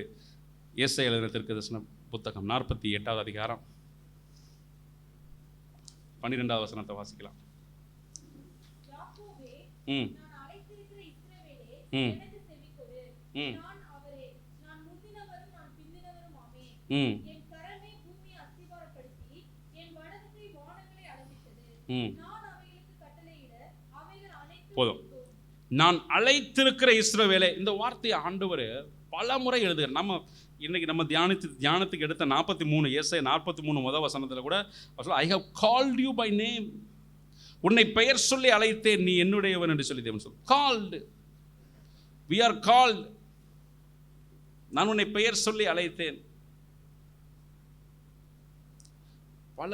ஏசாயா எழுதின தீர்க்கதரிசன புத்தகம் 48வது அதிகாரம் 12வது வசனத்தை வாசிக்கலாம். போதும். நான் அழைத்திருக்கிற இஸ்ரவேலே, இந்த வார்த்தையை ஆண்டவர் பல முறை எழுதுகிறார். இன்னைக்கு நம்ம தியானத்துக்கு எடுத்த 43 ஏசாயா 43 முதல் வசனத்தில் கூட I have called you by name, உன்னை பெயர் சொல்லி அழைத்தேன், நீ என்னுடையவன் என்று சொல்லி தேவன் சொல். Called, we are called. நான் உன்னை பெயர் சொல்லி அழைத்தேன். பல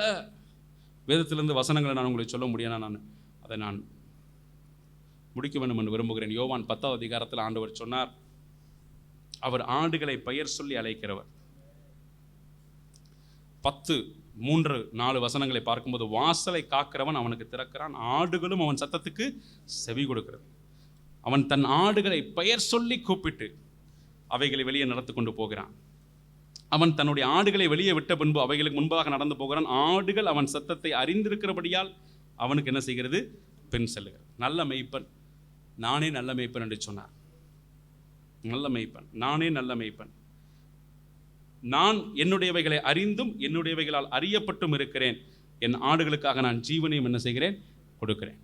வேதத்திலிருந்து வசனங்களை நான் உங்களுக்கு சொல்ல முடியும், அதை நான் முடிக்க வேண்டும் என்று விரும்புகிறேன். யோவான் 10வது அதிகாரத்தில் ஆண்டவர் சொன்னார், அவர் ஆடுகளை பெயர் சொல்லி அழைக்கிறவர். 10:3-4 வசனங்களை பார்க்கும்போது, வாசலை காக்கிறவன் அவனுக்கு திறக்கிறான், ஆடுகளும் அவன் சத்தத்துக்கு செவி கொடுக்கிறது. அவன் தன் ஆடுகளை பெயர் சொல்லி கூப்பிட்டு அவைகளை வெளியே நடத்தி கொண்டு போகிறான். அவன் தன்னுடைய ஆடுகளை வெளியே விட்ட பின்பு அவைகளுக்கு முன்பாக நடந்து போகிறான். ஆடுகள் அவன் சத்தத்தை அறிந்திருக்கிறபடியால் அவனுக்கு என்ன செய்கிறது? பின் செல்லுகிறது. நல்ல மேய்ப்பன், நானே நல்ல மேய்ப்பன் என்று சொன்னார். நல்ல மேய்ப்பன், நானே நல்ல மேய்ப்பன், நான் என்னுடையவைகளை அறிந்தும் என்னுடையவைகளால் அறியப்பட்டும் இருக்கிறேன், என் ஆடுகளுக்காக நான் ஜீவனையும் என்ன செய்கிறேன்? கொடுக்கிறேன்.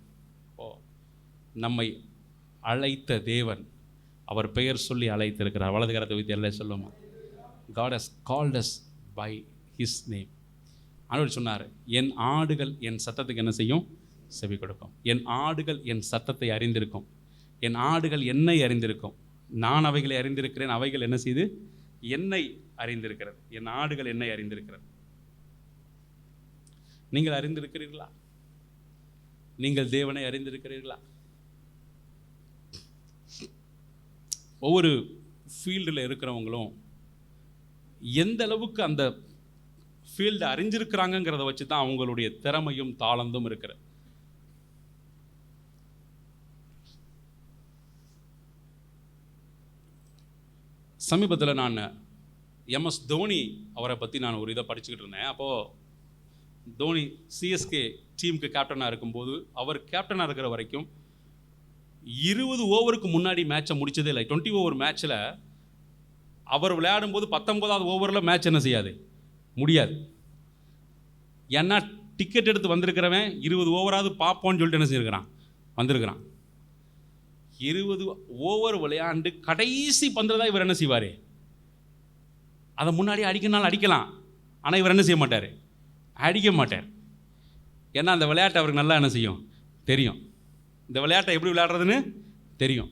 நம்மை அழைத்த தேவன், அவர் பெயர் சொல்லி அழைத்திருக்கிறார். வலது கரத்தை வைத்து எல்லாம் சொல்லுமா, God has called us by his name. ஆண்டவர் சொன்னார், என் ஆடுகள் என் சத்தத்துக்கு என்ன செய்யும்? செவி கொடுக்கும். என் ஆடுகள் என் சத்தத்தை அறிந்திருக்கும், என் ஆடுகள் என்னை அறிந்திருக்கும், நான் அவைகளை அறிந்திருக்கிறேன், அவைகள் என்ன செய்து? என்னை அறிந்திருக்கிறது. என் ஆடுகள் என்னை அறிந்திருக்கிறது. நீங்கள் அறிந்திருக்கிறீர்களா? நீங்கள் தேவனை அறிந்திருக்கிறீர்களா? ஒவ்வொரு ஃபீல்டில் இருக்கிறவங்களும் எந்த அளவுக்கு அந்த ஃபீல்டை அறிஞ்சிருக்கிறாங்கிறத வச்சு தான் அவங்களுடைய திறமையும் தாளந்தும் இருக்கிற. சமீபத்தில் நான் MS தோனி அவரை பற்றி நான் ஒரு இதை படிச்சுக்கிட்டு இருந்தேன். அப்போது தோனி சிஎஸ்கே டீமுக்கு கேப்டனாக இருக்கும்போது, அவர் கேப்டனாக இருக்கிற வரைக்கும் 20 ஓவருக்கு முன்னாடி மேட்சை முடித்ததே இல்லை. 20 ஓவர் மேட்ச்சில் அவர் விளையாடும்போது 19வது ஓவரில் மேட்ச் என்ன செய்யாது? முடியாது. ஏன்னா டிக்கெட் எடுத்து வந்திருக்கிறவன் 20 ஓவராவது பார்ப்போன்னு சொல்லிட்டு என்ன செய்யிருக்கிறான்? வந்திருக்கிறான். 20 ஓவர் விளையாண்டு கடைசி பந்தில் தான் இவர் என்ன செய்வார்? அதை முன்னாடி அடிக்கனாலும் அடிக்கலாம், ஆனால் இவர் என்ன செய்ய மாட்டார்? அடிக்க மாட்டார். ஏன்னா அந்த விளையாட்டை அவருக்கு நல்லா என்ன செய்யும்? தெரியும். இந்த விளையாட்டை எப்படி விளையாடுறதுன்னு தெரியும்.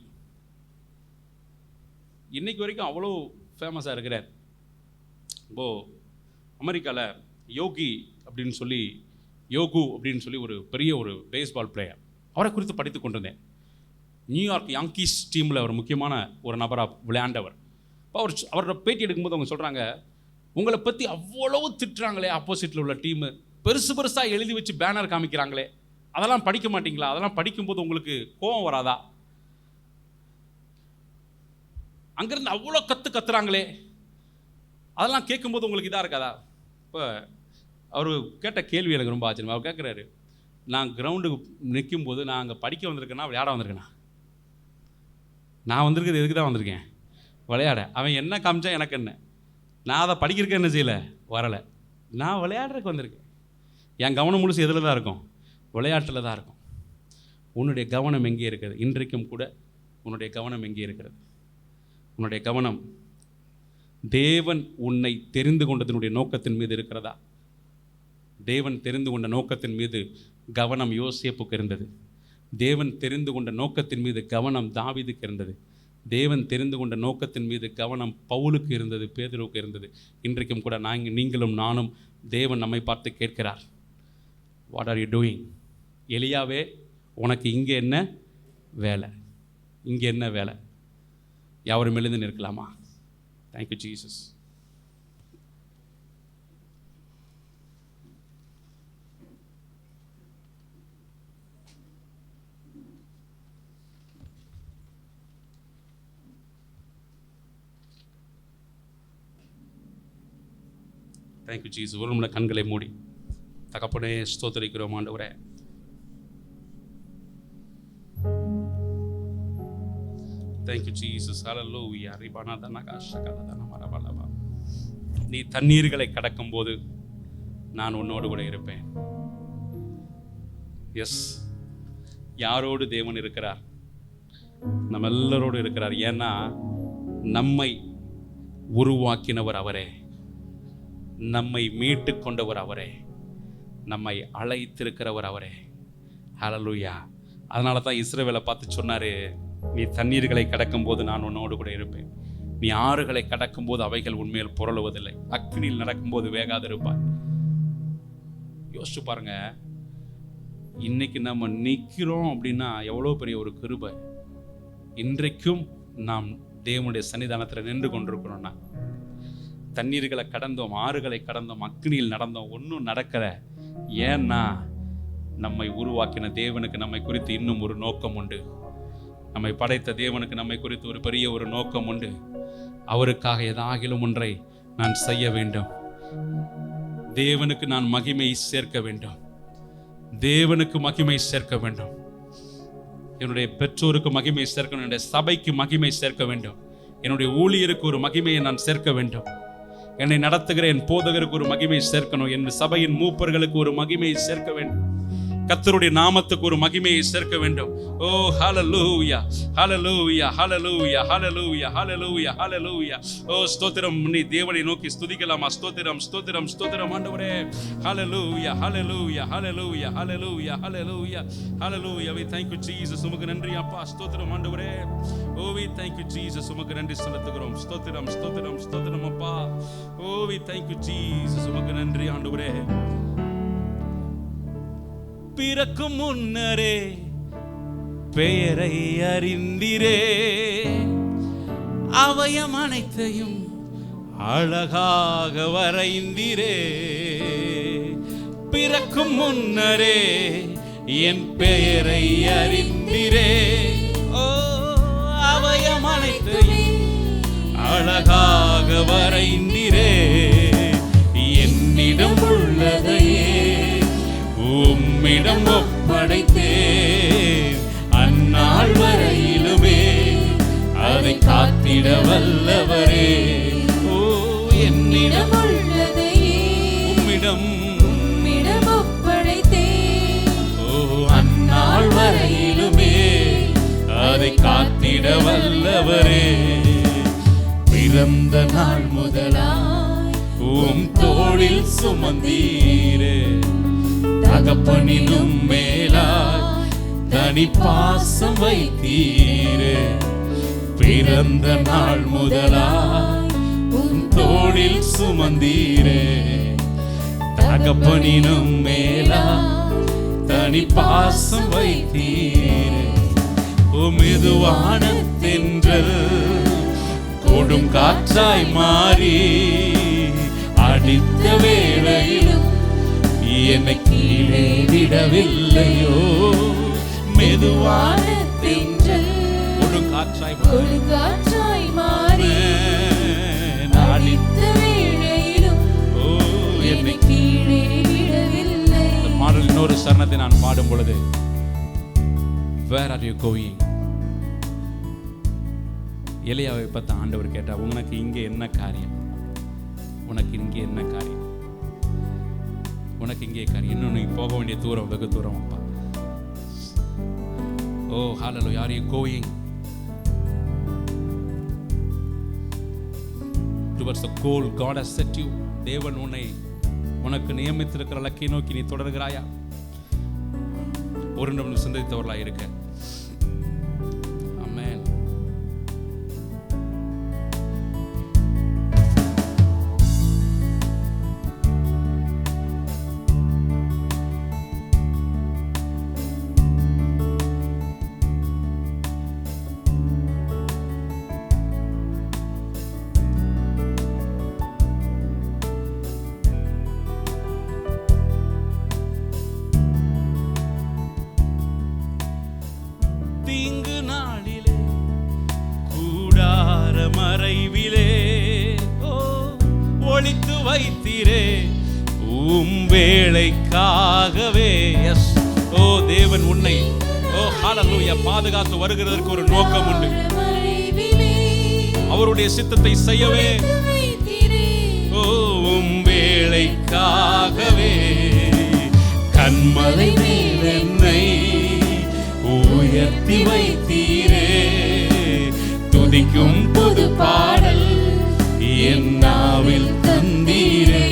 இன்னைக்கு வரைக்கும் அவ்வளோ ஃபேமஸாக இருக்கிறார். இப்போது அமெரிக்காவில் யோகு அப்படின்னு சொல்லி ஒரு பெரிய ஒரு பேஸ்பால் பிளேயர், அவரை குறித்து படித்து கொண்டிருந்தேன். நியூயார்க் யாங்கீஸ் டீமில் அவர் முக்கியமான ஒரு நபராக விளையாண்டவர். இப்போ அவரோட பேட்டி எடுக்கும்போது அவங்க சொல்கிறாங்க, உங்களை பற்றி அவ்வளவு திட்டுறாங்களே ஆப்போசிட்டில் உள்ள டீமு, பெருசாக எழுதி வச்சு பேனர் காமிக்கிறாங்களே, அதெல்லாம் படிக்க மாட்டிங்களா? அதெல்லாம் படிக்கும்போது உங்களுக்கு கோபம் வராதா? அங்கேருந்து அவ்வளோ கத்துறாங்களே, அதெல்லாம் கேட்கும்போது உங்களுக்கு இதாக இருக்காதா? இப்போ அவர் கேட்ட கேள்வி எனக்கு ரொம்ப ஆச்சரியம். அவர் கேட்குறாரு, நான் கிரவுண்டுக்கு நிற்கும்போது நான் அங்கே படிக்க வந்திருக்கேன்னா விளையாட வந்திருக்கேனா? நான் வந்திருக்கிறது எதுக்கு தான் வந்திருக்கேன்? விளையாட. அவன் என்ன காமிச்சா எனக்கு என்ன? நான் அதை படிக்கிறதுக்கு என்ன செய்யலை, வரலை. நான் விளையாடுறதுக்கு வந்திருக்கேன். என் கவனம் முழுசு எதில் தான் இருக்கும்? விளையாட்டில் தான் இருக்கும். உன்னுடைய கவனம் எங்கே இருக்கிறது? இன்றைக்கும் கூட உன்னுடைய கவனம் எங்கே இருக்கிறது? உன்னுடைய கவனம் தேவன் உன்னை தெரிந்து கொண்டதனுடைய நோக்கத்தின் மீது இருக்கிறதா? தேவன் தெரிந்து கொண்ட நோக்கத்தின் மீது கவனம் யோசேப்புக்கு இருந்தது. தேவன் தெரிந்து கொண்ட நோக்கத்தின் மீது கவனம் தாவீதுக்கு இருந்தது. தேவன் தெரிந்து கொண்ட நோக்கத்தின் மீது கவனம் பவுலுக்கு இருந்தது, பேதுருவுக்கு இருந்தது. இன்றைக்கும் கூட நீங்களும் நானும் தேவன் நம்மை பார்த்து கேட்கிறார், வாட் ஆர் யூ டூயிங்? எலியாவே, உனக்கு இங்கே என்ன வேலை? இங்கே என்ன வேலை? யாவரும் எழுந்து நிற்கலாமா? Thank you Jesus. Thank you Jesus. ஒரு நிமிடம் கண்களை மூடி தகப்பனே ஸ்தோத்திரிக்கிறோம் ஆண்டவரே. Thank you Jesus. ஹல்லேலூயா. நீ தண்ணீர்களை கடக்கும் போது நான் உன்னோடு கூட இருப்பேன். எஸ், யாரோடு தேவன் இருக்கிறார்? நம்ம எல்லாரோடு இருக்கிறார். ஏன்னா நம்மை உருவாக்கினவர் அவரே, நம்மை மீட்டு கொண்டவர் அவரே, நம்மை அழைத்திருக்கிறவர் அவரே. ஹல்லேலூயா. அதனால தான் இஸ்ரவேலை பார்த்து சொன்னாரு, நீ தண்ணீர்களை கடக்கும் போது நான் உன்னோடு கூட இருப்பேன். நீ ஆறுகளை கடக்கும் போது அவைகள் உண்மையில் புரளுவதில்லை. அக்னியில் நடக்கும்போது வேகாது இருப்பாய். யோசிச்சு பாருங்க, இன்னைக்கு நம்ம நிற்கிறோம் அப்படின்னா எவ்வளோ பெரிய ஒரு கிருபை. இன்றைக்கும் நாம் தேவனுடைய சன்னிதானத்தில் நின்று கொண்டிருக்கிறோம்னா, தண்ணீர்களை கடந்தோம், ஆறுகளை கடந்தோம், அக்னியில் நடந்தோம், ஒன்றும் நடக்கல. ஏன்னா நம்மை உருவாக்கின தேவனுக்கு நம்மை குறித்து இன்னும் ஒரு நோக்கம் உண்டு. நம்மை படைத்த தேவனுக்கு நம்மை குறித்து ஒரு பெரிய ஒரு நோக்கம் உண்டு. அவருக்காக ஏதாகிலும் ஒன்றை நான் செய்ய வேண்டும். தேவனுக்கு நான் மகிமை சேர்க்க வேண்டும். தேவனுக்கு மகிமை சேர்க்க வேண்டும். என்னுடைய பெற்றோருக்கு மகிமை சேர்க்கணும். என்னுடைய சபைக்கு மகிமை சேர்க்க வேண்டும். என்னுடைய ஊழியருக்கு ஒரு மகிமையை நான் சேர்க்க வேண்டும். என்னை நடத்துகிற என் போதகருக்கு ஒரு மகிமை சேர்க்கணும். என் சபையின் மூப்பர்களுக்கு ஒரு மகிமையை சேர்க்க வேண்டும். கர்த்தருடைய நாமத்துக்கு ஒரு மகிமையை சேர்க்க வேண்டும். ஓ ஹல்லேலூயா, ஹல்லேலூயா, ஹல்லேலூயா, ஹல்லேலூயா, ஹல்லேலூயா, ஹல்லேலூயா. ஓ ஸ்தோத்திரம். நீ தேவனை நோக்கி ஸ்துதிக்கலாமா? ஸ்தோத்திரம், ஸ்தோத்திரம், ஸ்தோத்திரம் ஆண்டவரே. ஹல்லேலூயா, ஹல்லேலூயா, ஹல்லேலூயா, ஹல்லேலூயா, ஹல்லேலூயா, ஹல்லேலூயா. we thank you Jesus. உமக்கு நன்றி அப்பா. ஸ்தோத்திரம் ஆண்டவரே. ஓ we thank you Jesus. உமக்கு நன்றி செலுத்துகிறோம். ஸ்தோத்திரம், ஸ்தோத்திரம், ஸ்தோத்திரம் அப்பா. ஓ we thank you Jesus. உமக்கு நன்றி ஆண்டவரே. பிறக்கும் முன்னரே பெயரை அறிந்திரே, அவயம் அனைத்தையும் அழகாக வரைந்திரே. பிறக்கும் முன்னரே என் பெயரை அறிந்திரே, ஓ அவயம் அனைத்தையும் அழகாக வரைந்திரே. என்னிடம் உள்ளதையே உம்மிடம் ஒப்படைத்தேன். அந்நாள் வரையிலுமே அதை காத்திட வல்லவரே. ஓ என்னிடம் உள்ளதையே உம்மிடம் ஒப்படைத்தேன். ஓ அந்நாள் வரையிலுமே அதை காத்திட வல்லவரே. பிறந்த நாள் முதலாய் உம் தோளில் சுமந்தீரே, தகப்பனினும் மேலாய் தனி பாசம் வைத்தீரே. பிறந்த நாள் முதலாய் உன் தோளில் சுமந்தீரே, தகப்பனினும் மேலாய் தனி பாசம் வைத்தீரே. மெதுவான தென்றல் கொடும் காற்றாய் மாறி அடித்த வேளையிலும் என்னை கீழே விடவில்லையோ. மெதுவான தென்றல் கொடுங்காற்றாய் மாறி அடித்த வேளையிலும் என்னை கீழே விடவில்லை. இந்த பாடல் இன்னொரு சரணத்தை நான் பாடும் பொழுது, Where are you going? எலியாவை பார்த்து ஆண்டவர் கேட்டா, உனக்கு இங்கே என்ன காரியம்? உனக்கு இங்கே என்ன காரியம்? உனக்கு இங்கே காரியம்? இன்னும் நீ போக வேண்டிய தூரம் வெகு தூரம் அப்பா. ஓ ஹல்லேலூயா. Are you going towards the goal God has set you? தேவன் உனக்கு நியமித்திருக்கிற இலக்கை நோக்கி நீ தொடர்கிறாயா? ஒரு நிமிடம் சிந்தித்தவர்களாக இருக்க. ஆமென். ஒழித்து வைத்தீரே வேளைக்காகவே. எஸ், ஓ தேவன் உன்னை ஹல்லேலூயா பாதுகாத்து வருகிறதற்கு ஒரு நோக்கம் உண்டு. அவருடைய சித்தத்தை செய்யவே வேளைக்காகவே கண்மலை மேல் என்னை உயர்த்தி வைத்தீரே. துதிக்கும் புது பாடல் என் நாவில் தந்தீரே.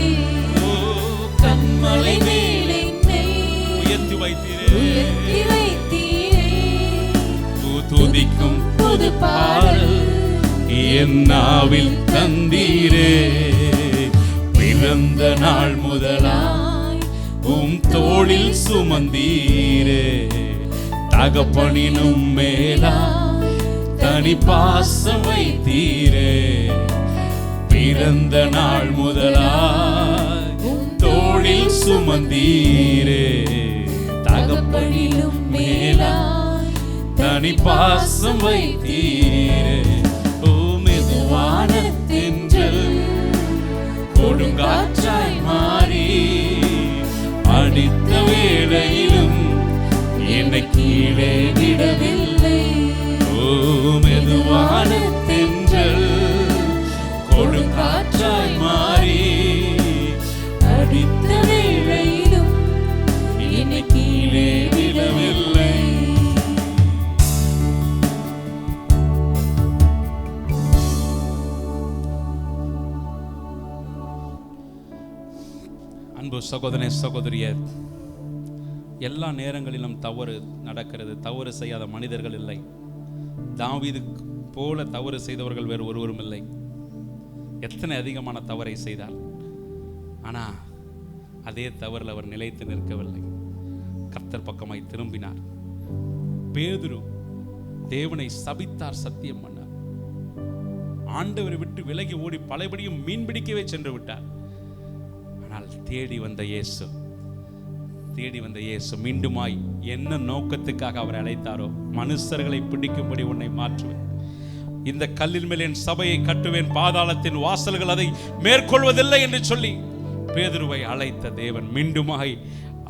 கண்மலை மேல் என்னை உயர்த்தி வைத்தீரே. துதிக்கும் புது பாடல் என் நாவில் தந்தீரே. பிறந்த நாள் முதலாய் தோளில் சுமந்தீரே. தகப்பனினும் மேலா தனி பாசம் வைத்தீரே. பிறந்த நாள் முதலாய் தோளில் சுமந்தீரே. தகப்பனினும் மேலா தனி பாசம் வைத்தீரே. ஓ மெதுவான தென்றல் கொடுங்காற்றாய் மாறி அடித்த வேளையிலும் என்னை கீழே விடவில்லை. ஓ மெதுவான தென்றல் கொடுங்காற்றாய் மாறி அடித்த வேளையிலும் என்னை கீழே விடவில்லை. அன்பு சகோதரனே சகோதரியே, எல்லா நேரங்களிலும் தவறு நடக்கிறது. தவறு செய்யாத மனிதர்கள் இல்லை. தாவீது போல தவறு செய்தவர்கள் வேறு ஒருவரும் இல்லை. எத்தனை அதிகமான தவறை செய்தார், ஆனால் அதே தவறில் அவர் நிலைத்து நிற்கவில்லை. கர்த்தர் பக்கமாய் திரும்பினார். பேதுரு தேவனை சபித்தார், சத்தியம் பண்ணார். ஆண்டவரை விட்டு விலகி ஓடி பலபடியும் மீன் பிடிக்கவே சென்று விட்டார். ஆனால் தேடி வந்த இயேசு மீண்டுமாய் என்ன நோக்கத்துக்காக அவர் அழைத்தாரோ, மனுஷர்களை பிடிக்கும்படி உன்னை மாற்றுவேன், இந்த கல்லின் மேல் என் சபையை கட்டுவேன், பாதாளத்தின் வாசல்கள் அதை மேற்கொள்வதில்லை என்று சொல்லி பேதுருவை அழைத்த தேவன் மீண்டுமாய்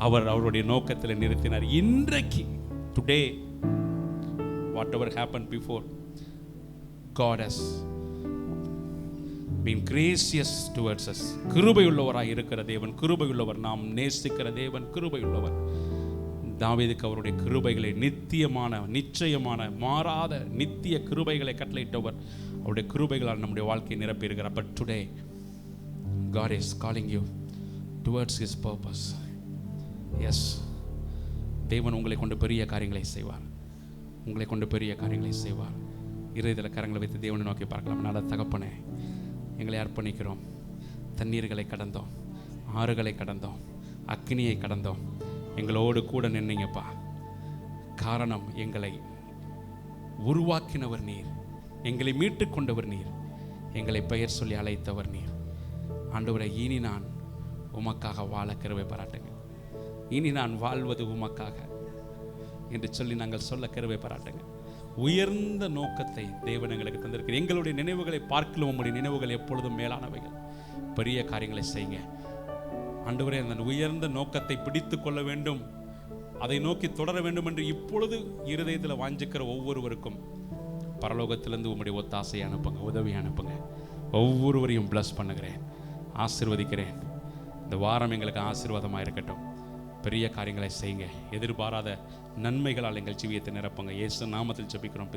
அவருடைய நோக்கத்தில் நிறுத்தினார். இன்றைக்கு today whatever happened before, God has been gracious towards us. கிருபையுள்ளவராய் இருக்கிற தேவன், கிருபையுள்ளவர். நாம் நேசிக்கிற தேவன் கிருபையுள்ளவர். தாவீதுக்கு அவருடைய கிருபைகளை நித்தியமான, நிச்சயமான, மாறாத நித்திய கிருபைகளை கட்டளையிட்டவர். அவருடைய கிருபைகளால் நம்முடைய வாழ்க்கையை நிரப்பியிருக்கிறார். But today God is calling you towards His purpose. Yes, தேவன் உங்களை கொண்டு பெரிய காரியங்களை செய்வார். உங்களை கொண்டு பெரிய காரியங்களை செய்வார். இருதயத்தில் கரங்களை வைத்து தேவனை நோக்கி பார்க்கலாம். நல்ல தகப்பனே, எங்களை அர்ப்பணிக்கிறோம். தண்ணீர்களை கடந்தோம், ஆறுகளை கடந்தோம், அக்னியை கடந்தோம். எங்களோடு கூட நின்னீங்கப்பா. காரணம், எங்களை உருவாக்கினவர் நீர், எங்களை மீட்டு கொண்டவர் நீர், எங்களை பெயர் சொல்லி அழைத்தவர் நீர். ஆண்டவரை, இனி நான் உமக்காக வாழ கிருபை பாராட்டுங்க. இனி நான் வாழ்வது உமக்காக என்று சொல்லி நாங்கள் சொல்ல கிருபை பாராட்டுங்க. உயர்ந்த நோக்கத்தை தேவன் எங்களுக்கு தந்திருக்கிறார். எங்களுடைய நினைவுகளை பார்க்கலாம், உங்களுடைய நினைவுகள் எப்பொழுதும் மேலானவைகள். பெரிய காரியங்களை செய்யுங்க ஆண்டவரே. அந்த உயர்ந்த நோக்கத்தை பிடித்து கொள்ள வேண்டும், அதை நோக்கி தொடர வேண்டும் என்று இப்பொழுது இருதயத்தில் வாஞ்சிக்கிற ஒவ்வொருவருக்கும் பரலோகத்திலிருந்து உங்களுடைய ஒத்தாசையை அனுப்புங்க, உதவி அனுப்புங்க. ஒவ்வொருவரையும் பிளஸ் பண்ணுகிறேன், ஆசீர்வதிக்கிறேன். இந்த வாரம் எங்களுக்கு ஆசீர்வாதமாக இருக்கட்டும். பெரிய காரியங்களை செய்யுங்க. எதிர்பாராத நன்மைகளால் எங்கள் ஜீவியத்தை நிரப்புங்க. இயேசு நாமத்தில் ஜெபிக்கிறோம் பிதா.